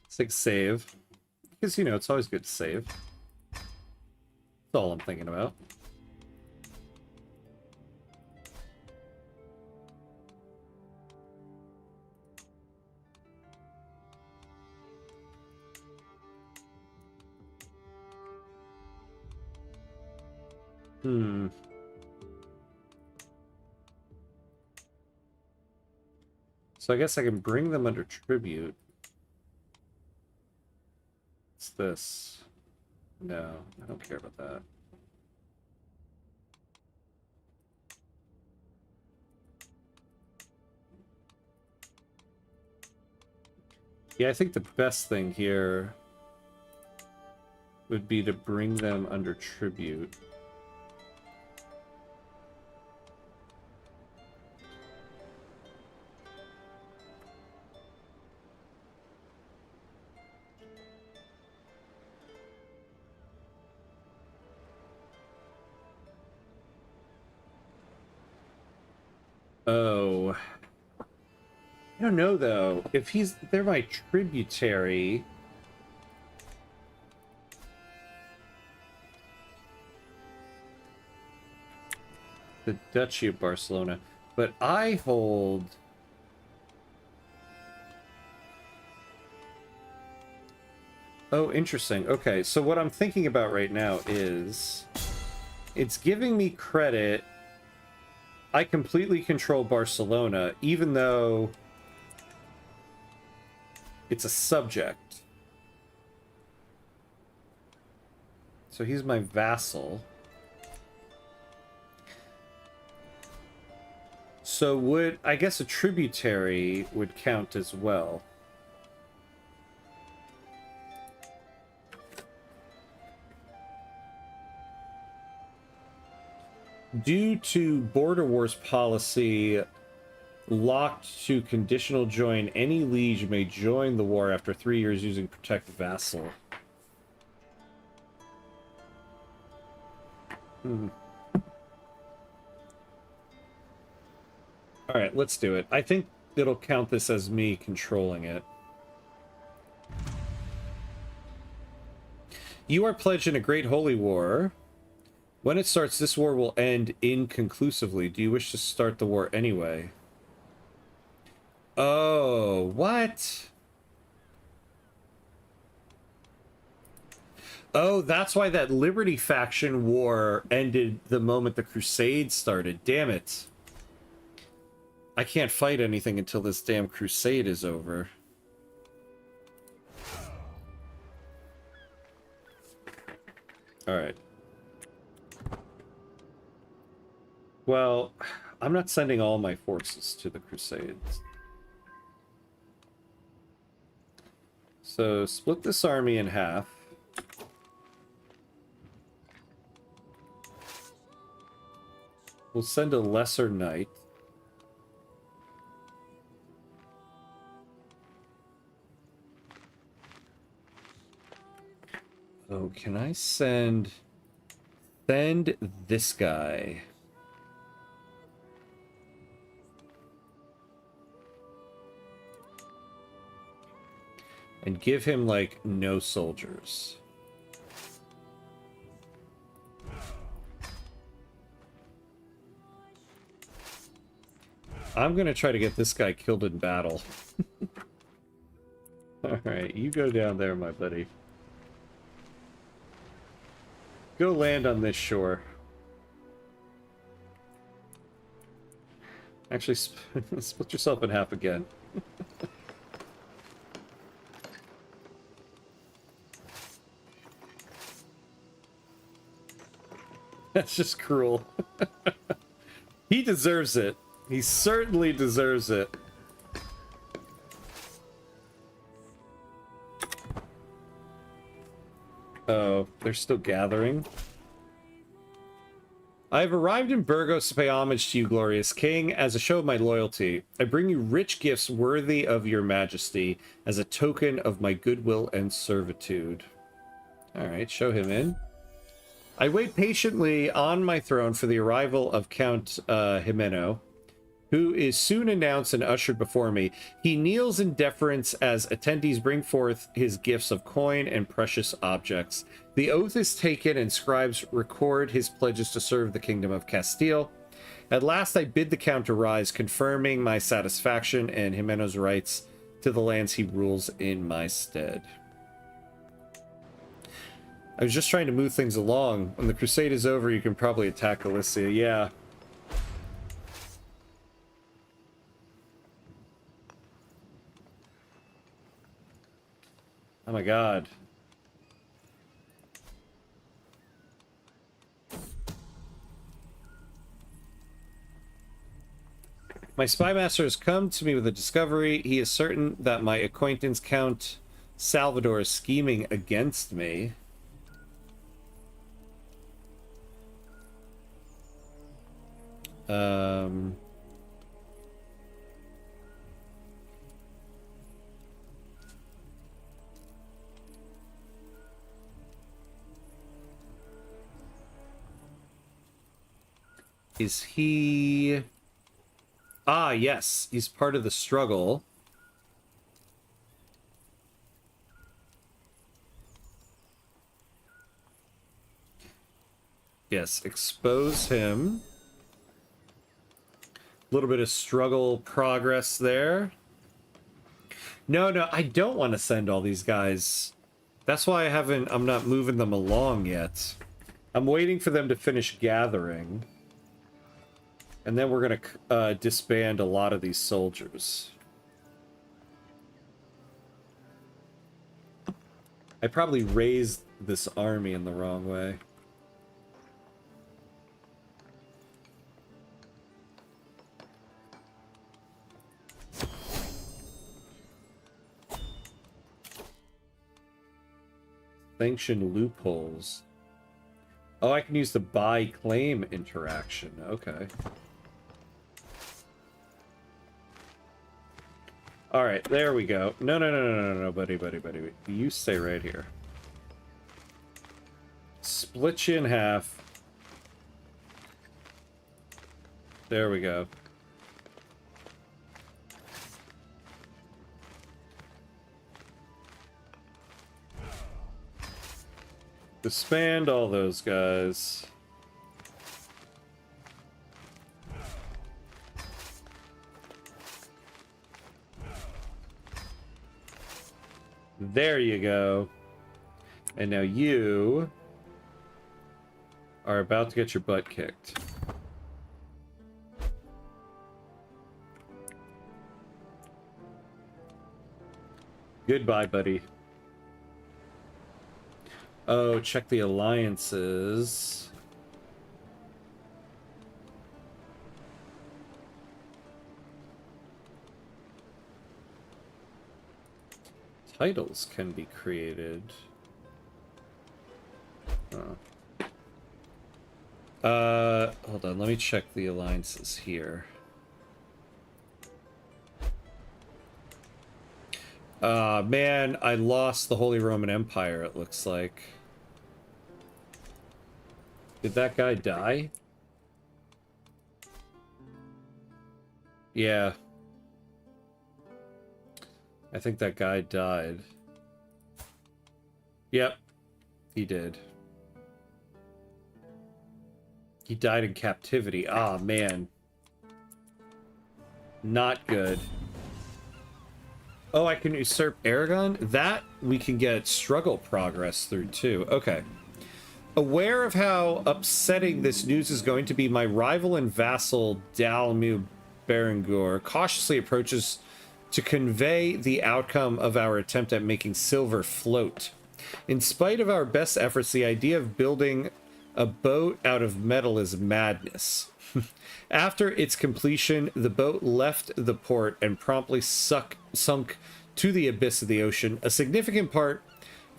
Let's like save. Because, you know, it's always good to save. That's all I'm thinking about. So I guess I can bring them under tribute. What's this? No, I don't care about that. Yeah, I think the best thing here would be to bring them under tribute. Oh. I don't know, though. If they're my tributary... The Duchy of Barcelona. But I hold... Oh, interesting. Okay, so what I'm thinking about right now is... It's giving me credit... I completely control Barcelona, even though it's a subject. So he's my vassal. So I guess a tributary would count as well. Due to border wars policy, locked to conditional join, any liege may join the war after 3 years using protect vassal. Alright, let's do it. I think it'll count this as me controlling it. You are pledged in a great holy war. When it starts, this war will end inconclusively. Do you wish to start the war anyway? Oh, what? Oh, that's why that Liberty faction war ended the moment the Crusades started. Damn it. I can't fight anything until this damn crusade is over. Alright. Well, I'm not sending all my forces to the Crusades. So, split this army in half. We'll send a lesser knight. Oh, can I send this guy? And give him, like, no soldiers. I'm gonna try to get this guy killed in battle. Alright, you go down there, my buddy. Go land on this shore. Actually, split yourself in half again. That's just cruel. He deserves it. He certainly deserves it. Oh, they're still gathering. I have arrived in Burgos to pay homage to you, glorious king. As a show of my loyalty, I bring you rich gifts worthy of your majesty as a token of my goodwill and servitude. Alright, show him in. I wait patiently on my throne for the arrival of Count Jimeno, who is soon announced and ushered before me. He kneels in deference as attendees bring forth his gifts of coin and precious objects. The oath is taken and scribes record his pledges to serve the kingdom of Castile. At last I bid the count arise, confirming my satisfaction and Jimeno's rights to the lands he rules in my stead. I was just trying to move things along. When the crusade is over, you can probably attack Galicia. Yeah. Oh my god. My spy master has come to me with a discovery. He is certain that my acquaintance Count Salvador is scheming against me. Is he... Ah, yes. He's part of the struggle. Yes, expose him. A little bit of struggle progress there. No, I don't want to send all these guys. That's why I'm not moving them along yet. I'm waiting for them to finish gathering. And then we're gonna disband a lot of these soldiers. I probably raised this army in the wrong way. Sanction loopholes. Oh, I can use the buy claim interaction. Okay. All right, there we go. No, no, no, no, no, no, buddy. You stay right here. Split you in half. There we go. Disband all those guys. There you go. And now you are about to get your butt kicked. Goodbye, buddy. Oh, check the alliances. Titles can be created. Hold on, let me check the alliances here. Man, I lost the Holy Roman Empire, it looks like. Did that guy die? Yeah. I think that guy died. Yep, he did. He died in captivity. Ah, man. Not good. Oh, I can usurp Aragon? That we can get struggle progress through, too. Okay. Aware of how upsetting this news is going to be, my rival and vassal, Dalmu Berengur, cautiously approaches to convey the outcome of our attempt at making silver float. In spite of our best efforts, the idea of building a boat out of metal is madness. After its completion, the boat left the port and promptly sunk to the abyss of the ocean. A significant part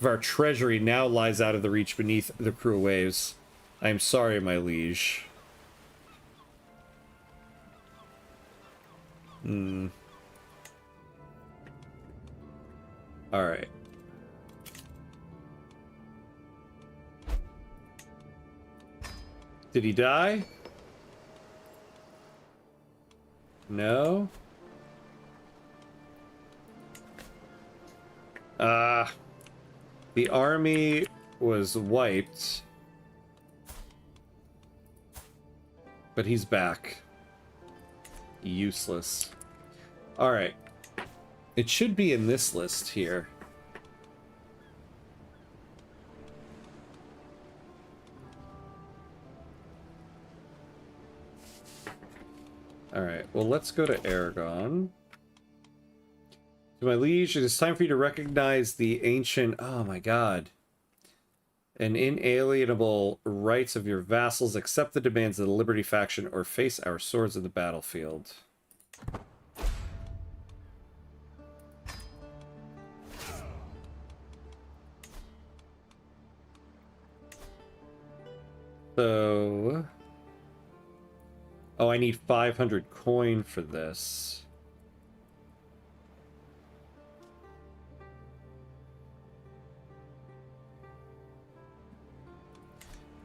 of our treasury now lies out of the reach beneath the cruel waves. I am sorry, my liege. Alright. Did he die? No? The army was wiped. But he's back. Useless. Alright. It should be in this list here. Alright, well, let's go to Aragon. To my liege, it is time for you to recognize the ancient... Oh my god. And inalienable rights of your vassals, accept the demands of the Liberty faction, or face our swords in the battlefield. So... Oh, I need 500 coin for this.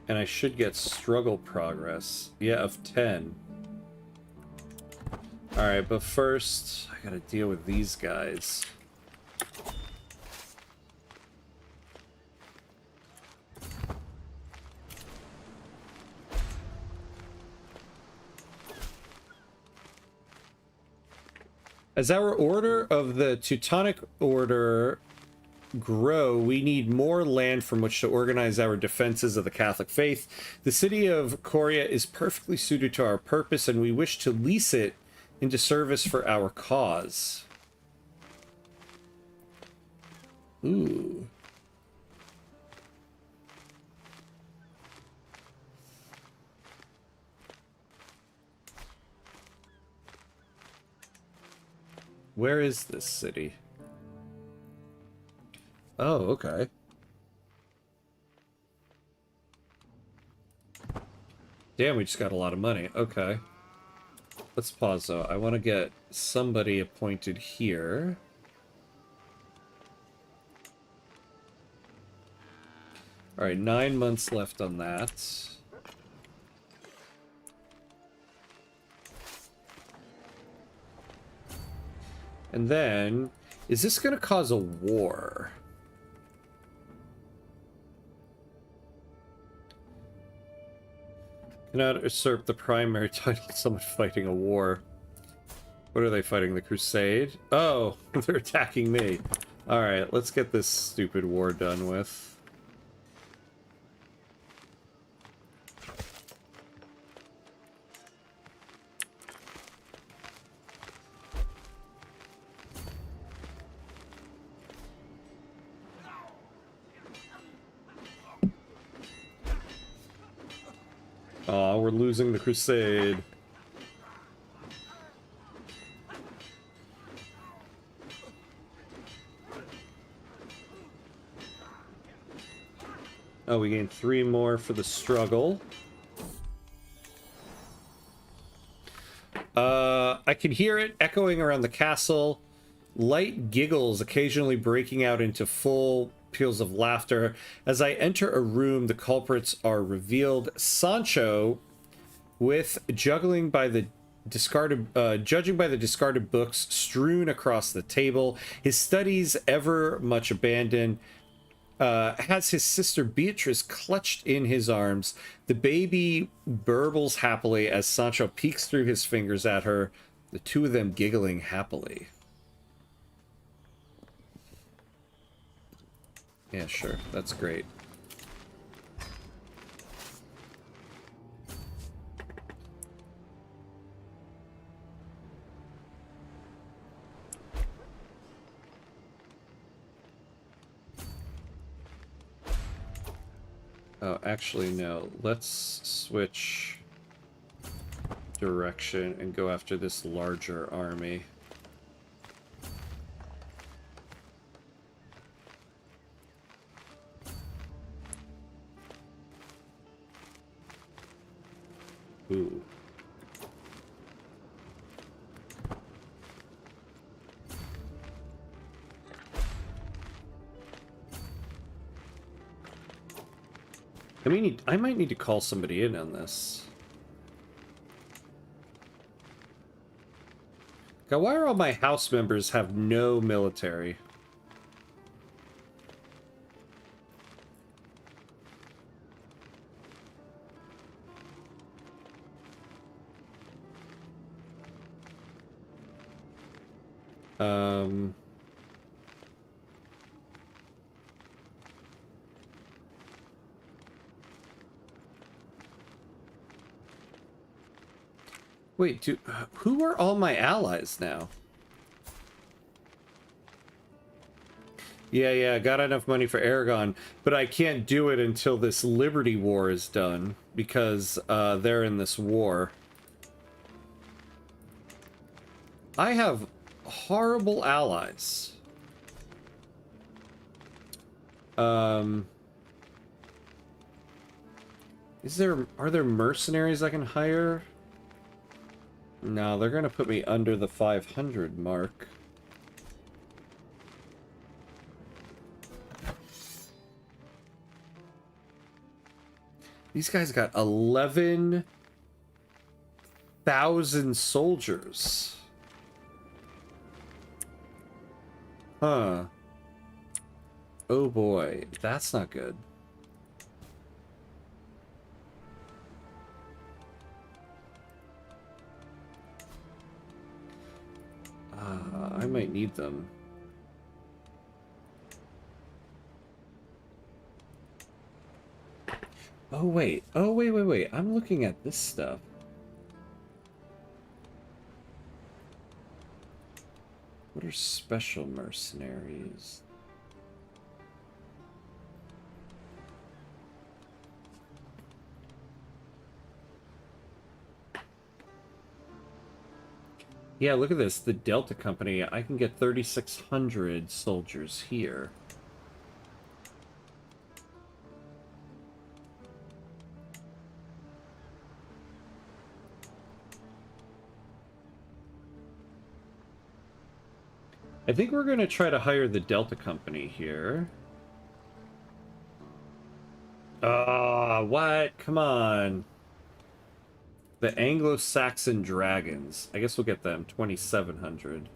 And I should get struggle progress. Yeah, of 10. Alright, but first, I gotta deal with these guys. As our order of the Teutonic Order grow, we need more land from which to organize our defenses of the Catholic faith. The city of Coria is perfectly suited to our purpose, and we wish to lease it into service for our cause. Ooh. Where is this city? Oh, okay. Damn, we just got a lot of money. Okay. Let's pause, though. I want to get somebody appointed here. Alright, 9 months left on that. And then, is this going to cause a war? Cannot usurp the primary title of someone fighting a war. What are they fighting? The Crusade? Oh, they're attacking me. Alright, let's get this stupid war done with. Aw, we're losing the Crusade. Oh, we gained 3 more for the struggle. I can hear it echoing around the castle. Light giggles occasionally breaking out into full peals of laughter. As I enter a room, the culprits are revealed. Sancho, judging by the discarded books strewn across the table, his studies ever much abandoned, has his sister Beatrice clutched in his arms. The baby burbles happily as Sancho peeks through his fingers at her, the two of them giggling happily. Yeah, sure. That's great. Oh, actually, no. Let's switch direction and go after this larger army. Ooh. I mean, I might need to call somebody in on this. God, why are all my house members have no military? Wait, who are all my allies now? Yeah, got enough money for Aragon, but I can't do it until this Liberty War is done, because they're in this war. I have horrible allies. Are there mercenaries I can hire? No, they're gonna put me under the 500 mark. These guys got 11,000 soldiers. Huh. Oh boy, that's not good. I might need them. Oh wait, wait. I'm looking at this stuff. What are special mercenaries? Yeah, look at this. The Delta Company. I can get 3,600 soldiers here. I think we're going to try to hire the Delta Company here. Ah, what? Come on. The Anglo-Saxon Dragons. I guess we'll get them. 2,700.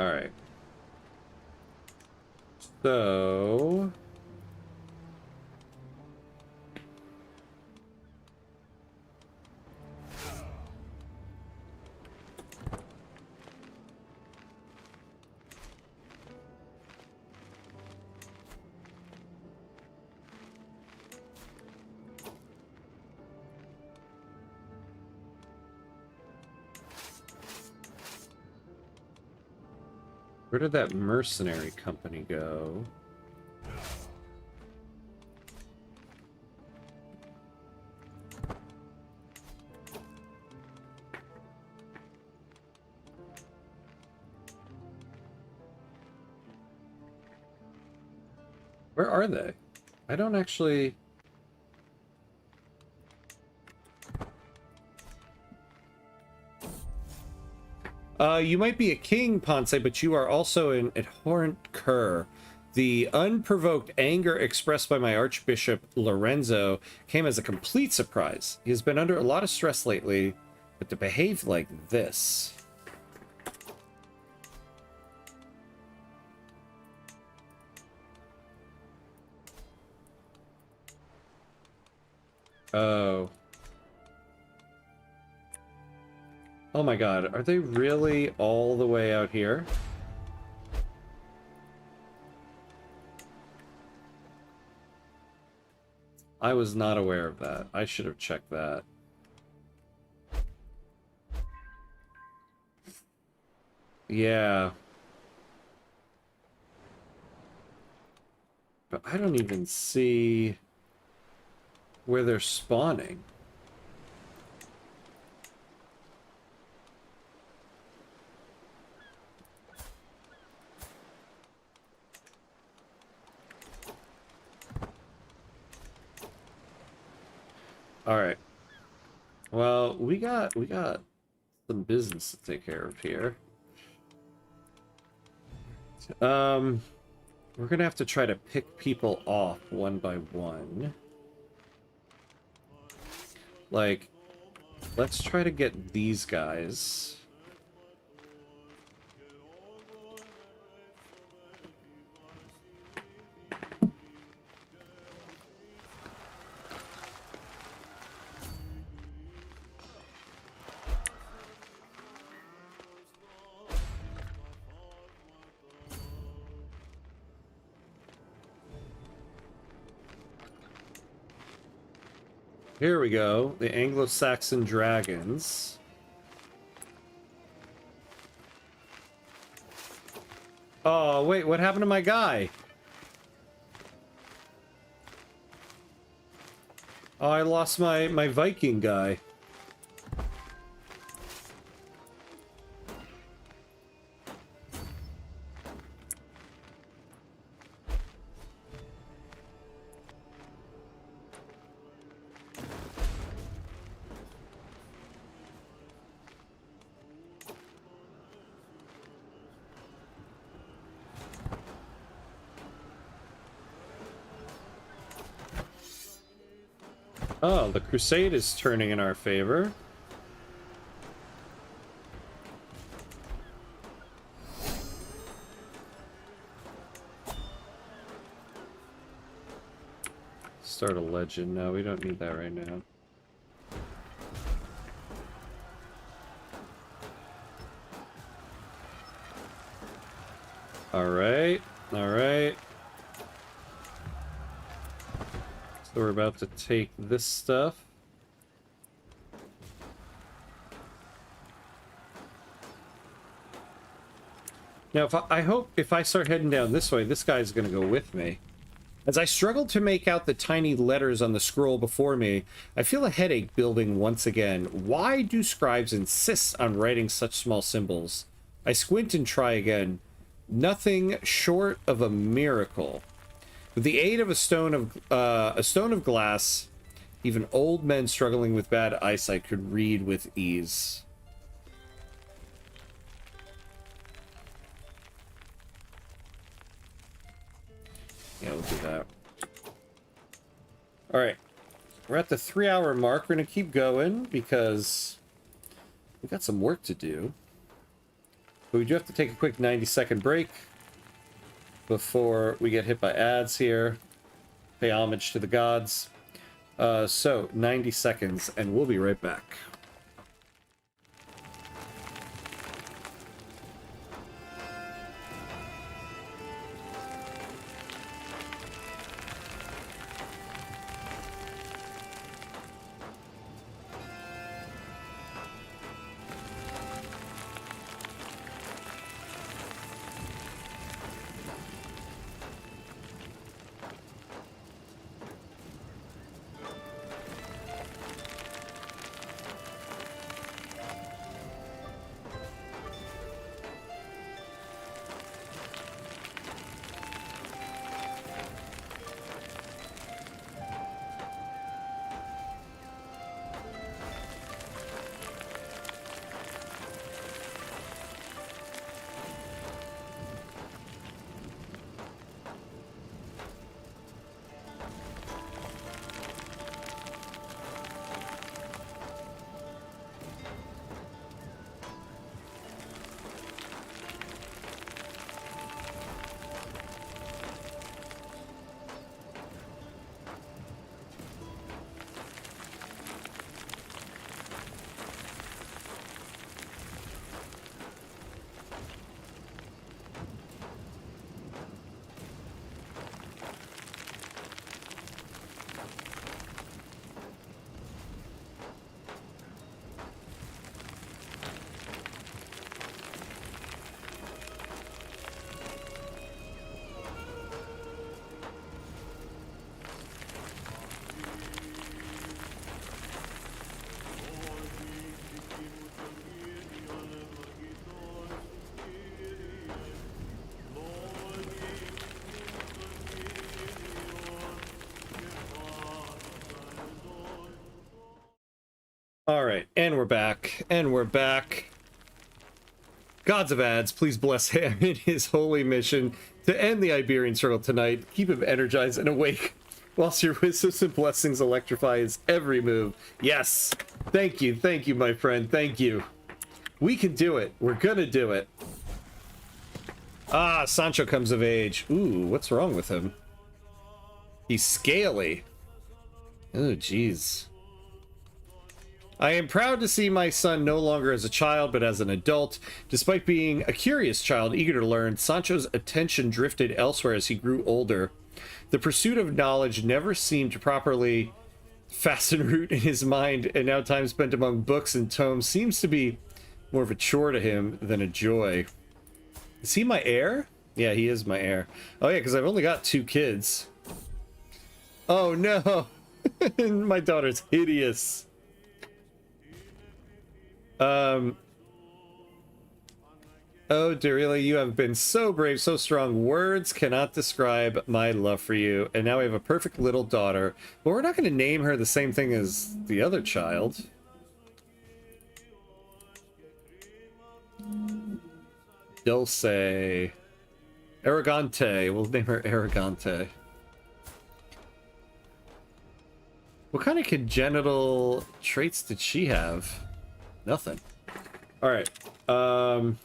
Alright. So... where did that mercenary company go? Where are they? I don't actually... you might be a king, Ponce, but you are also an abhorrent cur. The unprovoked anger expressed by my Archbishop Lorenzo came as a complete surprise. He has been under a lot of stress lately, but to behave like this... Oh. Oh my god, are they really all the way out here? I was not aware of that. I should have checked that. Yeah. But I don't even see where they're spawning. All right. Well, we got some business to take care of here. We're gonna have to try to pick people off one by one. Like, let's try to get these guys. Here we go, the Anglo-Saxon Dragons. Oh, wait, what happened to my guy? Oh, I lost my Viking guy. Oh, the crusade is turning in our favor. Start a legend. No, we don't need that right now. Alright, alright. So we're about to take this stuff. Now, I hope if I start heading down this way, this guy's going to go with me. As I struggle to make out the tiny letters on the scroll before me, I feel a headache building once again. Why do scribes insist on writing such small symbols? I squint and try again. Nothing short of a miracle. With the aid of a stone of glass, even old men struggling with bad eyesight could read with ease. Yeah, we'll do that. Alright. We're at the 3-hour mark. We're going to keep going because we've got some work to do. But we do have to take a quick 90-second break before we get hit by ads here. Pay homage to the gods. So, 90 seconds, and we'll be right back. All right, and we're back, and we're back. Gods of ads, please bless him in his holy mission to end the Iberian Struggle tonight. Keep him energized and awake, whilst your wisdoms and blessings electrify his every move. Yes, thank you, my friend, thank you. We can do it. We're gonna do it. Ah, Sancho comes of age. Ooh, what's wrong with him? He's scaly. Oh, jeez. I am proud to see my son no longer as a child, but as an adult. Despite being a curious child, eager to learn, Sancho's attention drifted elsewhere as he grew older. The pursuit of knowledge never seemed to properly fasten root in his mind, and now time spent among books and tomes seems to be more of a chore to him than a joy. Is he my heir? Yeah, he is my heir. Oh yeah, because I've only got 2 kids. Oh no! My daughter's hideous. Oh, Darila, you have been so brave, so strong. Words cannot describe my love for you. And now we have a perfect little daughter. But we're not going to name her the same thing as the other child. Dulce. Arrogante. We'll name her Arrogante. What kind of congenital traits did she have? Nothing. All right. So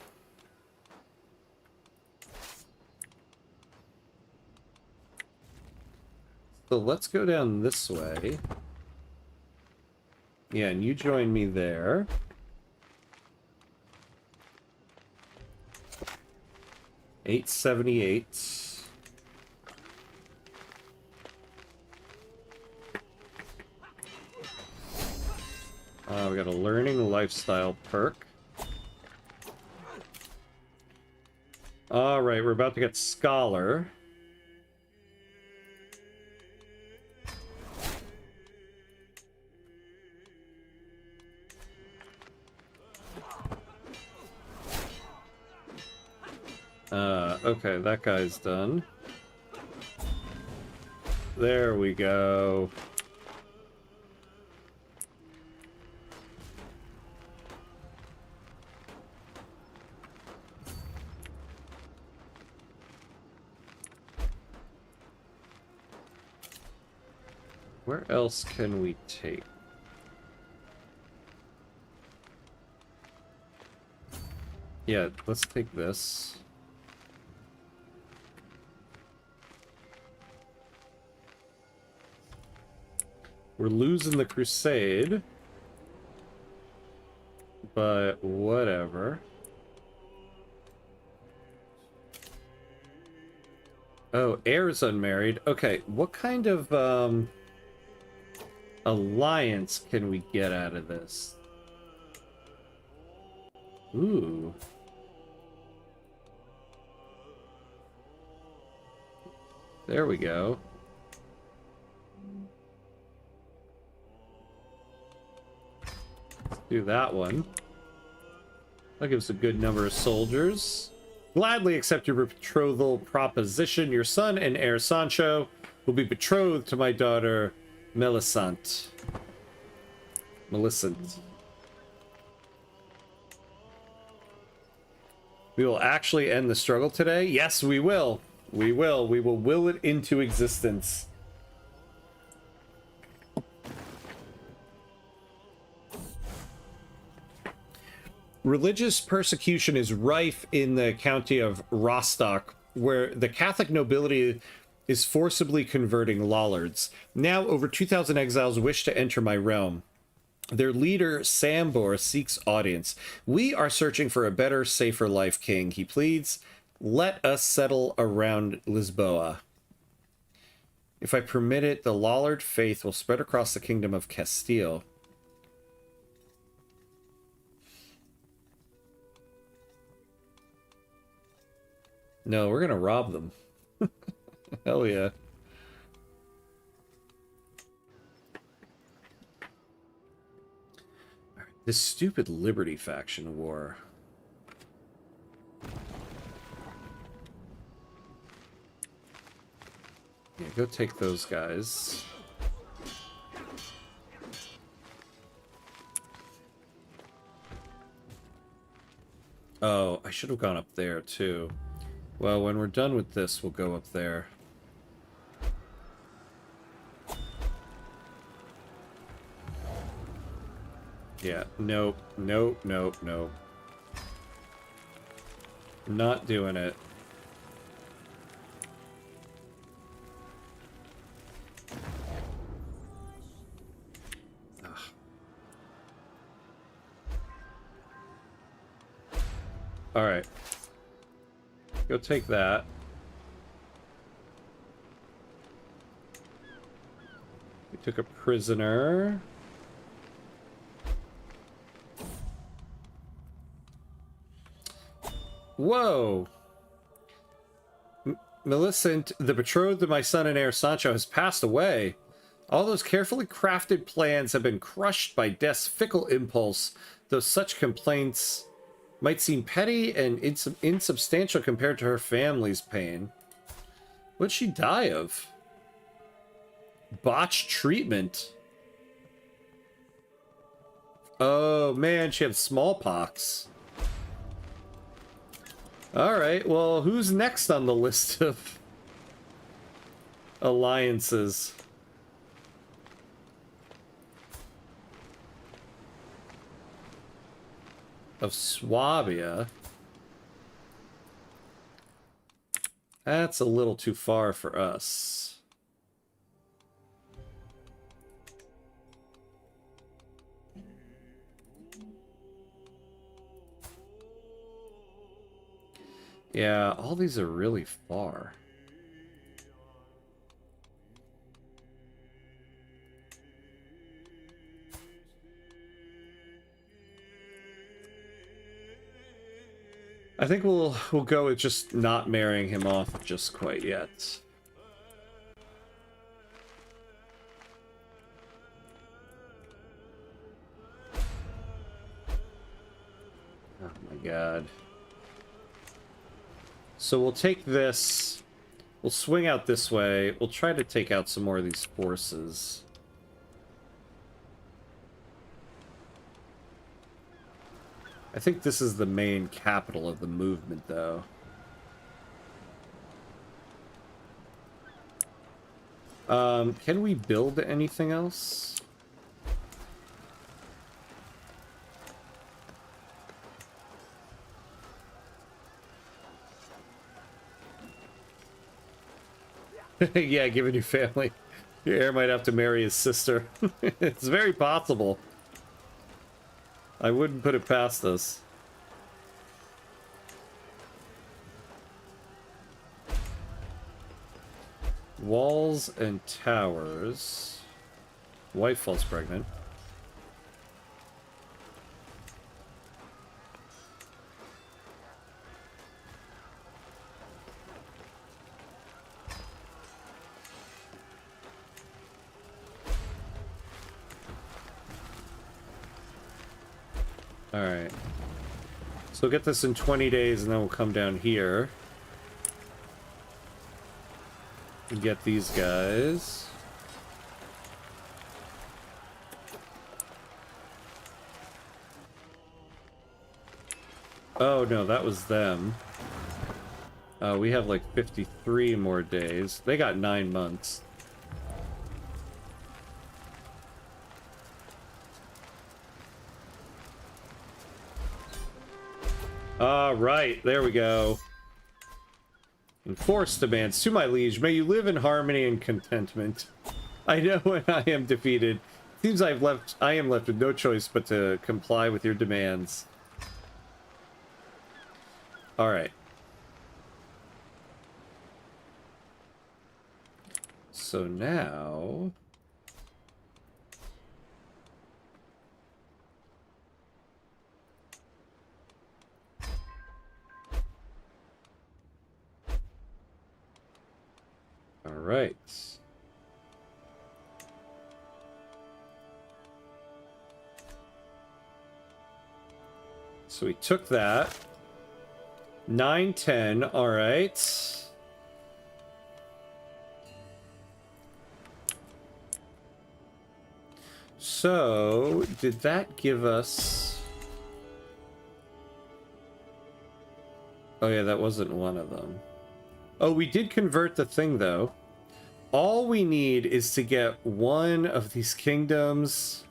let's go down this way. Yeah, and you join me there. $878. We got a learning lifestyle perk. Alright, we're about to get Scholar. Okay, that guy's done. There we go. Where else can we take? Yeah, let's take this. We're losing the crusade. But whatever. Oh, heir's unmarried. Okay, what kind of alliance can we get out of this? Ooh. There we go. Let's do that one. That gives a good number of soldiers. Gladly accept your betrothal proposition. Your son and heir Sancho will be betrothed to my daughter, Millicent. We will actually end the struggle today? Yes, we will. We will. We will will it into existence. Religious persecution is rife in the county of Rostock, where the Catholic nobility is forcibly converting Lollards. Now, over 2,000 exiles wish to enter my realm. Their leader, Sambor, seeks audience. We are searching for a better, safer life, King, he pleads. Let us settle around Lisboa. If I permit it, the Lollard faith will spread across the kingdom of Castile. No, we're gonna rob them. Hell yeah. This stupid Liberty faction war. Yeah, go take those guys. Oh, I should have gone up there too. Well, when we're done with this, we'll go up there. Yeah, nope, nope, nope, nope. Not doing it. Ugh. All right. Go take that. We took a prisoner. Whoa! Millicent, the betrothed of my son and heir Sancho, has passed away. All those carefully crafted plans have been crushed by death's fickle impulse, though such complaints might seem petty and insubstantial compared to her family's pain. What'd she die of? Botched treatment. Oh man, she had smallpox. Alright, well, who's next on the list of alliances? Of Swabia? That's a little too far for us. Yeah, all these are really far. I think we'll go with just not marrying him off just quite yet. Oh my god. So we'll take this. We'll swing out this way. We'll try to take out some more of these forces. I think this is the main capital of the movement, though. Can we build anything else? Yeah, give a new family. Your heir might have to marry his sister. It's very possible. I wouldn't put it past us. Walls and towers. Wife falls pregnant. Alright. So we'll get this in 20 days and then we'll come down here. And get these guys. Oh no, that was them. We have like 53 more days. They got 9 months. Right, there we go. Enforce demands. To my liege, may you live in harmony and contentment. I know when I am defeated. Seems I am left with no choice but to comply with your demands. Alright. So now... Alright. So we took that. 9, 10, alright. So, did that give us... Oh yeah, that wasn't one of them. Oh, we did convert the thing, though. All we need is to get one of these kingdoms.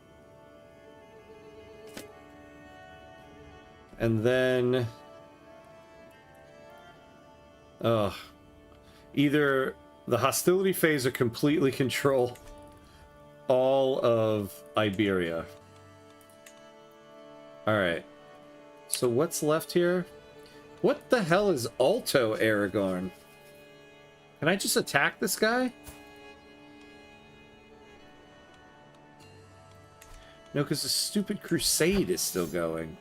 And then... either the hostility phase or completely control all of Iberia. Alright. So what's left here? What the hell is Alto Aragon? Can I just attack this guy? No, because the stupid crusade is still going.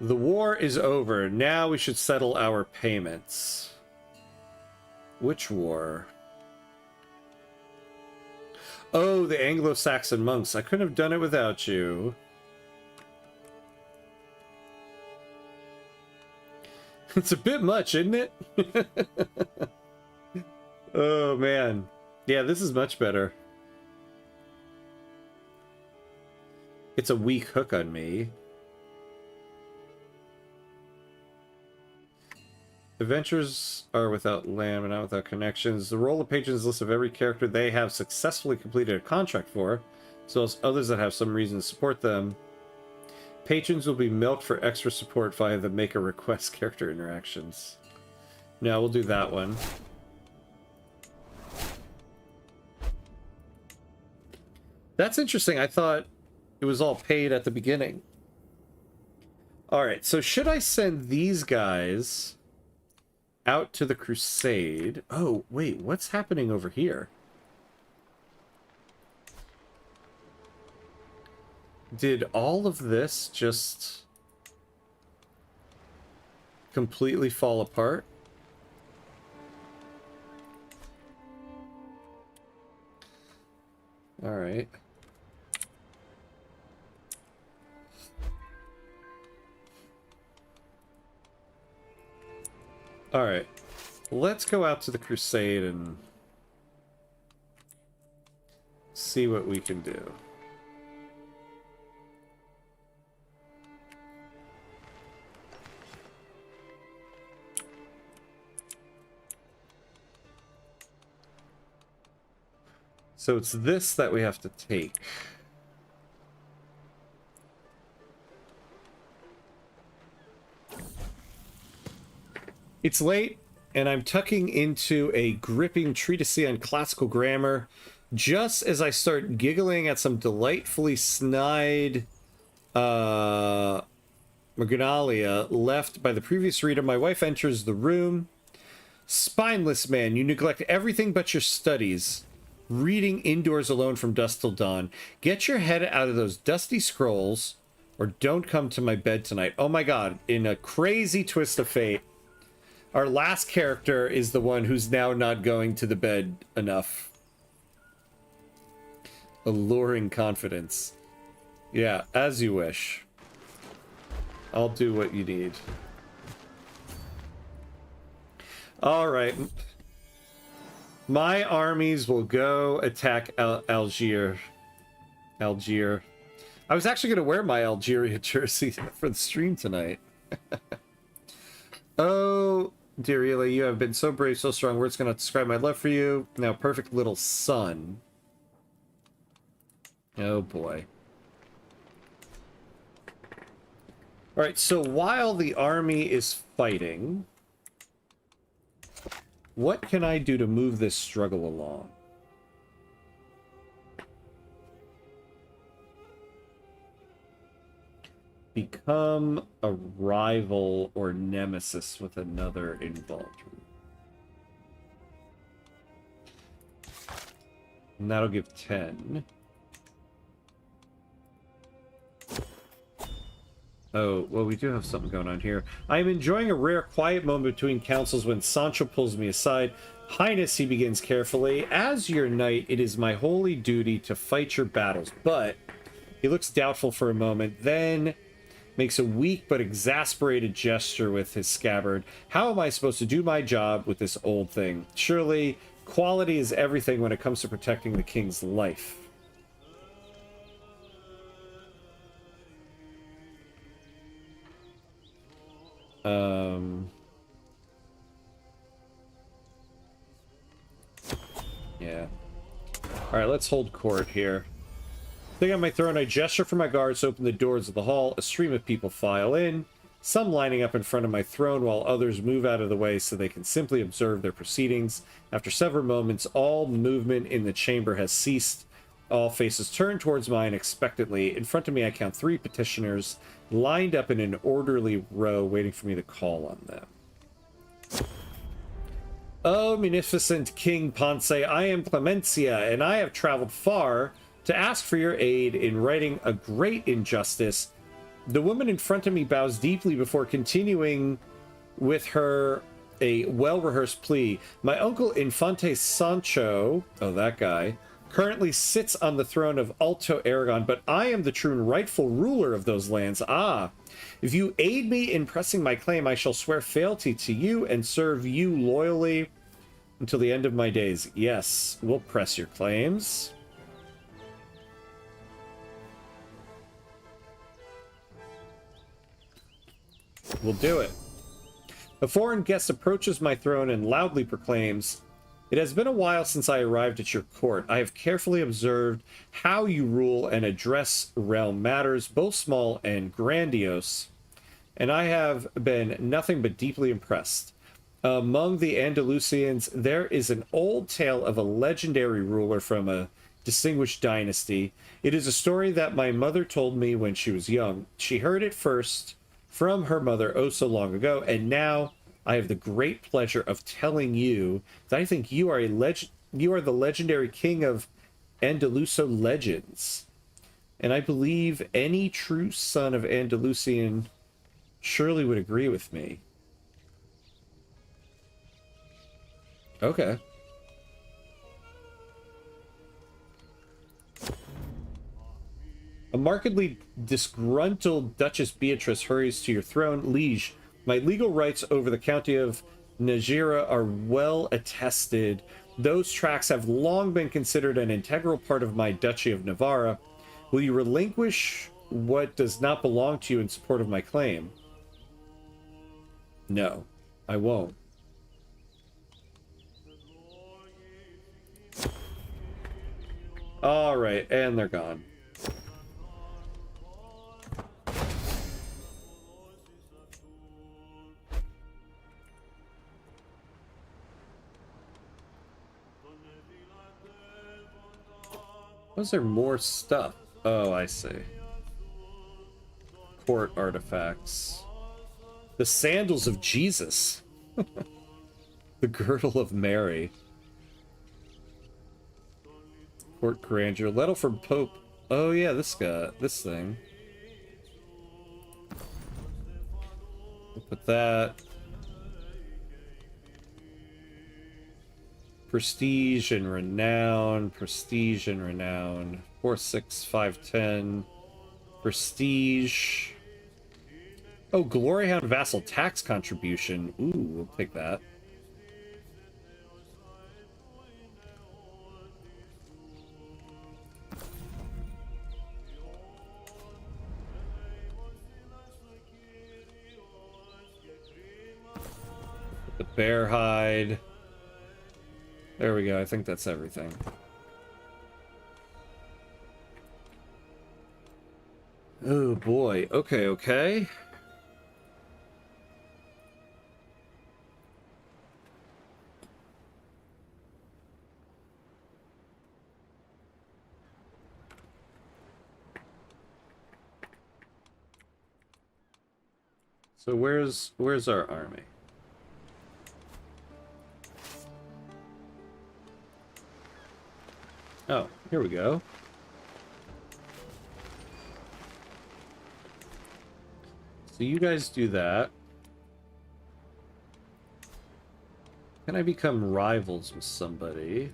The war is over. Now we should settle our payments. Which war? Oh, the Anglo-Saxon monks. I couldn't have done it without you. It's a bit much, isn't it? Oh, man. Yeah, this is much better. It's a weak hook on me. Adventures are without land and not without connections. The role of patrons lists of every character they have successfully completed a contract for, as well as others that have some reason to support them. Patrons will be milked for extra support via the make a request character interactions. No, we'll do that one. That's interesting. I thought it was all paid at the beginning. Alright, so should I send these guys out to the crusade? Oh, wait, what's happening over here? Did all of this just completely fall apart? All right. Alright. Let's go out to the crusade and see what we can do. So it's this that we have to take. It's late, and I'm tucking into a gripping treatise on classical grammar just as I start giggling at some delightfully snide marginalia left by the previous reader. My wife enters the room. Spineless man, you neglect everything but your studies. Reading indoors alone from dusk till dawn. Get your head out of those dusty scrolls, or don't come to my bed tonight. Oh my god, in a crazy twist of fate, our last character is the one who's now not going to the bed enough. Alluring confidence. Yeah, as you wish. I'll do what you need. Alright. My armies will go attack Algier. I was actually going to wear my Algeria jersey for the stream tonight. Oh, dear Ela, you have been so brave, so strong. Words cannot describe my love for you. Now, perfect little son. Oh, boy. Alright, so while the army is fighting, what can I do to move this struggle along? Become a rival or nemesis with another involved. And that'll give 10. Oh, well, we do have something going on here. I am enjoying a rare quiet moment between councils when Sancho pulls me aside. Highness, he begins carefully. As your knight, it is my holy duty to fight your battles. But he looks doubtful for a moment, then makes a weak but exasperated gesture with his scabbard. How am I supposed to do my job with this old thing? Surely, quality is everything when it comes to protecting the king's life. Yeah. Alright, let's hold court here. Sitting on my throne, I gesture for my guards to open the doors of the hall. A stream of people file in, some lining up in front of my throne while others move out of the way so they can simply observe their proceedings. After several moments, all movement in the chamber has ceased. All faces turn towards mine expectantly. In front of me, I count 3 petitioners lined up in an orderly row waiting for me to call on them. Oh, munificent King Ponce, I am Clemencia, and I have traveled far to ask for your aid in righting a great injustice. The woman in front of me bows deeply before continuing with her a well-rehearsed plea. My uncle Infante Sancho, oh, that guy, currently sits on the throne of Alto Aragon, but I am the true and rightful ruler of those lands. Ah, if you aid me in pressing my claim, I shall swear fealty to you and serve you loyally until the end of my days. Yes, we'll press your claims. We'll do it. A foreign guest approaches my throne and loudly proclaims, "It has been a while since I arrived at your court. I have carefully observed how you rule and address realm matters, both small and grandiose, and I have been nothing but deeply impressed. Among the Andalusians, there is an old tale of a legendary ruler from a distinguished dynasty. It is a story that my mother told me when she was young. She heard it first from her mother oh so long ago, and now I have the great pleasure of telling you that I think you are the legendary king of Andaluso legends. And I believe any true son of Andalusian surely would agree with me." Okay. A markedly disgruntled Duchess Beatrice hurries to your throne. "Liege, my legal rights over the county of Najira are well attested. Those tracks have long been considered an integral part of my Duchy of Navarra. Will you relinquish what does not belong to you in support of my claim? No, I won't. All right, and they're gone. Was there more stuff? Oh, I see. Court artifacts. The sandals of Jesus. The girdle of Mary. Court grandeur. Letter from Pope. Oh yeah, this guy. This thing. We'll put that. Prestige and renown. Prestige and renown. 4, 6, 5, 10. Prestige. Oh, Glory Hound Vassal tax contribution. Ooh, we'll take that. The bear hide. There we go. I think that's everything. Oh boy. Okay, okay. So where's our army? Oh, here we go. So you guys do that. Can I become rivals with somebody?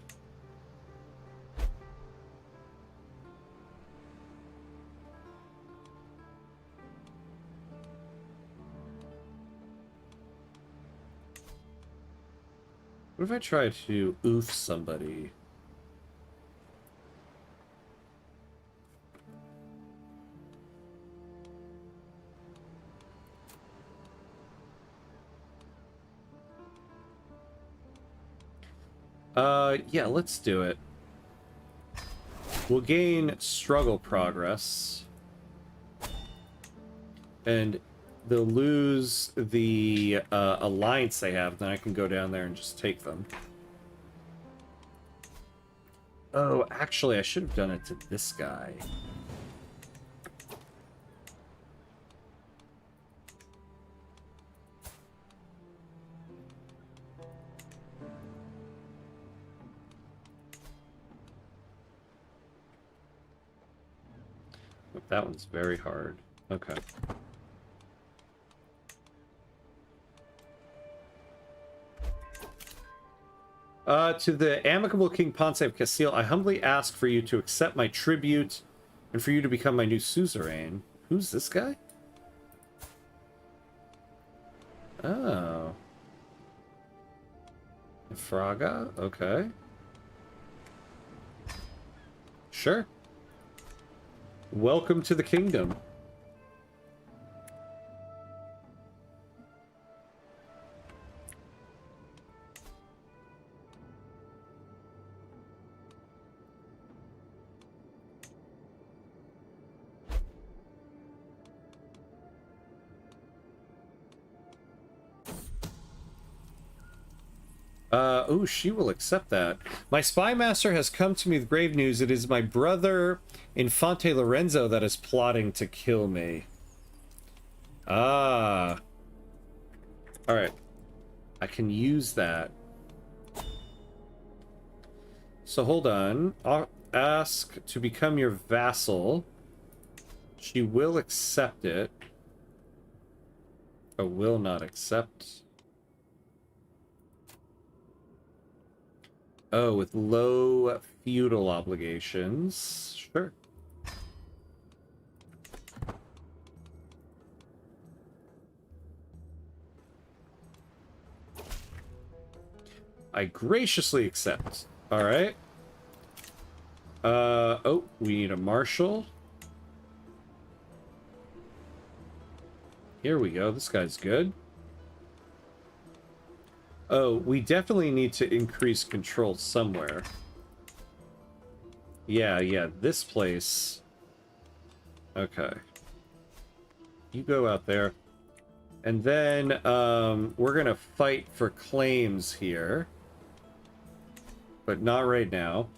What if I try to oof somebody? Yeah, let's do it. We'll gain struggle progress. And they'll lose the alliance they have, then I can go down there and just take them. Oh, actually, I should have done it to this guy. That one's very hard. Okay. To the amicable King Ponce of Castile, I humbly ask for you to accept my tribute and for you to become my new suzerain. Who's this guy? Oh. Fraga? Okay. Sure. Welcome to the kingdom. Oh, she will accept that. My spy master has come to me with grave news. It is my brother, Infante Lorenzo, that is plotting to kill me. Ah. Alright. I can use that. So hold on. I'll ask to become your vassal. She will accept it. Or will not accept. Oh, with low feudal obligations. Sure. I graciously accept. All right. Oh, we need a marshal. Here we go. This guy's good. Oh, we definitely need to increase control somewhere. Yeah, this place. Okay. You go out there. And then, we're gonna fight for claims here. But not right now.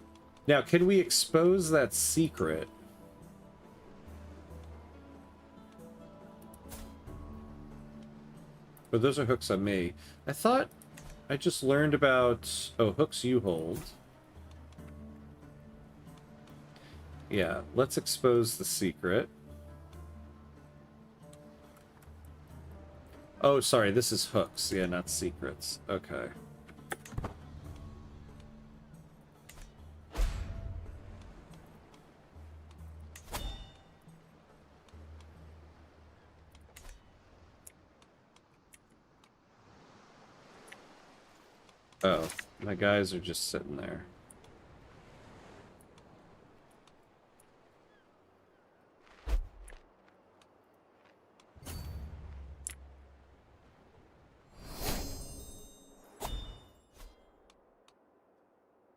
Now, can we expose that secret? But those are hooks on me. I thought I just learned about... Oh, hooks you hold. Yeah, let's expose the secret. Oh, sorry, this is hooks. Yeah, not secrets. Okay. Oh, my guys are just sitting there.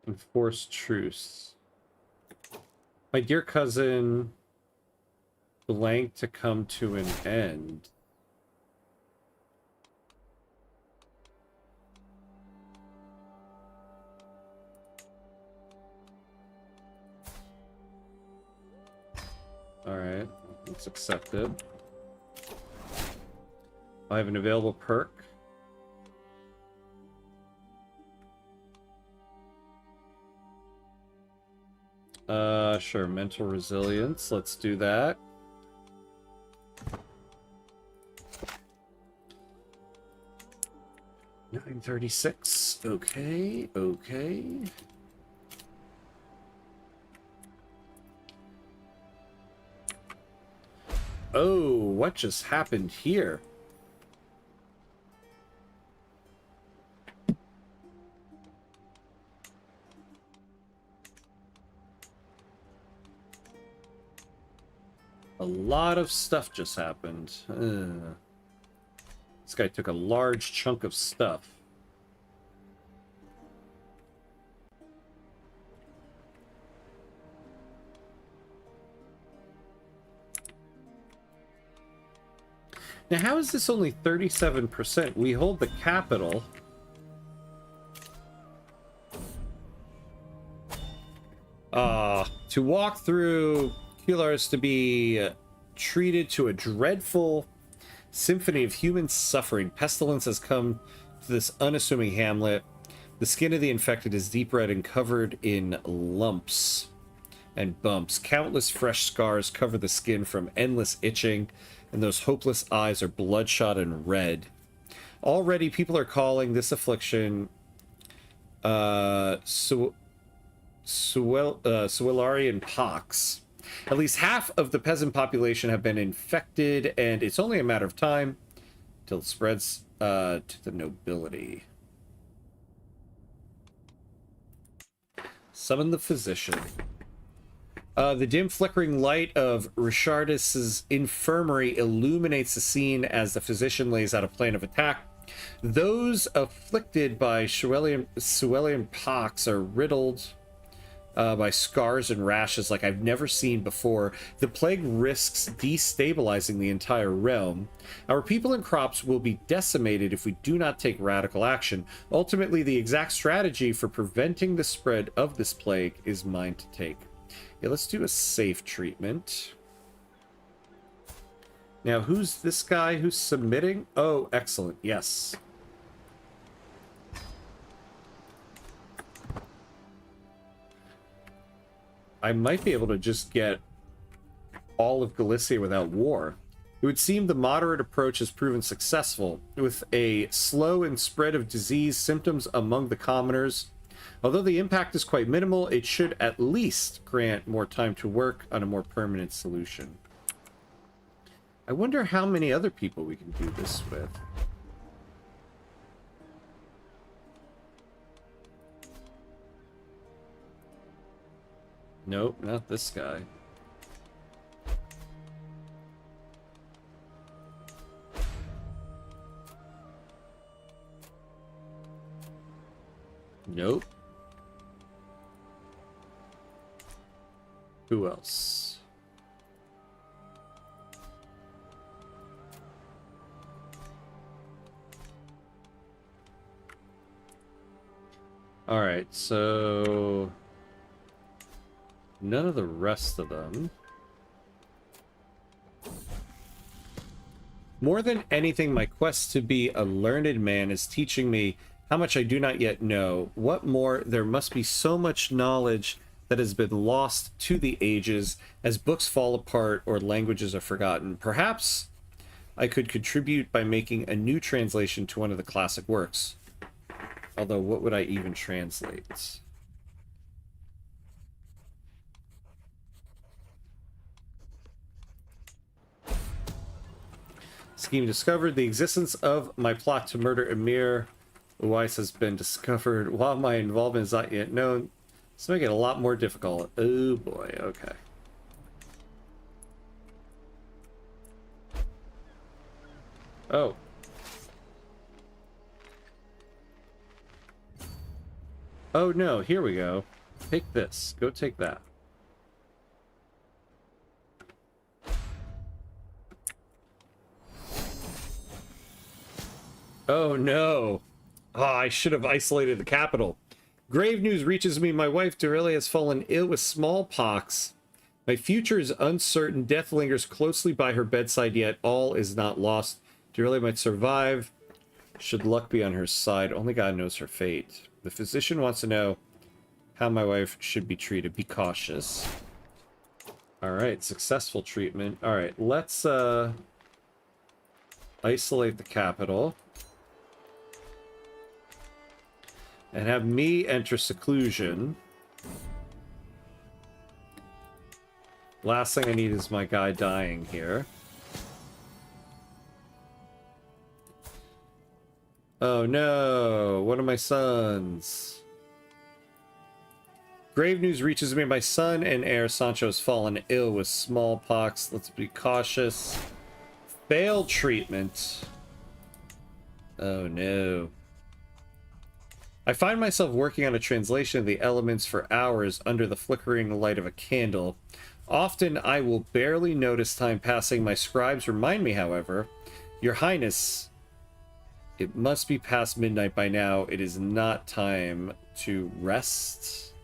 Enforce truce. My dear cousin, blank to come to an end. Alright, let's accept it. I have an available perk. Sure, mental resilience. Let's do that. $936. Okay, okay. Oh, what just happened here? A lot of stuff just happened. This guy took a large chunk of stuff. Now, how is this only 37%? We hold the capital. To walk through Culars to be treated to a dreadful symphony of human suffering. Pestilence has come to this unassuming hamlet. The skin of the infected is deep red and covered in lumps and bumps. Countless fresh scars cover the skin from endless itching, and those hopeless eyes are bloodshot and red. Already, people are calling this affliction Suellarian pox. At least half of the peasant population have been infected, and it's only a matter of time till it spreads to the nobility. Summon the physician. The dim flickering light of Richardis's infirmary illuminates the scene as the physician lays out a plan of attack. Those afflicted by Suellarian pox are riddled by scars and rashes like I've never seen before. The plague risks destabilizing the entire realm. Our people and crops will be decimated if we do not take radical action. Ultimately, the exact strategy for preventing the spread of this plague is mine to take. Yeah, let's do a safe treatment. Now, who's this guy who's submitting? Oh, excellent. Yes. I might be able to just get all of Galicia without war. It would seem the moderate approach has proven successful, with a slow and spread of disease symptoms among the commoners. Although the impact is quite minimal, it should at least grant more time to work on a more permanent solution. I wonder how many other people we can do this with. Nope, not this guy. Nope. Who else? All right, so none of the rest of them. More than anything, my quest to be a learned man is teaching me how much I do not yet know. What more, there must be so much knowledge that has been lost to the ages as books fall apart or languages are forgotten. Perhaps I could contribute by making a new translation to one of the classic works. Although, what would I even translate? Scheme discovered. The existence of my plot to murder Emir Uwais has been discovered while my involvement is not yet known. So make it a lot more difficult. Oh boy, okay. Oh. Oh no, here we go. Take this. Go take that. Oh no. Oh, I should have isolated the capital. Grave news reaches me. My wife, Dorelia, has fallen ill with smallpox. My future is uncertain. Death lingers closely by her bedside, yet all is not lost. Dorelia might survive. Should luck be on her side. Only God knows her fate. The physician wants to know how my wife should be treated. Be cautious. Alright, successful treatment. Alright, let's isolate the capital. And have me enter seclusion. Last thing I need is my guy dying here. Oh no, one of my sons. Grave news reaches me. My son and heir Sancho has fallen ill with smallpox. Let's be cautious. Failed treatment. Oh no. I find myself working on a translation of the elements for hours under the flickering light of a candle. Often I will barely notice time passing. My scribes remind me, however, Your Highness, it must be past midnight by now. It is not time to rest.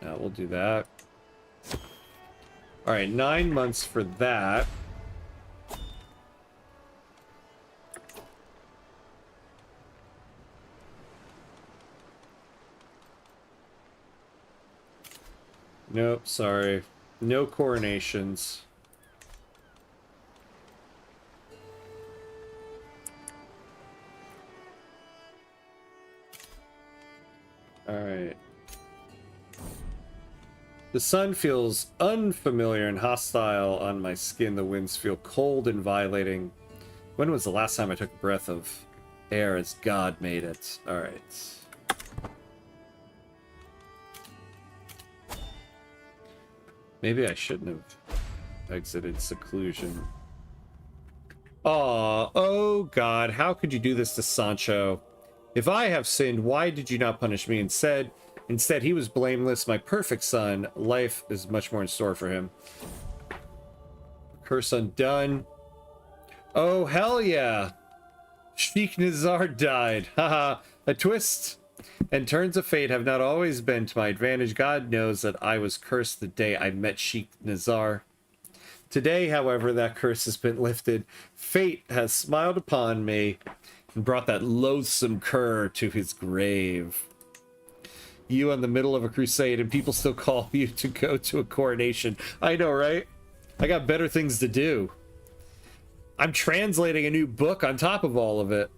Now we'll do that. All right, 9 months for that. Nope, sorry. No coronations. Alright. The sun feels unfamiliar and hostile on my skin. The winds feel cold and violating. When was the last time I took a breath of air as God made it? Alright. Maybe I shouldn't have exited seclusion. Aw, oh God, how could you do this to Sancho? If I have sinned, why did you not punish me instead? Instead, he was blameless, my perfect son. Life is much more in store for him. Curse undone. Oh, hell yeah. Sheikh Nazar died. Haha, a twist and turns of fate have not always been to my advantage. God knows that I was cursed the day I met Sheikh Nazar. Today, however, that curse has been lifted. Fate has smiled upon me and brought that loathsome cur to his grave. You in the middle of a crusade and people still call you to go to a coronation. I know, right? I got better things to do. I'm translating a new book on top of all of it.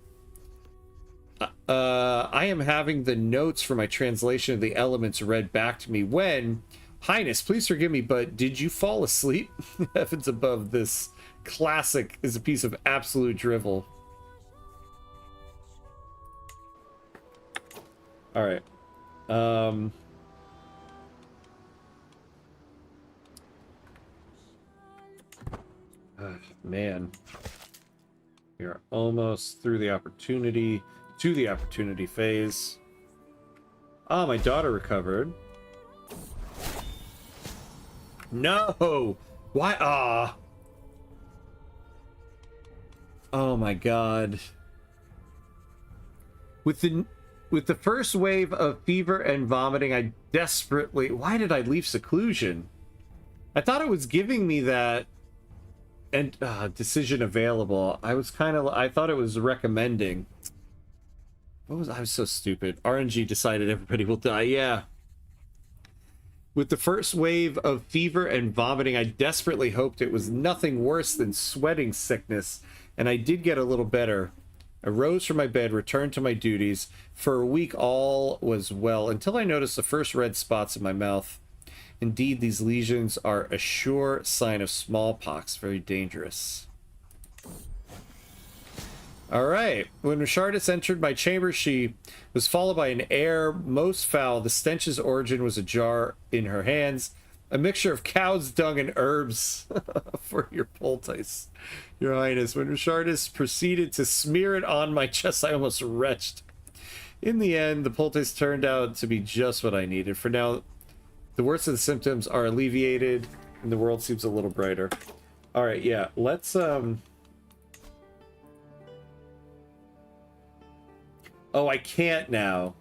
I am having the notes for my translation of the elements read back to me when, Highness, please forgive me, but did you fall asleep? Heavens above, this classic is a piece of absolute drivel. All right. Man, we are almost through the opportunity to the opportunity phase. Ah, my daughter recovered. No! Why? Ah! Oh my god. With the first wave of fever and vomiting, I desperately... Why did I leave seclusion? I thought it was giving me that and decision available. I thought it was recommending. I was so stupid. RNG decided everybody will die. Yeah. With the first wave of fever and vomiting, I desperately hoped it was nothing worse than sweating sickness, and I did get a little better. I rose from my bed, returned to my duties. For a week, all was well, until I noticed the first red spots in my mouth. Indeed, these lesions are a sure sign of smallpox, very dangerous. All right. When Richardis entered my chamber, she was followed by an air most foul. The stench's origin was a jar in her hands, a mixture of cow's dung and herbs for your poultice, Your Highness. When Richardis proceeded to smear it on my chest, I almost retched. In the end, the poultice turned out to be just what I needed. For now, the worst of the symptoms are alleviated, and the world seems a little brighter. All right, yeah, let's Oh, I can't now.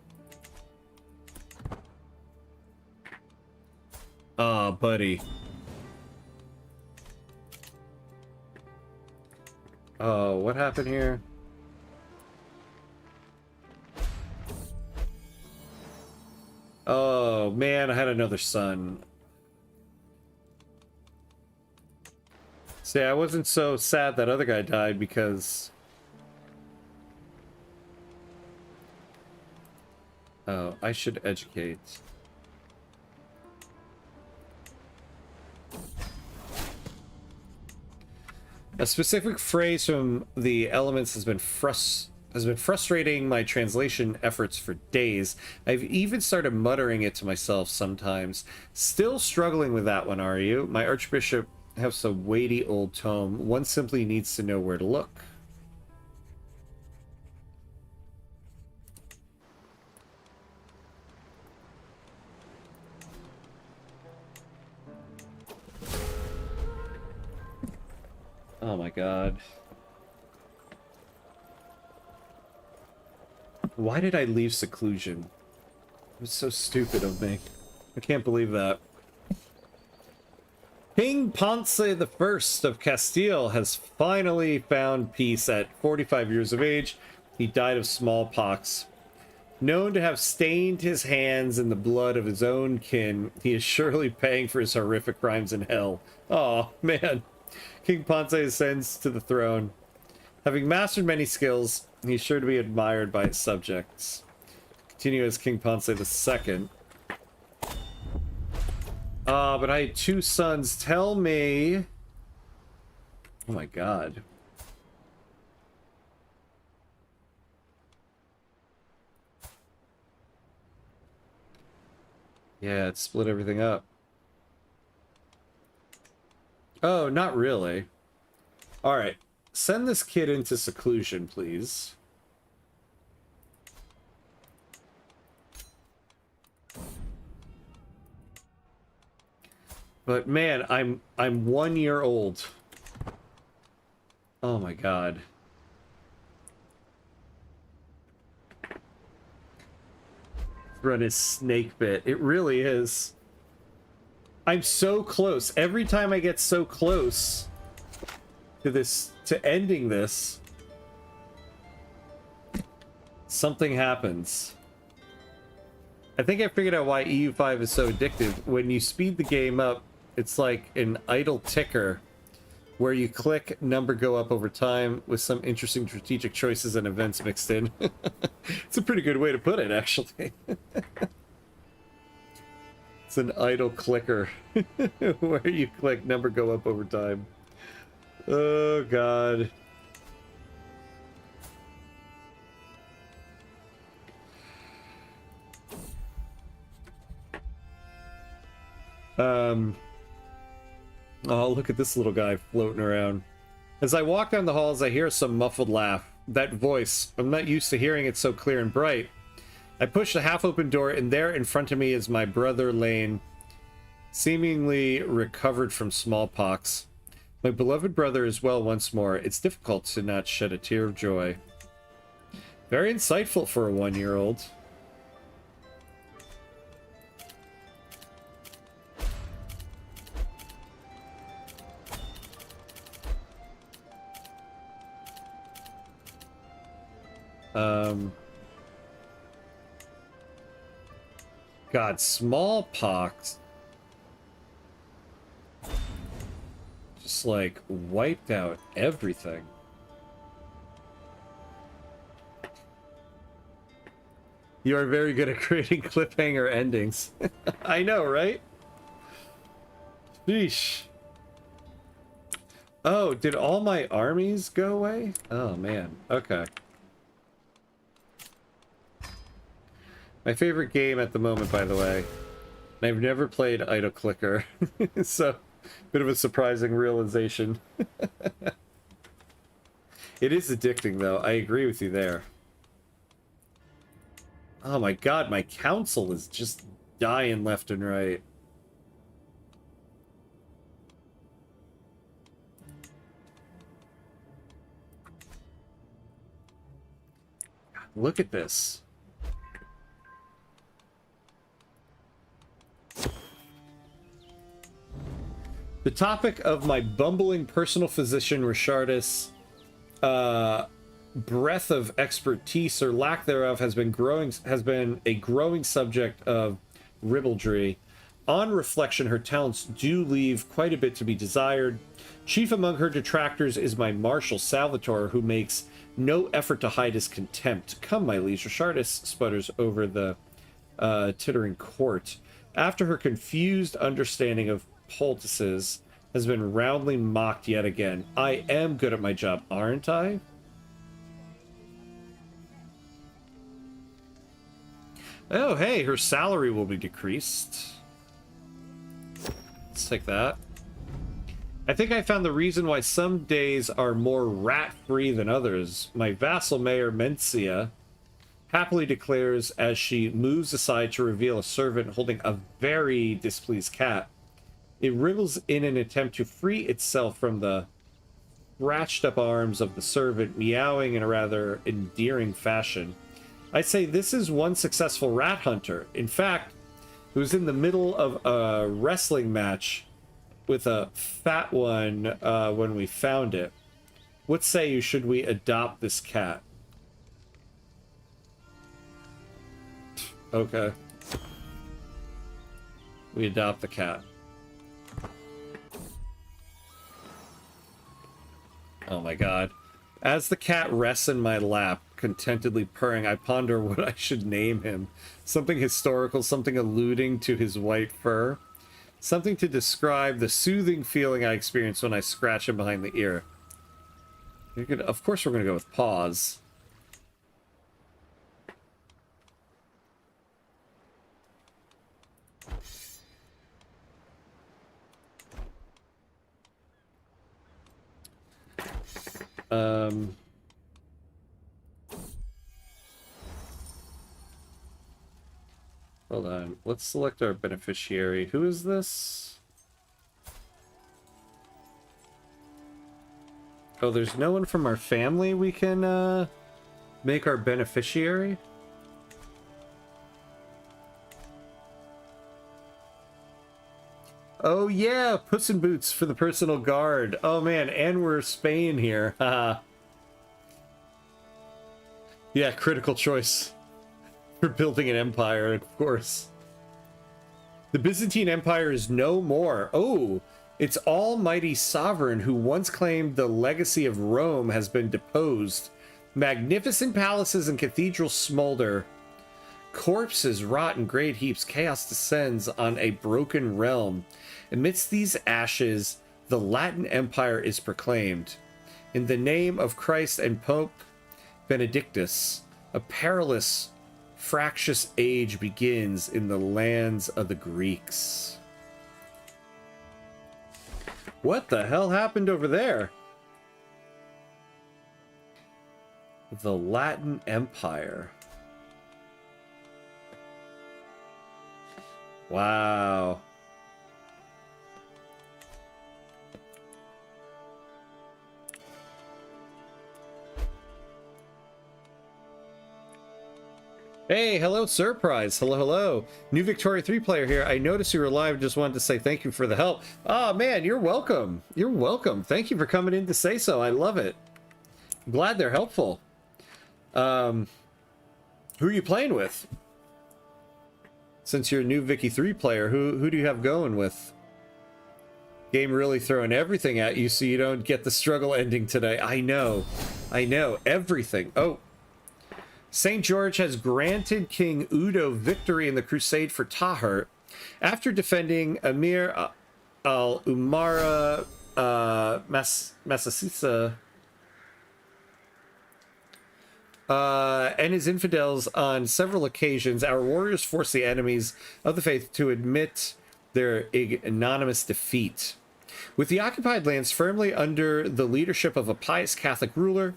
Oh, buddy. Oh, what happened here? Oh, man, I had another son. See, I wasn't so sad that other guy died because... Oh, I should educate. A specific phrase from the elements has been frustrating my translation efforts for days. I've even started muttering it to myself sometimes. Still struggling with that one, are you? My Archbishop has a weighty old tome. One simply needs to know where to look. Oh my god. Why did I leave seclusion? It was so stupid of me. I can't believe that. King Ponce I of Castile has finally found peace at 45 years of age. He died of smallpox. Known to have stained his hands in the blood of his own kin, he is surely paying for his horrific crimes in hell. Oh, man. King Ponce ascends to the throne. Having mastered many skills, he's sure to be admired by his subjects. Continue as King Ponce II. But I had two sons. Tell me... Oh my god. Yeah, it split everything up. Oh, not really. Alright. Send this kid into seclusion, please. But man, I'm 1 year old. Oh my god. Run is snake bit. It really is. I'm so close. Every time I get so close to this, to ending this, something happens. I think I figured out why EU5 is so addictive. When you speed the game up, it's like an idle ticker where you click, number go up over time with some interesting strategic choices and events mixed in. It's a pretty good way to put it, actually. It's an idle clicker where you click, number go up over time. Oh, God. Oh, look at this little guy floating around. As I walk down the halls, I hear some muffled laugh. That voice, I'm not used to hearing it so clear and bright. I push the half-open door, and there in front of me is my brother Lane, seemingly recovered from smallpox. My beloved brother is well once more. It's difficult to not shed a tear of joy. Very insightful for a 1-year-old. God, smallpox just like wiped out everything. You are very good at creating cliffhanger endings. I know, right? Sheesh. Oh, did all my armies go away? Oh, man. Okay. My favorite game at the moment, by the way. And I've never played Idle Clicker. So, bit of a surprising realization. It is addicting, though. I agree with you there. Oh my god, my council is just dying left and right. God, look at this. The topic of my bumbling personal physician Richardus' breadth of expertise or lack thereof has been a growing subject of ribaldry. On reflection, her talents do leave quite a bit to be desired. Chief among her detractors is my Marshal Salvatore, who makes no effort to hide his contempt. Come, my liege, Richardus sputters over the tittering court. After her confused understanding of poultices has been roundly mocked yet again. I am good at my job, aren't I? Oh, hey, her salary will be decreased. Let's take that. I think I found the reason why some days are more rat-free than others. My vassal mayor, Mencia, happily declares as she moves aside to reveal a servant holding a very displeased cat. It wriggles in an attempt to free itself from the scratched up arms of the servant, meowing in a rather endearing fashion. I say this is one successful rat hunter. In fact, it was in the middle of a wrestling match with a fat one when we found it. What say you, should we adopt this cat? Okay. We adopt the cat. Oh my god. As the cat rests in my lap, contentedly purring, I ponder what I should name him. Something historical, something alluding to his white fur. Something to describe the soothing feeling I experience when I scratch him behind the ear. Of course we're going to go with Paws. Hold on. Let's select our beneficiary. Who is this? Oh, there's no one from our family we can make our beneficiary? Oh yeah, Puss in Boots for the personal guard. Oh man, and we're Spain here. Haha. Yeah, critical choice for building an empire, of course. The Byzantine Empire is no more. Oh, its almighty sovereign who once claimed the legacy of Rome has been deposed. Magnificent palaces and cathedrals smolder. Corpses rot in great heaps. Chaos descends on a broken realm. Amidst these ashes, the Latin Empire is proclaimed. In the name of Christ and Pope Benedictus, a perilous, fractious age begins in the lands of the Greeks. What the hell happened over there? The Latin Empire. Wow. Hey, hello, Surprise. Hello, hello. New Victoria 3 player here. I noticed you were live. Just wanted to say thank you for the help. Oh, man, you're welcome. You're welcome. Thank you for coming in to say so. I love it. I'm glad they're helpful. Who are you playing with? Since you're a new Vicky 3 player, who do you have going with? Game really throwing everything at you so you don't get the struggle ending today. I know. I know. Everything. Oh. St. George has granted King Udo victory in the crusade for Tahir after defending Emir al-Umara Masasisa and his infidels on several occasions. Our warriors forced the enemies of the faith to admit their ignominious defeat. With the occupied lands firmly under the leadership of a pious Catholic ruler,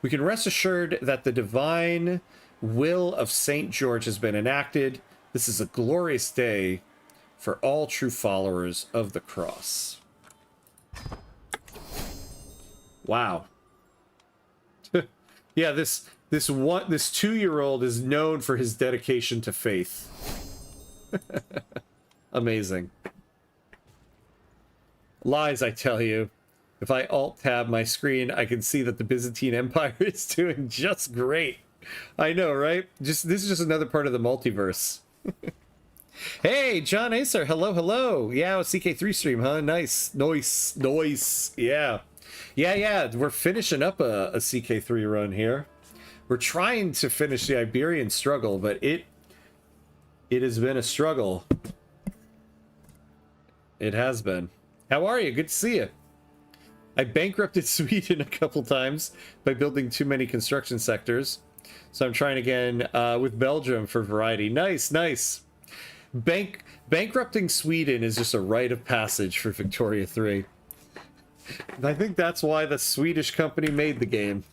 we can rest assured that the divine will of St. George has been enacted. This is a glorious day for all true followers of the cross. Wow. Yeah, this 2-year-old is known for his dedication to faith. Amazing. Lies, I tell you. If I alt-tab my screen, I can see that the Byzantine Empire is doing just great. I know, right? This is just another part of the multiverse. Hey, John Acer, hello, hello. Yeah, CK3 stream, huh? Nice, noise. Yeah. We're finishing up a CK3 run here. We're trying to finish the Iberian Struggle, but it has been a struggle. It has been. How are you? Good to see you. I bankrupted Sweden a couple times by building too many construction sectors. So I'm trying again with Belgium for variety. Nice. Bankrupting Sweden is just a rite of passage for Victoria 3. I think that's why the Swedish company made the game.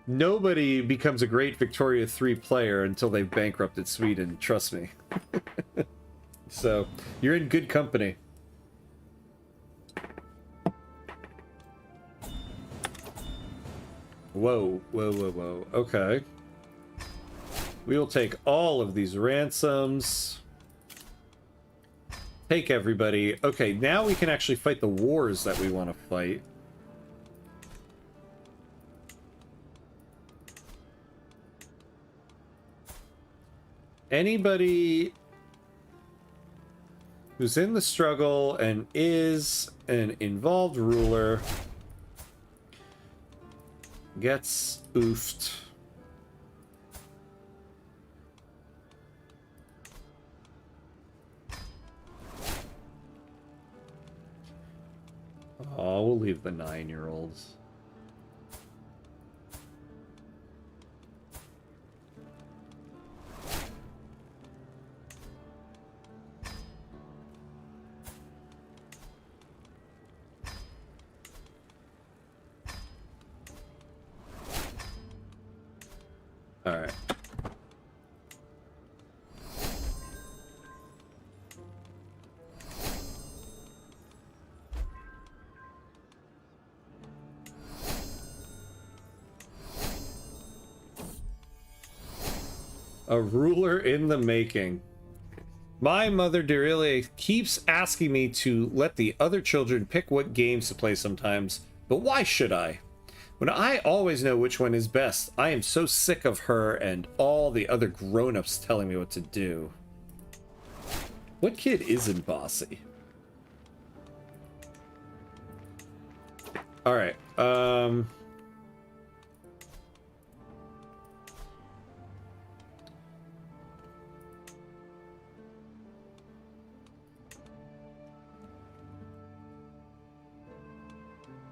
Nobody becomes a great Victoria 3 player until they've bankrupted Sweden, trust me. So, you're in good company. Whoa. Okay. We will take all of these ransoms. Take everybody. Okay, now we can actually fight the wars that we want to fight. Anybody who's in the struggle and is an involved ruler gets oofed. Oh, we'll leave the 9-year-olds. All right. A ruler in the making. My mother, Derilia, keeps asking me to let the other children pick what games to play sometimes, but why should I? When I always know which one is best, I am so sick of her and all the other grown-ups telling me what to do. What kid isn't bossy? Alright,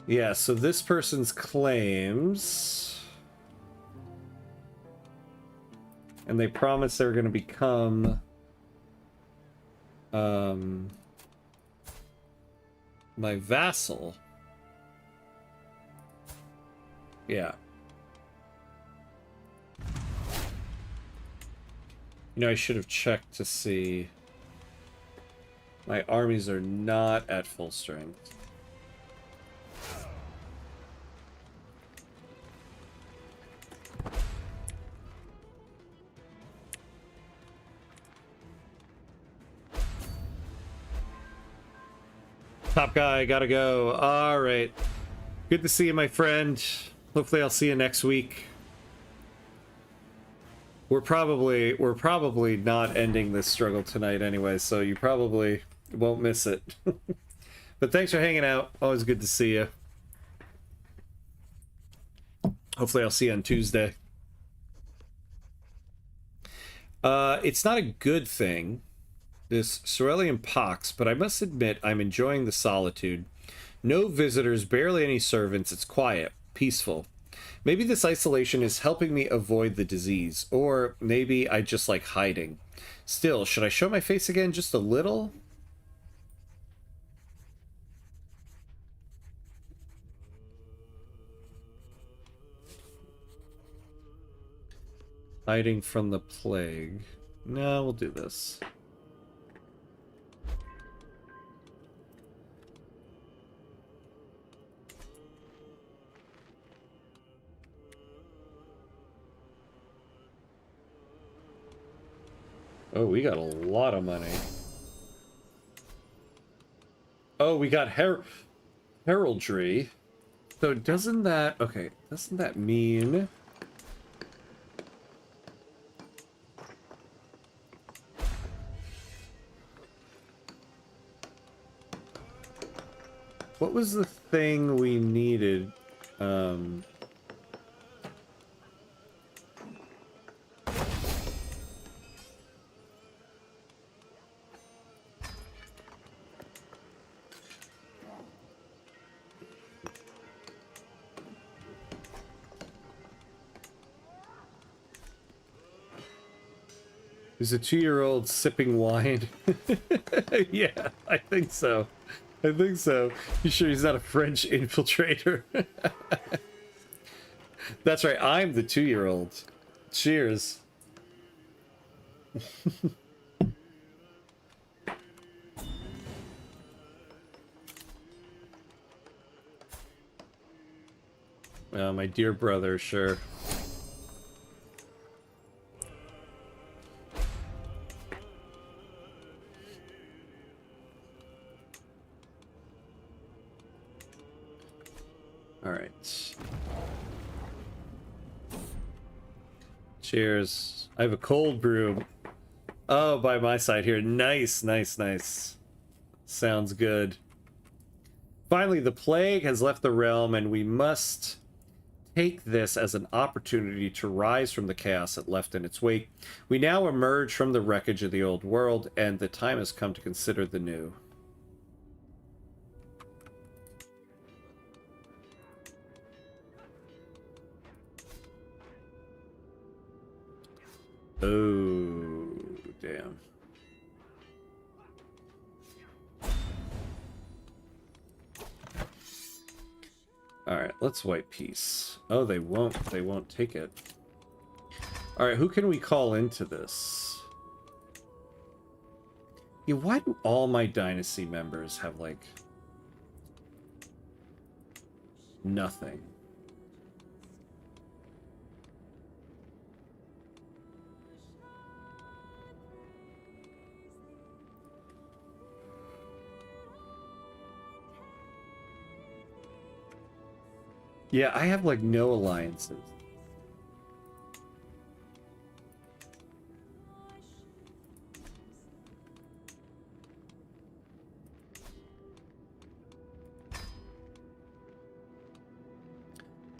yeah, so this person's claims, and they promised they're going to become My vassal. Yeah. You know, I should have checked to see. My armies are not at full strength. Top guy, gotta go. All right. Good to see you, my friend. Hopefully I'll see you next week. We're probably not ending this struggle tonight anyway, so you probably won't miss it. But thanks for hanging out. Always good to see you. Hopefully I'll see you on Tuesday. It's not a good thing, this Cerulean pox, but I must admit I'm enjoying the solitude. No visitors, barely any servants. It's quiet, peaceful. Maybe this isolation is helping me avoid the disease, or maybe I just like hiding. Still, should I show my face again just a little? Hiding from the plague. No, we'll do this. Oh, we got a lot of money. Oh, we got heraldry. So doesn't that... Okay, doesn't that mean... What was the thing we needed? Is a 2-year-old sipping wine? Yeah, I think so. I think so. You sure he's not a French infiltrator? That's right, I'm the 2-year-old. Cheers. My dear brother, sure. Alright. Cheers. I have a cold brew. Oh, by my side here. Nice, nice, nice. Sounds good. Finally, the plague has left the realm, and we must take this as an opportunity to rise from the chaos it left in its wake. We now emerge from the wreckage of the old world, and the time has come to consider the new. Oh, damn. Alright, let's white peace. Oh, they won't take it. Alright, who can we call into this? Yeah, why do all my dynasty members have, like, nothing? Yeah, I have, like, no alliances.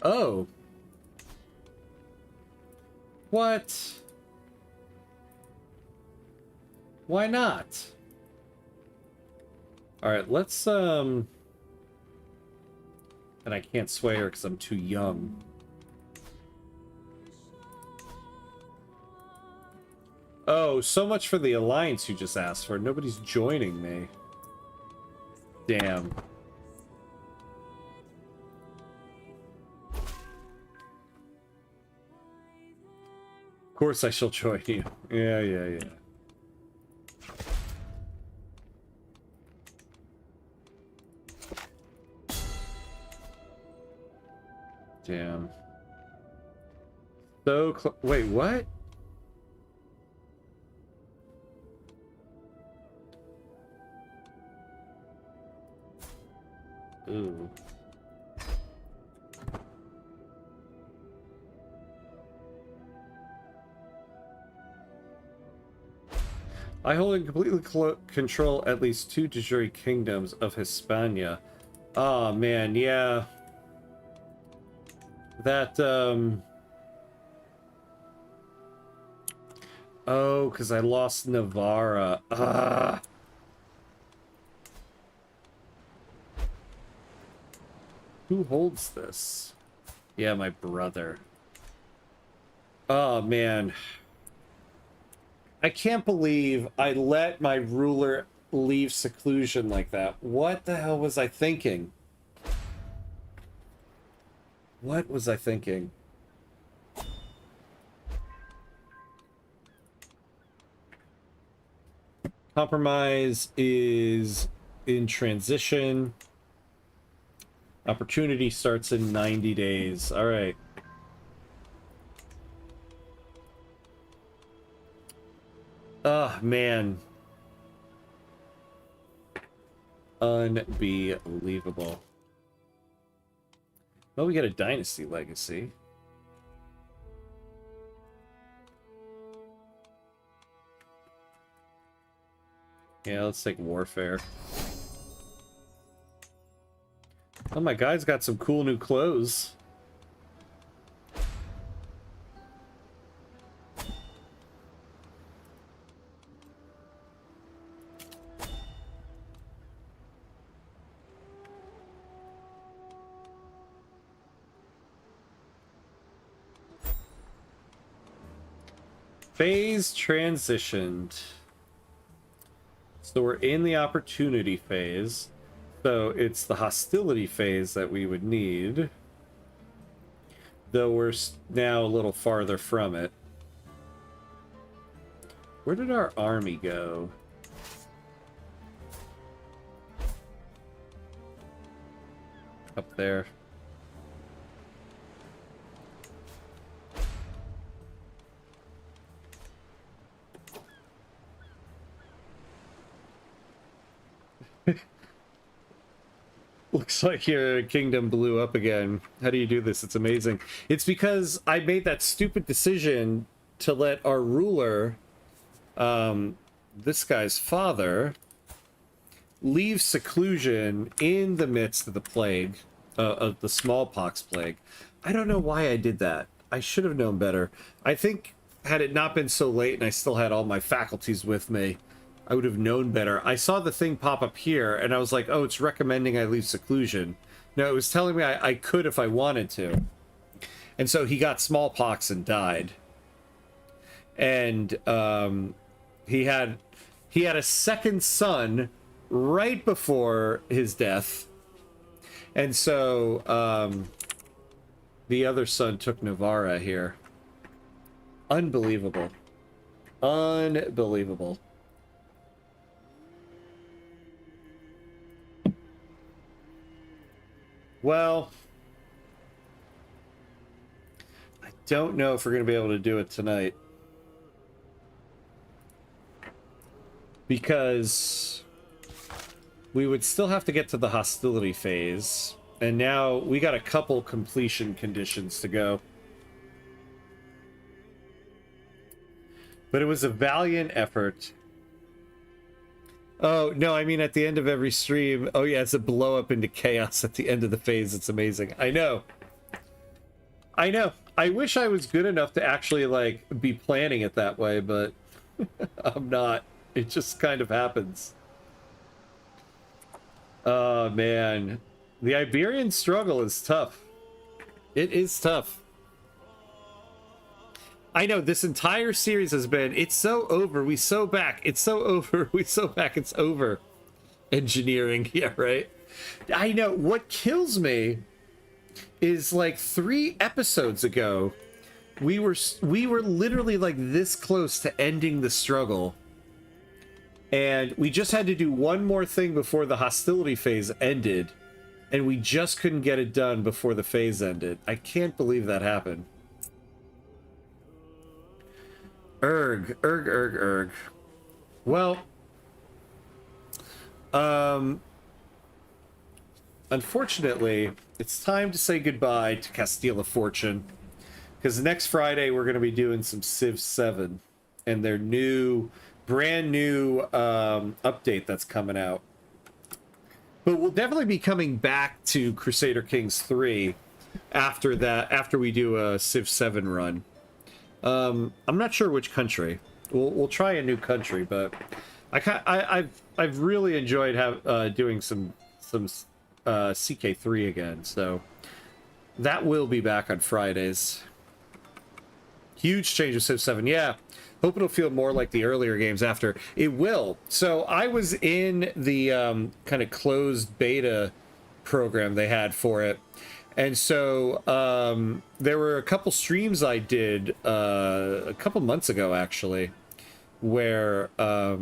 Oh. What? Why not? Alright, let's, And I can't sway her because I'm too young. Oh, so much for the alliance you just asked for. Nobody's joining me. Damn. course I shall join you. Yeah, yeah, yeah. Damn. So wait, what? Ooh. I hold and completely control at least 2 de jure kingdoms of Hispania. Oh man, yeah. That oh, because I lost Navarra. Ah. Who holds this? Yeah, my brother. Oh man. I can't believe I let my ruler leave seclusion like that. What the hell was I thinking? What was I thinking? Compromise is in transition. Opportunity starts in 90 days. All right. Oh, man. Unbelievable. Well, we got a dynasty legacy. Yeah, let's take warfare. Oh, my guy's got some cool new clothes. Phase transitioned. So we're in the opportunity phase. So it's the hostility phase that we would need. Though we're now a little farther from it. Where did our army go? Up there. Looks like your kingdom blew up again. How do you do this? It's amazing. It's because I made that stupid decision to let our ruler, this guy's father, leave seclusion in the midst of the plague, of the smallpox plague. I don't know why I did that. I should have known better. I think had it not been so late and I still had all my faculties with me, I would have known better. I saw the thing pop up here, and I was like, oh, it's recommending I leave seclusion. No, it was telling me I could if I wanted to. And so he got smallpox and died. And he had a second son right before his death. And so the other son took Navarra here. Unbelievable. Unbelievable. Well, I don't know if we're going to be able to do it tonight. Because we would still have to get to the hostility phase. And now we got a couple completion conditions to go. But it was a valiant effort. Oh, no, I mean at the end of every stream. Oh, yeah, it's a blow up into chaos at the end of the phase. It's amazing. I know. I know. I wish I was good enough to actually, like, be planning it that way, but I'm not. It just kind of happens. Oh, man. The Iberian struggle is tough. It is tough. I know this entire series has been, it's so over, we so back, it's so over, we so back, it's over. Engineering, yeah, right? I know, what kills me is like 3 episodes ago, we were literally like this close to ending the struggle, and we just had to do one more thing before the hostility phase ended, and we just couldn't get it done before the phase ended. I can't believe that happened. Erg. Well, unfortunately, it's time to say goodbye to Castile of Fortune, because next Friday we're going to be doing some Civ 7 and their brand new update that's coming out. But we'll definitely be coming back to Crusader Kings 3 after that, after we do a Civ 7 run. I'm not sure which country. We'll try a new country, but I've really enjoyed doing some CK3 again, so that will be back on Fridays. Huge change of Civ 7, yeah. Hope it'll feel more like the earlier games after. It will. So I was in the kind of closed beta program they had for it. And so there were a couple streams I did a couple months ago, actually, where I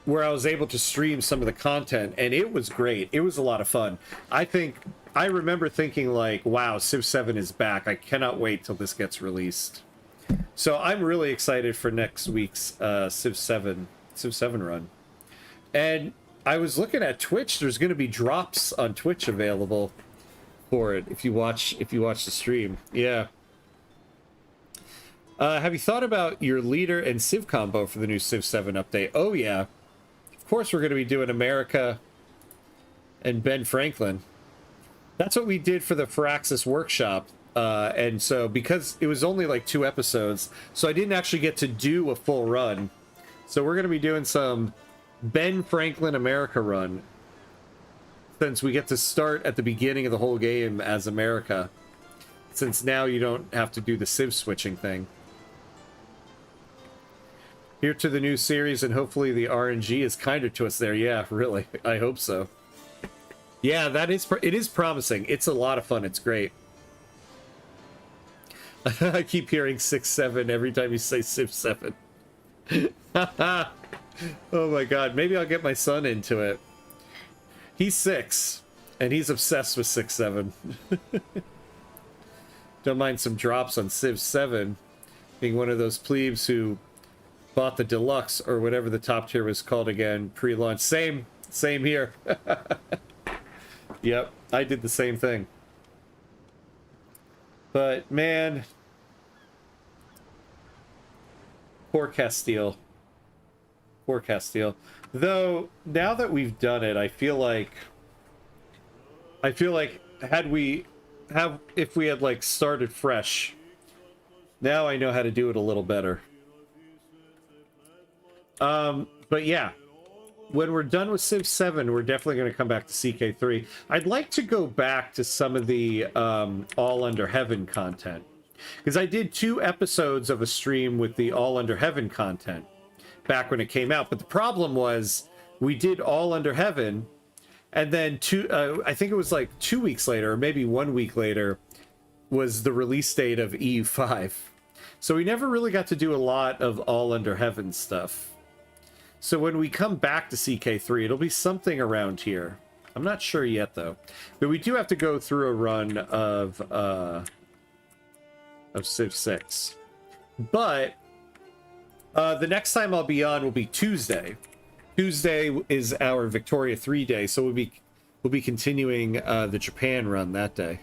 was able to stream some of the content, and it was great. It was a lot of fun. I remember thinking like, wow, Civ 7 is back. I cannot wait till this gets released. So I'm really excited for next week's Civ 7 run. And I was looking at Twitch. There's going to be drops on Twitch available for it if you watch the stream. Yeah. Have you thought about your leader and Civ combo for the new Civ 7 update? Oh yeah. Of course we're going to be doing America and Ben Franklin. That's what we did for the Firaxis workshop. And so because it was only like 2 episodes, so I didn't actually get to do a full run. So we're going to be doing some Ben Franklin America run, since we get to start at the beginning of the whole game as America, since now you don't have to do the Civ switching thing. Here to the new series, and hopefully the RNG is kinder to us there. Yeah, really, I hope so. Yeah, it is promising. It's a lot of fun. It's great. I keep hearing 6-7 every time you say Civ 7. Oh my god, maybe I'll get my son into it. He's 6, and he's obsessed with 6-7. Don't mind some drops on Civ 7, being one of those plebes who bought the deluxe, or whatever the top tier was called again, pre-launch. Same here. Yep, I did the same thing. But man, poor Castile. Poor Castile. Though now that we've done it, I feel like if we had like started fresh, now I know how to do it a little better. But yeah, when we're done with Civ 7, we're definitely going to come back to CK3. I'd like to go back to some of the All Under Heaven content, because I did 2 episodes of a stream with the All Under Heaven content back when it came out. But the problem was we did All Under Heaven, and then I think it was like 2 weeks later, or maybe 1 week later, was the release date of EU5. So we never really got to do a lot of All Under Heaven stuff. So when we come back to CK3, it'll be something around here. I'm not sure yet, though. But we do have to go through a run of Civ 6. But the next time I'll be on will be Tuesday. Tuesday is our Victoria 3 day, so we'll be continuing the Japan run that day.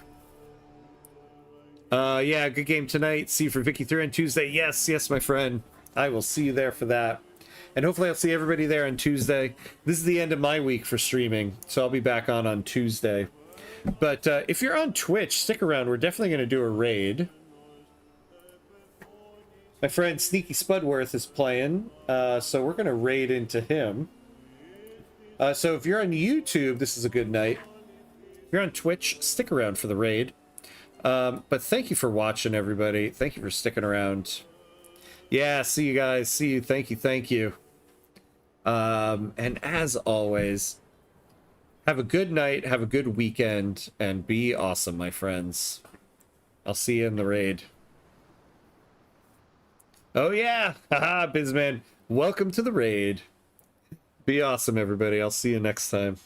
Yeah, good game tonight. See you for Vicky 3 on Tuesday. Yes, my friend. I will see you there for that. And hopefully I'll see everybody there on Tuesday. This is the end of my week for streaming, so I'll be back on Tuesday. But if you're on Twitch, stick around. We're definitely going to do a raid. My friend Sneaky Spudworth is playing, so we're going to raid into him. So if you're on YouTube, this is a good night. If you're on Twitch, stick around for the raid. But thank you for watching, everybody. Thank you for sticking around. Yeah, see you guys. See you. Thank you. And as always, have a good night, have a good weekend, and be awesome, my friends. I'll see you in the raid. Oh yeah! Haha, Bizman. Welcome to the raid. Be awesome, everybody. I'll see you next time.